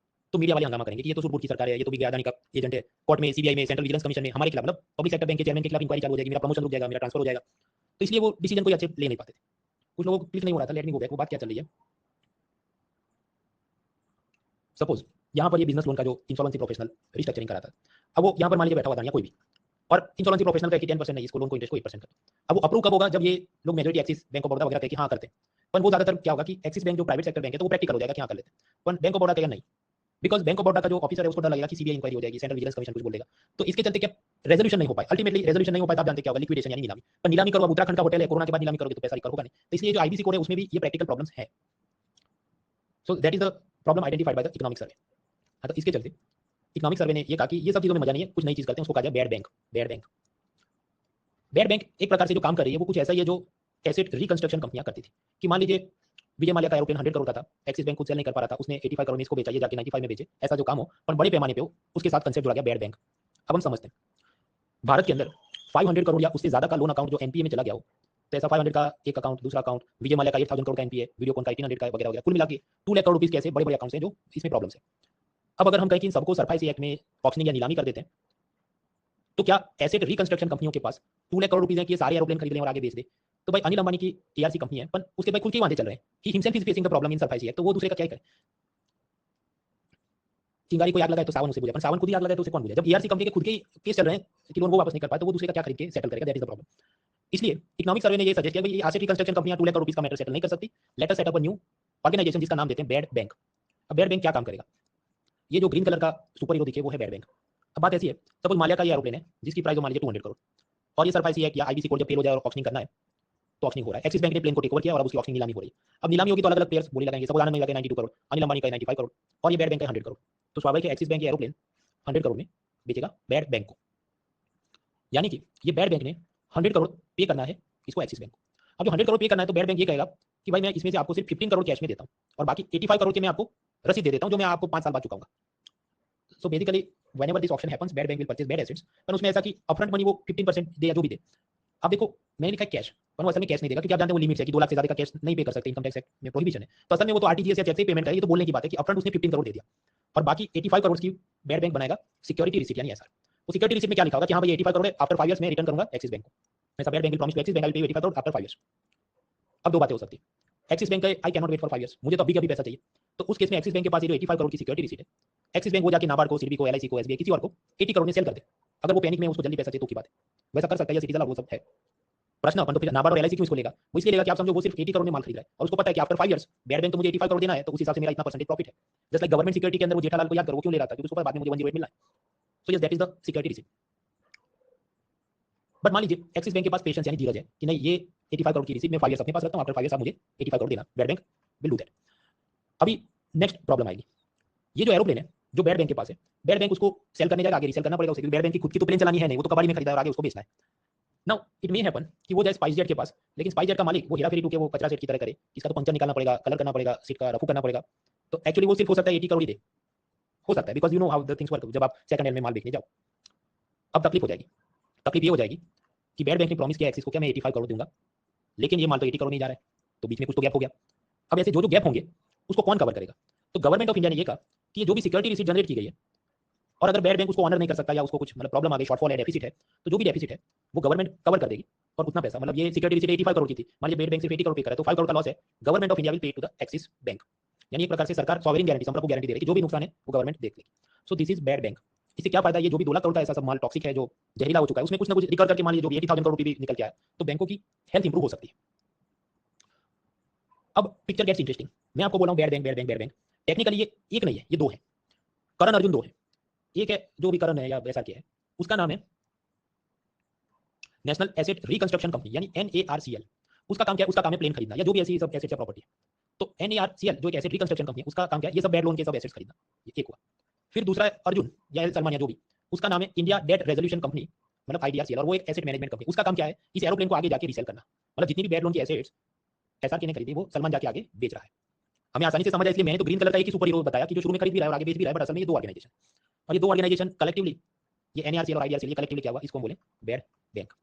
तो मीडिया वाले हंगामा करेंगे कि ये तो सुरपुर की सरकार है, ये तो विजय अदानी का एजेंट है, कोर्ट में, सीबीआई में, सेंट्रल विजिलेंस कमीशन में हमारे खिलाफ, मतलब पब्लिक सेक्टर बैंक के चेयरमैन के खिलाफ इंक्वायरी चालू हो जाएगी, मेरा प्रमोशन रुक जाएगा, मेरा ट्रांसफर हो जाएगा। तो इसलिए वो डिसीजन कोई अच्छे ले नहीं पाते थे, कुछ लोगों को क्लिक नहीं हो रहा था। लेट मी गो बैक, वो बात क्या चल रही है। सपोज यहाँ पर ये बिजनेस लोन का जो इंसॉल्वेंसी प्रोफेशनल रिस्ट्रक्चरिंग करा था, अब वो यहाँ पर मान लीजिए बैठा हुआ था या कोई भी, और इंसॉल्वेंसी प्रोफेशनल का 10% नहीं, इसको लोन को इंटरेस्ट को 8% करते। अब वो अप्रूव कब होगा, जब ये लोग majority axis bank of Baroda वगैरह कहे कि हाँ करते हैं। पर वो ज्यादातर क्या होगा कि एक्सिस बैंक जो प्राइवेट सेक्टर बैंक है तो वो प्रैक्टिकल हो जाएगा कि हाँ कर लेते हैं, पर बैंक ऑफ बड़ौदा कहेगा नहीं, बिकॉज बैंक ऑफ बड़ौदा का जो ऑफिसर है उसको डर लगेगा कि सीबीआई इंक्वायरी हो जाएगी, सेंट्रल विजिलेंस कमीशन कुछ बोलेगा। तो इसके चलते क्या रेजोल्यूशन नहीं हो पाए, अल्टीमेटली रेजोल्यूशन नहीं हो पाए, आप जानते क्या होगा, लिक्विडेशन यानी नीलामी। पर नीलामी करो, अब उत्तराखंड का होटल है, कोरोना के बाद नीलामी करोगे तो पैसा रिकवर होगा नहीं, तो इसलिए जो आईबीसी कोड है उसमें भी ये प्रैक्टिकल प्रॉब्लम्स है। सो that is the problem identified by the economic survey. हाँ, तो इसके चलते इकोनॉमिक सर्वे ने ये कहा कि ये सब चीजों में मजा नहीं है, कुछ नई चीज करते हैं, उसको कहा जाए bad bank. Bad bank, bad bank एक प्रकार से जो काम कर रही है वो कुछ ऐसा ही है जो एसेट रिकंस्ट्रक्शन कंपनियां करती थी। कि मान लीजिए विजय माल्या का एरोप्लेन 100 करोड़ का था, एक्सिस बैंक खुद सेल नहीं कर पा रहा था, उसने 85 करोड़ में इसको बेचा, ये जाके 95 में बेचे, ऐसा जो काम हो, पर बड़े पैमाने पे हो, उसके साथ कंसेप्ट जुड़ा गया बैड बैंक। अब हम समझते हैं भारत के अंदर 500 करोड़ या उससे ज्यादा का लोन अकाउंट जो एनपीए में चला गया हो, तो ऐसा 500 का एक अकाउंट, दूसरा अकाउंट, विजय माल्या का 8000 करोड़ का एनपीए, वीडियोकॉन का 1800 का वगैरह वगैरह, कुल मिला के 2 लाख करोड़ रुपीस के ऐसे बड़े बड़े अकाउंट्स हैं जो इसमें प्रॉब्लम्स है। अब अगर हम कहें कि इन सबको सरफाई एक्ट में ऑक्शनिंग या नीलामी कर देते हैं, तो क्या एसेट रिकंस्ट्रक्शन कंपनियों के पास 2 लाख करोड़ रुपए है कि ये सारे एरोप्लेन खरीद लें और आगे बेच दे? तो भाई अनिल अंबानी की टीआरसी कंपनी है, पर उसके भाई खुद के वादे चल रहे हैं, he himself is facing the problem in SARFAESI act, तो वो दूसरे का क्या करे। चिंगारी को आग लगाए तो सावन उसे बुझे, पर सावन खुद ही आग लगाए तो उसे कौन बुझे। जब ईआरसी कंपनी के खुद के केस चल रहे हैं कि लोन वो वापस नहीं कर पाए, तो वो दूसरे का क्या खरीद के सेटल करेगा, दैट इज द प्रॉब्लम। इसलिए इकोनॉमिक सर्वे ने ये सजेस्ट किया कि एसेट रिकंस्ट्रक्शन कंपनियां 2 लाख करोड़ रुपए का मैटर सेटल नहीं कर सकती, let us set up a new organization जिसका नाम देते हैं बैड बैंक। अब बैड बैंक क्या काम करेगा, ये जो ग्रीन कलर का सुपर हीरो दिखे वो है बैड बैंक। अब बात ऐसी है, सपोज माल्या का ये एरोप्लेन है जिसकी प्राइस मान लीजिए 200 करोड़, और ये सरफाई एक्ट या आईबीसी कोड जब फेल हो जाए और ऑक्शनिंग करना है तो ऑक्शनिंग हो रहा है, एक्सिस बैंक ने प्लेन को टेक ओवर किया और अब उसकी ऑक्शनिंग नीलामी हो रही है। अब नीलामी होगी तो अलग अलग प्लेयर्स बोली लगाएंगे, सपोज आनंद महिला का 92 करोड़, अनिल अंबानी का 95 करोड़, और ये बैड बैंक का 100 करोड़, तो स्वाभाविक है एक्सिस बैंक ये एरोप्लेन 100 करोड़ में बेचेगा बैड बैंक को, यानी कि ये बैड बैंक ने 100 करोड़ पे करना है इसको एक्सिस बैंक को। अब जो 100 करोड़ पे करना है तो बैड बैंक ये कहेगा कि भाई मैं इसमें से आपको सिर्फ 15 करोड़ कैश में देता हूँ और बाकी 85 करोड़ के मैं आपको रसीद दे देता हूँ जो मैं आपको 5 साल बाद चुकाऊंगा। So basically whenever this auction happens, bad bank will purchase bad assets, पर उसमें ऐसा कि अपफ्रंट मनी वो 15% दे या जो भी दे। अब देखो मैंने लिखा है कैश, पर वो असल में कैश नहीं देगा, क्योंकि आप जानते हैं वो लिमिट है कि 2 लाख से ज्यादा का कैश नहीं पे कर सकते, इनकम टैक्स एक्ट में प्रोहिबिशन है। तो असल में वो तो आरटीजीएस या चेक से पेमेंट करे, ये तो बोलने की बात है कि अपफ्रंट उसने 15 करोड़ दे दिया और बाकी 85 करोड़ की बैड बैंक बनाएगा सिक्योरिटी रिसीट यानी एसआर। तो सिक्योरिटी रिसीट में क्या लिखा होगा कि हाँ भाई 85 करोड़ आफ्टर 5 इयर्स में रिटर्न करूंगा एक्सिस बैंक को, ऐसा bad bank will promise to Axis bank I will pay 85 crore after 5 years. अब दो बातें हो सकती है, एक्सिस बैंक का I can not wait for 5 years, मुझे तो अभी का भी पैसा चाहिए, तो उस केस में एक्सिस बैंक के पास ये जो 85 करोड़ की सिक्योरिटी रिसीट है, एक्सिस बैंक वो जाके नाबार्ड को, सिडबी को, एलआईसी को, एसबीआई किसी और को 80 करोड़ में सेल कर दे। अगर वो पैनिक में उसको जल्दी पैसा चाहिए तो की बात है, वैसा कर सकता है या सिटीजन वो सब है प्रश्न। अपन तो फिर नाबार्ड और एलआईसी क्यों इसको लेगा, वो इसलिए लेगा कि आप समझो वो सिर्फ 80 करोड़ में माल खरीद रहा है और उसको पता है कि आफ्टर 5 इयर्स बैड बैंक तो मुझे 85 करोड़ देना है, तो उस हिसाब से मेरा इतना परसेंटेज प्रॉफिट है। जस्ट लाइक गवर्नमेंट सिक्योरिटी के अंदर वो जेठालाल को याद करो, वो क्यों ले रहा था, क्योंकि उसको पता बाद में मुझे 108 मिलना है। So yes that is the security receipt. But मान लीजिए एक्सिस बैंक के पास पेशेंस यानी धीरज है कि नहीं, ये 85 करोड़ की रिसीट मैं 5 इयर्स अपने पास रखता हूं, आफ्टर 5 इयर्स आप मुझे 85 करोड़ देना, bad bank will do that. अभी नेक्स्ट प्रॉब्लम आएगी, ये जो एरोप्लेन है जो बैड बैंक के पास है, बैड बैंक उसको सेल करने जाएगा, आगे रीसेल करना पड़ेगा उसे, क्योंकि बैड बैंक की खुद की तो प्लेन चलानी है नहीं, वो तो कबाड़ी में खरीदा और आगे उसको बेचना है। नाउ इट मे हैपन कि वो जाए स्पाइस जेट के पास, लेकिन स्पाइस जेट का मालिक वो हेरा फेरी टू के वो कचरा सेट की तरह करे, इसका तो पंचर निकालना पड़ेगा, कलर करना पड़ेगा, सीट का रफू करना पड़ेगा, तो एक्चुअली वो सिर्फ हो सकता है 80 करोड़ ही दे, हो सकता है, because you know how the things work जब आप सेकंड हैंड में माल बेचने जाओ। अब तकलीफ हो जाएगी, तकलीफ ये हो जाएगी कि बैड बैंक ने प्रॉमिस किया एक्सिस को क्या मैं 85 करोड़ दूंगा, लेकिन ये माल तो 80 करोड़ नहीं जा रहा है, तो बीच में कुछ तो गैप हो गया। अब ऐसे जो जो गैप होंगे उसको कौन कवर करेगा, तो गवर्नमेंट ऑफ इंडिया ने ये कहा कि ये जो भी सिक्योरिटी रिसीट जनरेट की गई है, और अगर बैड बैंक उसको ऑनर नहीं कर सकता या उसको कुछ मतलब प्रॉब्लम आ गई, शॉर्टफॉल है, डेफिसिट है, तो जो भी डेफिसिट है वो गवर्नमेंट कवर कर देगी, और उतना पैसा मतलब ये सिक्योरिटी रिसीट 85 करोड़ की थी, मान लीजिए बैड बैंक सिर्फ 80 करोड़ पे करे तो 5 करोड़ का लॉस है, government of India will pay to the Axis bank. यानी एक प्रकार से सरकार सॉवरेन गारंटी, संपर्क को गारंटी दे रही है कि जो भी नुकसान है वो गवर्नमेंट देख लेगी। So this is bad bank. इससे क्या फायदा, ये जो भी 2 लाख करोड़ का ऐसा सब माल टॉक्सिक है जो जहरीला हो चुका है, उसमें कुछ ना कुछ रिकवर करके मान लीजिए जो भी 80,000 करोड़ भी निकल के आया, तो बैंकों की हेल्थ इंप्रूव हो सकती है। अब पिक्चर गेट्स इंटरेस्टिंग, मैं आपको बोला हूं bad bank bad bank bad bank, technically ये एक नहीं है, ये दो है, करण अर्जुन दो है। एक है जो भी करण है या ऐसा क्या है, उसका नाम है नेशनल एसेट रिकंस्ट्रक्शन कंपनी यानी NARCL। उसका काम क्या है, उसका काम है प्लेन खरीदना या जो भी ऐसी सब एसेट्स या प्रॉपर्टी है। तो NARCL जो एक एसेट रिकंस्ट्रक्शन कंपनी है, उसका काम क्या है, ये सब बैड लोन के सब एसेट्स खरीदना, ये एक हुआ। फिर दूसरा है अर्जुन या एल सलमान या जो भी, उसका नाम है इंडिया डेट रेजोल्यूशन कंपनी मतलब IDRCL, और वो एक एसेट मैनेजमेंट कंपनी, उसका काम क्या है, इस एरोप्लेन को आगे जाके रीसेल करना, मतलब जितनी भी बैड लोन की एसेट्स SRK ने खरीदी वो सलमान जाके आगे बेच रहा है। हमें आसानी से समझ आए इसलिए मैंने तो ग्रीन कलर का एक ही सुपर हीरो बताया कि जो शुरू में खरीद भी रहा है और आगे बेच भी रहा है, बट असल में ये दो ऑर्गेनाइजेशन, और ये दो ऑर्गेनाइजेशन कलेक्टिवली, ये NARCL और IDRCL, ये कलेक्टिवली क्या हुआ, इसको बोले बैड बैंक।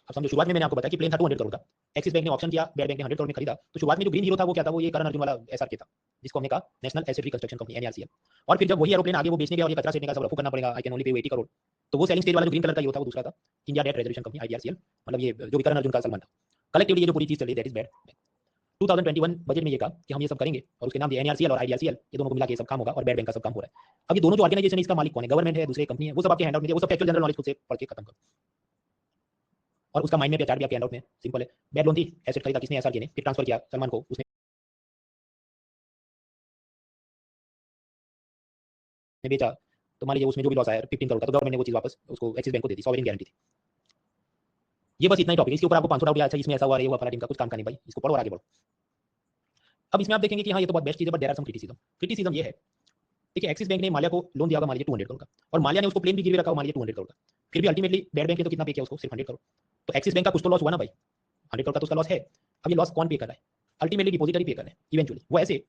अब समझो शुरुआत में मैंने आपको बताया कि प्लेन था 200 करोड़ का, एक्सिस बैंक ने ऑप्शन किया, बैड बैंक ने 100 करोड़ में खरीदा, तो शुरुआत में जो ग्रीन हीरो था वो क्या था, वो ये करण अर्जुन वाला SRK था, जिसको हमने कहा national asset reconstruction company NARCL। और फिर जब वही एरोप्लेन आगे वो बेचने गया और ये कचरा सेटने का सब रफू करना पड़ेगा, I can only pay 80 crore, तो वो सेलिंग स्टेज वाला जो ग्रीन कलर का ये था वो दूसरा था India debt resolution company IDRCL, मतलब ये जो भी करण अर्जुन का सलमान था। कलेक्टिवली ये जो पूरी चीज चली दैट इज बैड। 2021 बजट में ये कहा कि हम ये सब करेंगे और उसके नाम दिया NARCL और IDRCL, ये दोनों को मिला के ये सब काम होगा और बैड बैंक का सब काम हो रहा है। अब ये दोनों जो ऑर्गेनाइजेशन है इसका मालिक कौन है, गवर्नमेंट है, दूसरे कंपनी है, वो सब आपके हैंडआउट में, वो सब एक्चुअल जनरल नॉलेज खुद से पढ़ के खत्म करो, और उसका माइंड में चार्ट भी आपके हैंडआउट में सिंपल है। बैड लोन थी, एसेट खरीदा किसने, SRK ने, फिर ट्रांसफर किया सलमान को, उसने बेचा, तो मान लीजिए उसमें जो भी लॉस आया 15 करोड़ का, तो गवर्नमेंट ने वो चीज वापस उसको एक्सिस बैंक को दे दी, सॉवरेन गारंटी थी। ये बस इतना ही टॉपिक, इसके ऊपर आपको 500 डाउट, अच्छा इसमें ऐसा हुआ, ये हुआ, फला टीम का कुछ काम का नहीं भाई, इसको पढ़ो और आगे बढ़ो। अब इसमें आप देखेंगे कि हाँ ये तो बहुत बेस्ट चीज है, but there are some criticism. Criticism ये है, देखिए एक्सिस बैंक ने माल्या को लोन दिया होगा मान लीजिए 200 करोड़ का, और माल्या ने उसको प्लेन भी गिरवी रखा हो मान लीजिए 200 करोड़ का, फिर भी अल्टीमेटली बैड बैंक ने तो कितना पे किया उसको, सिर्फ 100 करोड़। तो एक्सिस बैंक का कुछ तो लॉस हुआ ना भाई, 100 करोड़ का तो उसका लॉस है। अब ये लॉस कौन पे कर रहा है, अल्टीमेटली डिपॉजिटरी पे कर रहा है इवेंचुअली। वो ऐसे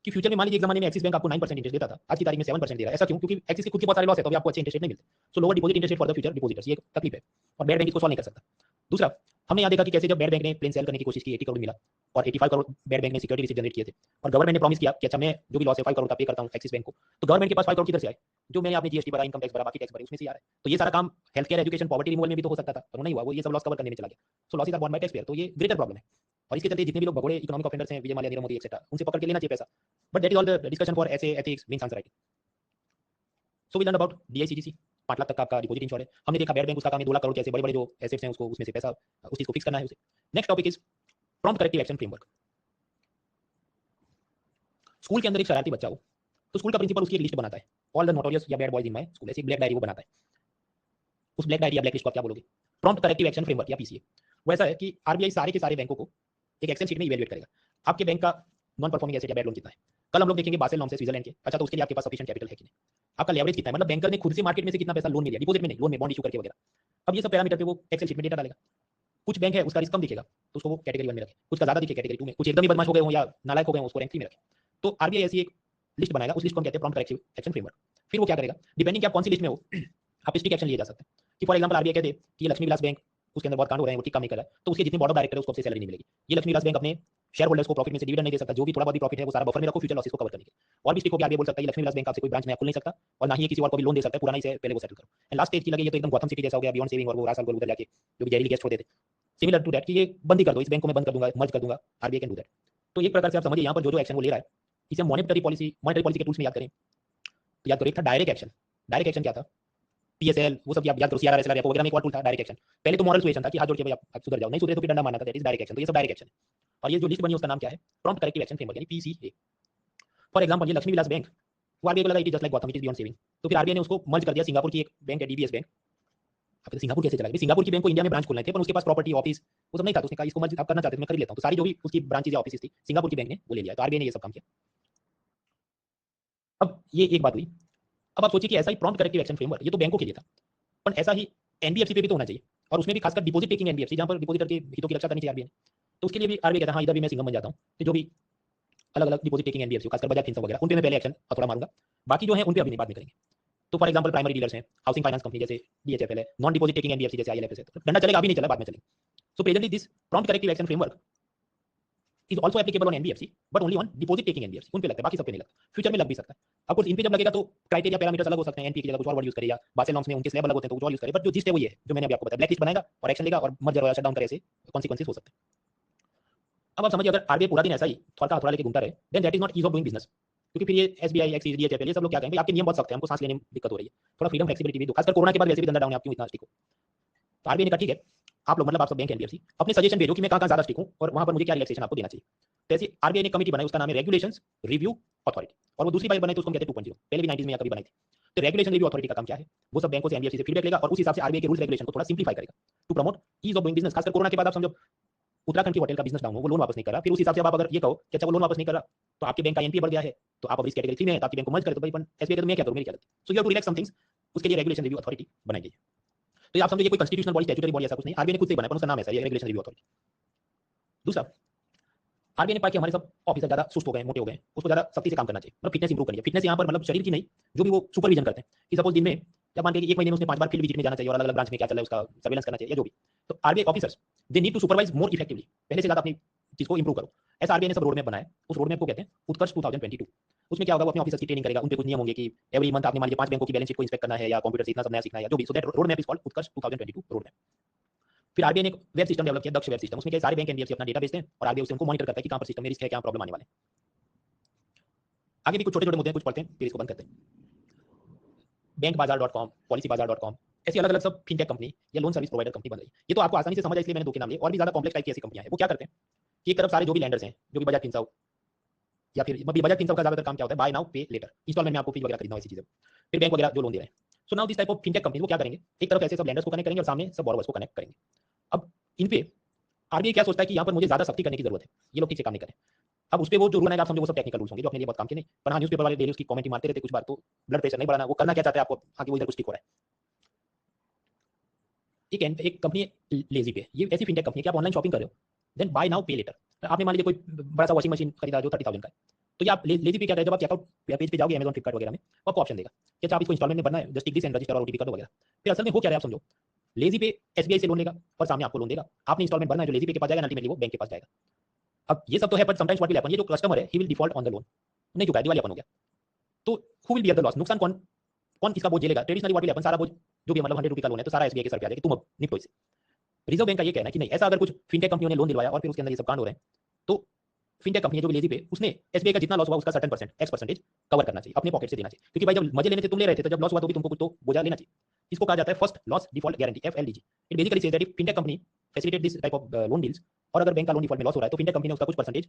कि फ्यूचर में मान लीजिए एक जमाने में एक्सिस बैंक आपको 9% इंटरेस्ट देता था, आज की तारीख में 7% दे रहा है। ऐसा क्यों, क्योंकि एक्सिस के खुद के बहुत सारे लॉस है, तो भी आपको अच्छे इंटरेस्ट नहीं मिलते। सो lower deposit interest for the future depositors, ये तकलीफ है, और बैड बैंक इसको सॉल्व नहीं कर सकता। दूसरा, हमने यहाँ देखा कि कैसे जब बैड बैंक ने प्लेन सेल करने की कोशिश की 80 करोड़ मिला, और 85 करोड़ बैड बैंक ने सिक्योरिटी रिसीट जनरेट किए थे, और गवर्नमेंट ने प्रॉमिस किया कि अच्छा मैं जो भी लॉस है 5 करोड़ का पे करता हूँ एक्सिस बैंक को, तो गवर्नमेंट के पास 5 करोड़ किधर से आए, जो मैंने आपने जीएसटी भरा, इनकम टैक्स भरा, बाकी टैक्स भरे, उसमें से आ रहा है। तो ये सारा काम health care, education, poverty removal में भी तो हो सकता था, पर नहीं हुआ, वो ये सब लॉस कवर करने में चला गया। So losses are borne by tax payer, तो ये ग्रेटर प्रॉब्लम है, और इसके चलते जितने भी लोग भगोड़े इकोनॉमिक ऑफेंडर्स हैं, विजय माल्या, नीरव मोदी एक्सेट्रा, उनसे पकड़ के लेना चाहिए पैसा, but that is all the discussion for ऐसे ethics means answer writing. So we learn about DICGC, 5 lakh तक का आपका डिपॉजिट इंश्योर है। हमने देखा बैड बैंक उसका काम है 2 लाख करोड़ के ऐसे बड़े बड़े जो एसेट्स हैं उसको उसमें से पैसा उस चीज को फिक्स करना है उसे। Next topic is prompt corrective action framework. School के अंदर एक शरारती बच्चा हो तो स्कूल का प्रिंसिपल उसकी एक लिस्ट बनाता है, ऑल द नोटोरियस या bad boys in my school, ऐसी ब्लैक डायरी वो बनाता है। उस ब्लैक डायरी या ब्लैक लिस्ट को आप क्या बोलोगे, प्रॉम्प्ट करेक्टिव एक्शन फ्रेमवर्क या PCA। वो ऐसा है कि RBI सारे के सारे बैंकों को एक एक्सेल शीट में इवैल्यूएट करेगा, आपके बैंक का नॉन परफॉर्मिंग एसेट या बैड लोन कितना है। कल हम लोग देखेंगे बासेल नॉर्म से स्विट्जरलैंड के, अच्छा तो उसके लिए आपके पास सफिशिएंट कैपिटल है कि नहीं, आपका लेवरेज कितना है, मतलब बैंकर ने खुद से मार्केट में से कितना पैसा लोन में लिया, डिपॉजिट में नहीं, लोन में, बॉन्ड इशू करके वगैरह। अब ये सब पैरामीटर पे वो एक्सेल शीट में डेटा डालेगा। कुछ बैंक है उसका रिस्क कम दिखेगा तो उसको वो कैटेगरी 1 में रखे, कुछ का ज्यादा दिखे कैटेगरी 2 में, कुछ एकदम ही बदमाश हो गए हो या नालायक हो गए हो उसको रैंक 3 में रखे। तो RBI ऐसी एक लिस्ट बनाएगा, उस लिस्ट को हम कहते हैं प्रॉम्प्ट करेक्टिव एक्शन फ्रेमवर्क। फिर वो क्या करेगा, डिपेंडिंग कि आप कौन सी लिस्ट में हो, आप स्ट्रिक्ट एक्शन लिए जा सकते हैं। कि फॉर एग्जांपल RBI कहते हैं कि ये लक्ष्मी विलास बैंक उसके अंदर बहुत कांड हो रहे हैं, वो ठीक काम नहीं कर रहा है, तो उसके जितने बोर्ड ऑफ डायरेक्टर है उसको अब से सैलरी नहीं मिलेगी। ये लक्ष्मी विलास बैंक अपने शेयर होल्डर्स को प्रॉफिट में से डिविडेंड नहीं दे सकता, जो भी थोड़ा बहुत भी प्रॉफिट है वो सारा बफर में रखो फ्यूचर लॉसेस को कवर करने के। और भी स्टिक होकर आगे बोल सकता है लक्ष्मी विलास बैंक आपसे कोई ब्रांच नया खुल नहीं सकता और ना ही किसी और को भी लोन दे सकता है, पुराना इसे पहले वो सेटल करो। एंड लास्ट स्टेज की लगे ये तो एकदम गौतम सिटी जैसा हो गया, बियॉन्ड सेविंग और वो रासाल गोल उधर जाके जो भी जहरीली गैस छोड़ते थे, सिमिलर टू दैट कि ये बंद ही कर दो, इस बैंक को मैं बंद कर दूंगा, मर्ज कर दूंगा, आरबीआई कैन डू दैट। तो एक प्रकार से आप समझिए यहाँ पर जो जो एक्शन वो ले रहा है, इसे मॉनेटरी पॉलिसी के टूल्स में याद करें तो याद करो एक था डायरेक्ट एक्शन। डायरेक्ट एक्शन क्या था? पीएसएल वो सब याद करो, सीआरआर एसएलआर वगैरह में एक और टूल था डायरेक्ट एक्शन। पहले तो मॉरल सुएशन था कि हाथ जोड़ के भाई आप सुधर जाओ, नहीं सुधरे तो फिर डंडा मारना था, दैट इज डायरेक्ट एक्शन। तो ये सब डायरेक्ट एक्शन है। और ये जो लिस्ट बनी है उसका नाम क्या है? प्रॉम्प्ट करेक्टिव एक्शन फ्रेमवर्क यानी पीसीए। फॉर एग्जांपल ये लक्ष्मी विलास बैंक, वो आरबीआई को लगा it is just like Gautam, it is beyond saving, तो फिर आरबीआई ने उसको मर्ज कर दिया सिंगापुर की एक बैंक है डीबीएस बैंक। अब सिंगापुर कैसे चला गया? सिंगापुर की बैंक को इंडिया में ब्रांच खोलने थे पर उसके पास प्रॉपर्टी ऑफिस वो सब नहीं था, तो उसने कहा इसको मर्ज आप करना चाहते थे मैं कर लेता हूं, तो सारी जो भी उसकी ब्रांचेज या ऑफिस थी सिंगापुर की बैंक ने वो ले लिया, तो आरबीआई ने ये सब काम किया। अब ये एक बात हुई। अब आप सोचिए कि ऐसा ही प्रॉम्प्ट करेक्टिव एक्शन फ्रेमवर्क ये तो बैंकों के लिए था, पर ऐसा ही एनबीएफसी पे भी तो होना चाहिए, और उसमें भी खासकर डिपॉजिट टेकिंग एनबीएफसी जहां पर डिपॉजिटर के हितों की रक्षा करनी चाहिए आरबीआई ने। तो उसके लिए भी आरबीआई कहता है हाँ इधर भी मैं सिंगम बन जाता हूँ, तो जो भी अलग अलग डिपॉजिट टेकिंग एनबीएफसी खासकर बजाज फिनसर्व वगैरह उन पे मैं पहले एक्शन थोड़ा मारूंगा, बाकी जो है उन पे अभी नहीं, बाद में करेंगे। तो फॉर एग्जांपल प्राइमरी डीलर्स हैं, हाउसिंग फाइनेंस कंपनी जैसे डीएचएफएल है, नॉन डिपॉजिट टेकिंग एनबीएफसी जैसे आईएलएफएस है, तो डंडा चलेगा, अभी नहीं चला, बाद में चलेगा। So presently this prompt corrective action framework is also applicable on NBFC but only on deposit taking NBFC, उन पे लगता है, बाकी सब पे नहीं लगता। फ्यूचर में लग भी सकता है, अब कुछ इन पे जब लगेगा तो क्राइटेरिया पैरामीटर्स अलग हो सकते हैं, एनपी की जगह कुछ और वर्ड यूज करे या बासेल नॉर्म्स में उनके स्लैब अलग होते हैं तो कुछ और यूज करे, बट जो जिस्ट है वो ये है जो मैंने अभी आपको बताया, ब्लैक लिस्ट बनाएगा और एक्शन लेगा और मर्जर या शटडाउन करे, ऐसे कॉन्सिक्वेंसेस हो सकते हैं। अब आप समझिए अगर आरबीआई पूरा दिन ऐसा ही थोड़ा लेके घूमता रहे then that is not ease of doing business, क्योंकि फिर ये एसबीआई एक्सिस डीएचएफएल ये सब लोग क्या कहेंगे आपके नियम बहुत सख्त हैं, हमको सांस लेने में दिक्कत हो रही है, थोड़ा फ्रीडम फ्लेक्सिबिलिटी भी दो, खासकर कोरोना के बाद वैसे भी धंधा डाउन है, आप क्यों इतना स्टिक हो? तो आरबीआई ने कहा ठीक है आप लोग मतलब आप सब बैंक एनबीएफसी अपने सजेशन भेजो कि मैं कहाँ ज्यादा स्टिक हूँ और वहां पर मुझे क्या रिलैक्सेशन आपको देना चाहिए। तो ऐसे आरबीआई ने कमिटी बनाई, उसका नाम है रेगुलेशंस रिव्यू अथॉरिटी, और वो दूसरी बार बनाई तो उसको कहते हैं 2.0, पहले भी 90s में या कभी बनाई थी। तो रेगुलेशन रिव्यू अथॉरिटी का काम क्या है? वो सब बैंकों से एनबीएफसी से फीडबैक लेगा और उस हिसाब से आरबीआई के रूल्स रेगुलेशन को थोड़ा सिंप्लीफाई करेगा to promote ease of doing business. खासकर कोरोना के बाद आप समझो उत्तराखंड की होटल का बिजनेस डाउन हो, वो लोन वापस नहीं कर रहा, फिर उस हिसाब से आप अगर ये कहो कि अच्छा वो लोन वापस नहीं कर रहा तो आपके बैंक का एनपीए बढ़ गया है तो आप अब इस कैटेगरी 3 में है, तो आपकी बैंक को मर्ज करे, तो भाई एसबीआई तो मैं क्या करूं, मेरी क्या गलती? So you have to relax some things, उसके लिए रेगुलेशन रिव्यू अथॉरिटी बनाई गई है। तो ये आप समझो ये कोई कॉन्स्टिट्यूशनल बॉडी स्टैट्यूटरी बॉडी ऐसा कुछ नहीं, आरबीआई ने खुद से बनाया पर उसका नाम ऐसा है रेगुलेशन रिव्यू अथॉरिटी। दूसरा आरबीआई ने पाया कि हमारे सब ऑफिसर ज्यादा सुस्त हो गए, मोटे हो गए, उसको ज्यादा सख्ती से काम करना चाहिए, मतलब फिटनेस इंप्रूव करनी है। फिटनेस यहाँ पर मतलब शरीर की नहीं, जो भी वो सुपरविजन करते हैं कि सपोज दिन में या मान के एक महीने में उसने 5 बार फील्ड विजिट में जाना चाहिए और अलग अलग ब्रांच में क्या चल रहा है उसका सर्वेलेंस करना चाहिए, या जो भी। तो RBI officers they need to supervise more effectively, पहले से ज्यादा अपनी चीज को इंप्रूव करो। ऐसा आरबीआई ने सब रोड मैप बनाया, उस रोड मैप को कहते हैं उत्कर्ष 2022। उसमें क्या होगा, वो अपने ऑफिसर्स की ट्रेनिंग करेगा, उन पे कुछ नियम होंगे कि एवरी मंथ आपने मान लीजिए 5 बैंकों की बैलेंस शीट को इंस्पेक्ट करना है या कंप्यूटर से इतना सब नया सीखना है या जो भी। So that road map is called Utkarsh 2022 road map. फिर आरबीआई ने वेब सिस्टम डेवलप किया, दक्ष वेब सिस्टम, उसमें क्या सारे बैंक एनबीएफसी अपना डेटा भेजते हैं और आरबीआई उनको मॉनिटर करता है कि कहां पर सिस्टम में रिस्क है, क्या प्रॉब्लम आने वाले हैं। आगे भी कुछ छोटे छोटे मुद्दे हैं, कुछ पढ़ते हैं फिर इसको बंद करते हैं। bankbazaar.com, policybazaar.com, ऐसी अलग अलग सब फिनटेक कंपनी या लोन सर्विस प्रोवाइडर कंपनी बन रही है। ये तो आपको आसानी से समझ है इसलिए मैंने दो के नाम लिए, और भी ज्यादा कॉम्प्लेक्स टाइप की ऐसी कंपनियां हैं। वो क्या करते हैं कि एक तरफ सारे जो भी लैंडर्स हैं, जो भी बजाज फिनसर्व या फिर बजाज फिनसर्व का ज्यादातर काम क्या होता है, बाय नाउ पे लेटर, इंस्टॉलमेंट में आपको फ्रिज वगैरह खरीदना हो, ऐसी चीजें। फिर बैंक वगैरह जो लोन दे रहे हैं। So now this type of fintech company वो क्या करेंगे, एक तरफ ऐसे सब लैंडर्स को कनेक्ट करेंगे और सामने सब बोरोवर्स को कनेक्ट करेंगे। अब इन पे आरबीआई क्या सोचता है कि यहाँ पर मुझे ज्यादा सख्ती करने की जरूरत है, ये लोग ठीक से काम नहीं करें। अब उस पे वो जो रूल है आप समझो वो सब टेक्निकल रूल्स होंगे जो अपने लिए बहुत काम के नहीं, पर हाँ न्यूज़पेपर वाले डेली उसकी कमेंट मारते रहते कुछ बार, तो ब्लड प्रेशर नहीं बढ़ाना, वो करना क्या चाहते हैं आपको आगे वो इधर कुछ ठीक हो रहा है। एक कंपनी है लेजी पे, ये ऐसी फिनटेक कंपनी है कि आप ऑनलाइन शॉपिंग कर रहे हो देन बाय नाउ पे लेटर। आपने मान लीजिए कोई बड़ा सा वॉशिंग मशीन खरीदा जो 30,000 का है, तो ये आप लेजी पे क्या करें, जब आप चेकआउट पेज पे जाओगे अमेजॉन फ्लिपकार्ट वगैरह में, तो आपको ऑप्शन देगा कि अच्छा आप इसको इंस्टॉलमेंट में भरना है, just tick this and register और ओटीपी कर दो वगैरह। फिर असल में हो क्या रहा है आप समझो, लेजी पे एसबीआई से लोन लेगा और सामने आपको लोन देगा, आपने इंस्टॉलमेंट भरना है, जो लेजी पे के पास जाएगा अल्टीमेटली वो बैंक के पास जाएगा। अब ये सब तो है, but sometimes what will happen, ये जो कस्टमर है he will default on the loan, नहीं चुकाया, दिवालियापन हो गया, तो who will bear the loss, नुकसान कौन कौन इसका बोझ झेलेगा? ट्रेडिशनली व्हाट विल हैपन, सारा बोझ जो भी मतलब 100 रुपए का लोन है तो सारा एसबीआई के सर पे आ जाएगा, तुम अब निपटो इसे। रिजर्व बैंक का ये कहना है कि नहीं, ऐसा अगर कुछ फिनटेक कंपनियों ने लोन दिलवाया और फिर उसके अंदर ये सब कांड हो रहे हैं, तो फिनटेक कंपनी जो भी लेजी पे उसने एसबीआई का जितना लॉस हुआ उसका certain percent x percentage cover करना चाहिए, अपने पॉकेट से देना चाहिए, क्योंकि भाई जब मजे लेने थे तुम ले रहे थे, तो जब लॉस हुआ तो भी तुमको कुछ तो बोझा लेना चाहिए। इसको कहा जाता है first loss default guarantee, FLDG. It basically says that if fintech company facilitate this type of loan deals, और अगर बैंक का लोन डिफॉल्ट में लॉस हो रहा है तो फिनटेक कंपनी ने उसका कुछ परसेंटेज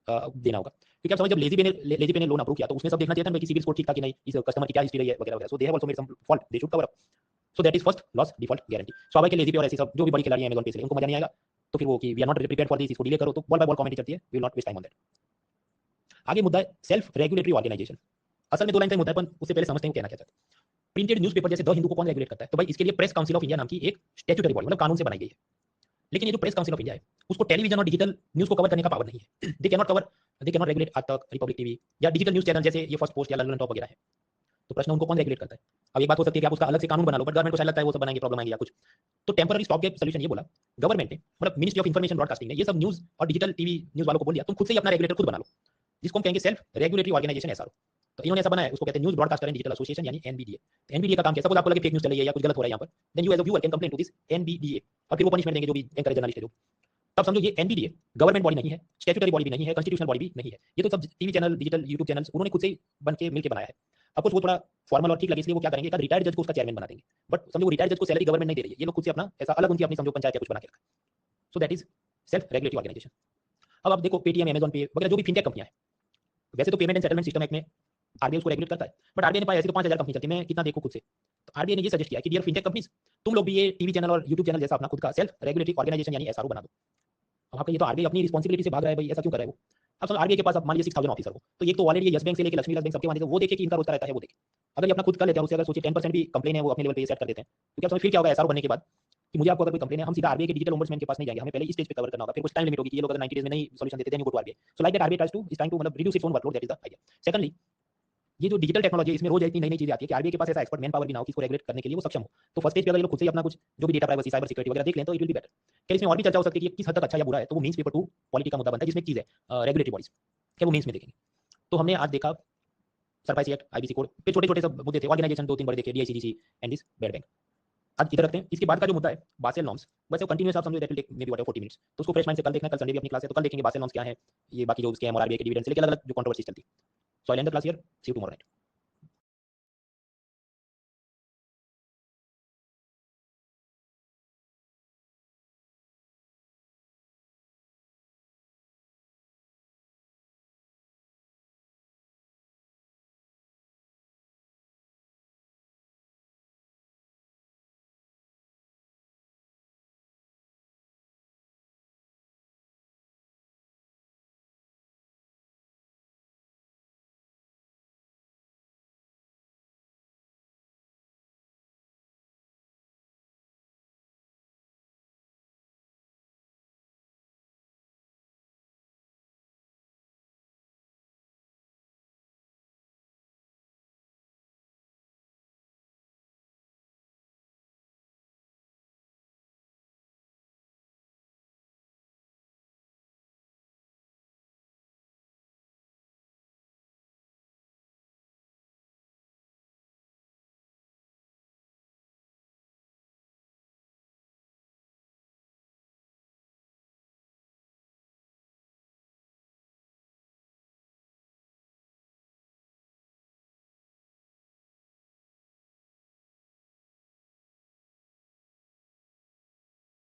देना होगा। क्योंकि आप समझ जब लेजी पे ने लोन अप्रूव किया तो उसने सब देखना चाहिए था कि सिविल स्कोर ठीक था कि नहीं, इस कस्टमर की क्या हिस्ट्री रही है वगैरह वगैरह, so they have also made some fault, they should cover up. So that is first loss default guarantee. स्वाभाविक है लेजी पे और ऐसी सब जो भी बड़ी खिलाड़ी हैं अमेज़न पे से उनको मजा नहीं आएगा, तो फिर वो कि we are not prepared for this, इसको डिले करो, तो बॉल बाय बॉल कमेंट चलती है, we will not waste time on that. आगे मुद्दा है सेल्फ रेगुलेटरी ऑर्गेनाइजेशन। असल में दो लाइन का मुद्दा है, पर उससे पहले समझते हैं कहना क्या चाहते हैं। प्रिंटेड न्यूज़पेपर जैसे द हिंदू को कौन रेगुलेट करता है? तो भाई इसके लिए प्रेस काउंसिल ऑफ इंडिया नाम की एक स्टैट्यूटरी बॉडी मतलब कानून से बनाई गई है। लेकिन ये जो प्रेस काउंसिल ऑफ इंडिया है उसको टेलीविजन और डिजिटल न्यूज़ को कवर करने का पावर नहीं है। दे कैन नॉट रेगुलेट आज तक, रिपब्लिक टीवी या डिजिटल न्यूज़ चैनल जैसे ये फर्स्ट पोस्ट या लंदन टॉप वगैरह है। तो प्रश्न उनको कौन रेगुलेट करता है? अब एक बात हो सकती है कि आप उसका अलग से कानून बना लो, बट गवर्नमेंट को शायद लगता है वो सब बनाएंगे प्रॉब्लम आएगी या कुछ, तो टेम्पररी स्टॉप गैप सोल्यूशन ये बोला गवर्नमेंट ने, मतलब मिनिस्ट्री ऑफ इन्फॉर्मेशन ब्रॉडकास्टिंग ने, ये सब न्यूज और डिजिटल टीवी न्यूज वालों को बोल दिया तुम खुद से ही अपना रेगुलेटर खुद बना लो, जिसको हम कहेंगे सेल्फ रेगुलेटरी ऑर्गेनाइजेशन एसआरओ। तो इन्होंने ऐसा बनाया, उसको कहते हैं news broadcaster and digital association यानी एनबीडीए। एनबीडीए का काम क्या, सपोज आपको लगे फेक न्यूज चल रही है या कुछ गलत हो रहा है यहाँ पर, then you as a viewer can complain to this NBDA, और फिर वो पनिशमेंट देंगे जो भी एंकर जर्नलिस्ट है जो। तब समझो ये एनबीडीए गवर्नमेंट बॉडी नहीं है, स्टैट्यूटरी बॉडी भी नहीं है, कॉन्स्टिट्यूशनल बॉडी भी नहीं है, ये तो सब TV channel, digital YouTube channels उन्होंने खुद से ही बन के मिलकर बनाया है। अब कुछ वो थोड़ा फॉर्मल और ठीक लगे इसलिए वो क्या करेंगे, एक रिटायर्ड जज को उसका चेयरमैन बना देंगे, बट समझो वो रिटायर्ड जज को सैलरी गवर्नमेंट नहीं दे रही है, ये लोग खुद से अपना ऐसा अलग उनकी अपनी समझो पंचायत या कुछ बना के रखा। So that is self regulatory organisation. अब आप देखो पेटीएम, अमेजॉन पे वगैरह जो भी फिनटेक कंपनियां हैं, वैसे तो payment and settlement system act में आरबीआई उसको रेगुलेट करता है, बट आरबीआई ने पाया ऐसी तो 5000 कंपनी चलती है, मैं कितना देखूं खुद से। तो आरबीआई ने ये सजेस्ट किया कि डियर फिनटेक कंपनीज, तुम लोग भी ये टीवी चैनल और यूट्यूब चैनल जैसा अपना खुद का सेल्फ रेगुलेटरी ऑर्गेनाइजेशन यानी एसआरओ बना दो। अब आपका ये तो आरबीआई अपनी रिस्पांसिबिलिटी से भाग रहा है भाई, ऐसा क्यों कर रहा है वो। अब आरबीआई के पास अब मान लीजिए 6000 ऑफिसर हो, तो एक तो ऑलरेडी यस बैंक से लेकर लक्ष्मी विलास बैंक सबके माने, तो वो देखे कि इनका रोस्टर रहता है वो देखे। अगर ये अपना खुद का लेते हैं, उससे अगर सोचिए 10% भी कंप्लेन है वो अपने लेवल पे सेट कर देते हैं, तो क्या समझ फिर क्या होगा एसआरओ बनने के बाद, कि मुझे आपको अगर कोई कंप्लेन है, हम सीधा आरबीआई के डिजिटल ओम्बड्समैन के पास नहीं जाएंगे, हमें पहले इस स्टेज पे कवर करना होगा, फिर कुछ टाइम लिमिट होगी कि ये लोग अगर 90 डेज में नहीं सॉल्यूशन देते then you go to RBI. So like that RBI tries to is trying to मतलब reduce its own workload, that is the idea. Secondly, ये जो डिजिटल टेक्नोलॉजी है इसमें रोज इतनी नई नई चीजें आती है कि आरबीआई के पास ऐसा एक्सपर्ट मैन पावर भी ना हो कि इसको रेगुलेट करने के लिए वो सक्षम हो। तो फर्स्ट स्टेज पे अगर ये लोग खुद से ही अपना कुछ जो भी डेटा प्राइवेसी, साइबर सिक्योरिटी वगैरह देख लें तो इट विल बी बेटर। क्या इसमें और भी चर्चा हो सकती है कि किस हद तक अच्छा या बुरा है, तो वो मीन्स पेपर 2 पॉलिटी का मुद्दा बनता है, जिसमें एक चीज है रेगुलेटरी बॉडीज, क्या वो मीन्स में देखेंगे। तो हमने आज देखा सरपाइसी एक्ट, आईबीसी कोड पे छोटे छोटे सब मुद्दे थे, ऑर्गेनाइजेशन 2-3 बड़े देखे, DICGC and this bed bank. आज इधर रखते हैं, इसके बाद का जो मुद्दा है बासेल नॉर्म्स, वैसे वो कंटिन्यूअस आप समझो that will take maybe 40 minutes, तो उसको फ्रेश माइंड से कल देखना, कल संडे भी अपनी क्लास है तो कल देखेंगे बासेल नॉर्म्स क्या है, ये बाकी जो स्कैम और आरबीआई के डिविडेंड से लेकर अलग अलग जो कंट्रोवर्सी चलती है। So I end the class here, see you tomorrow night.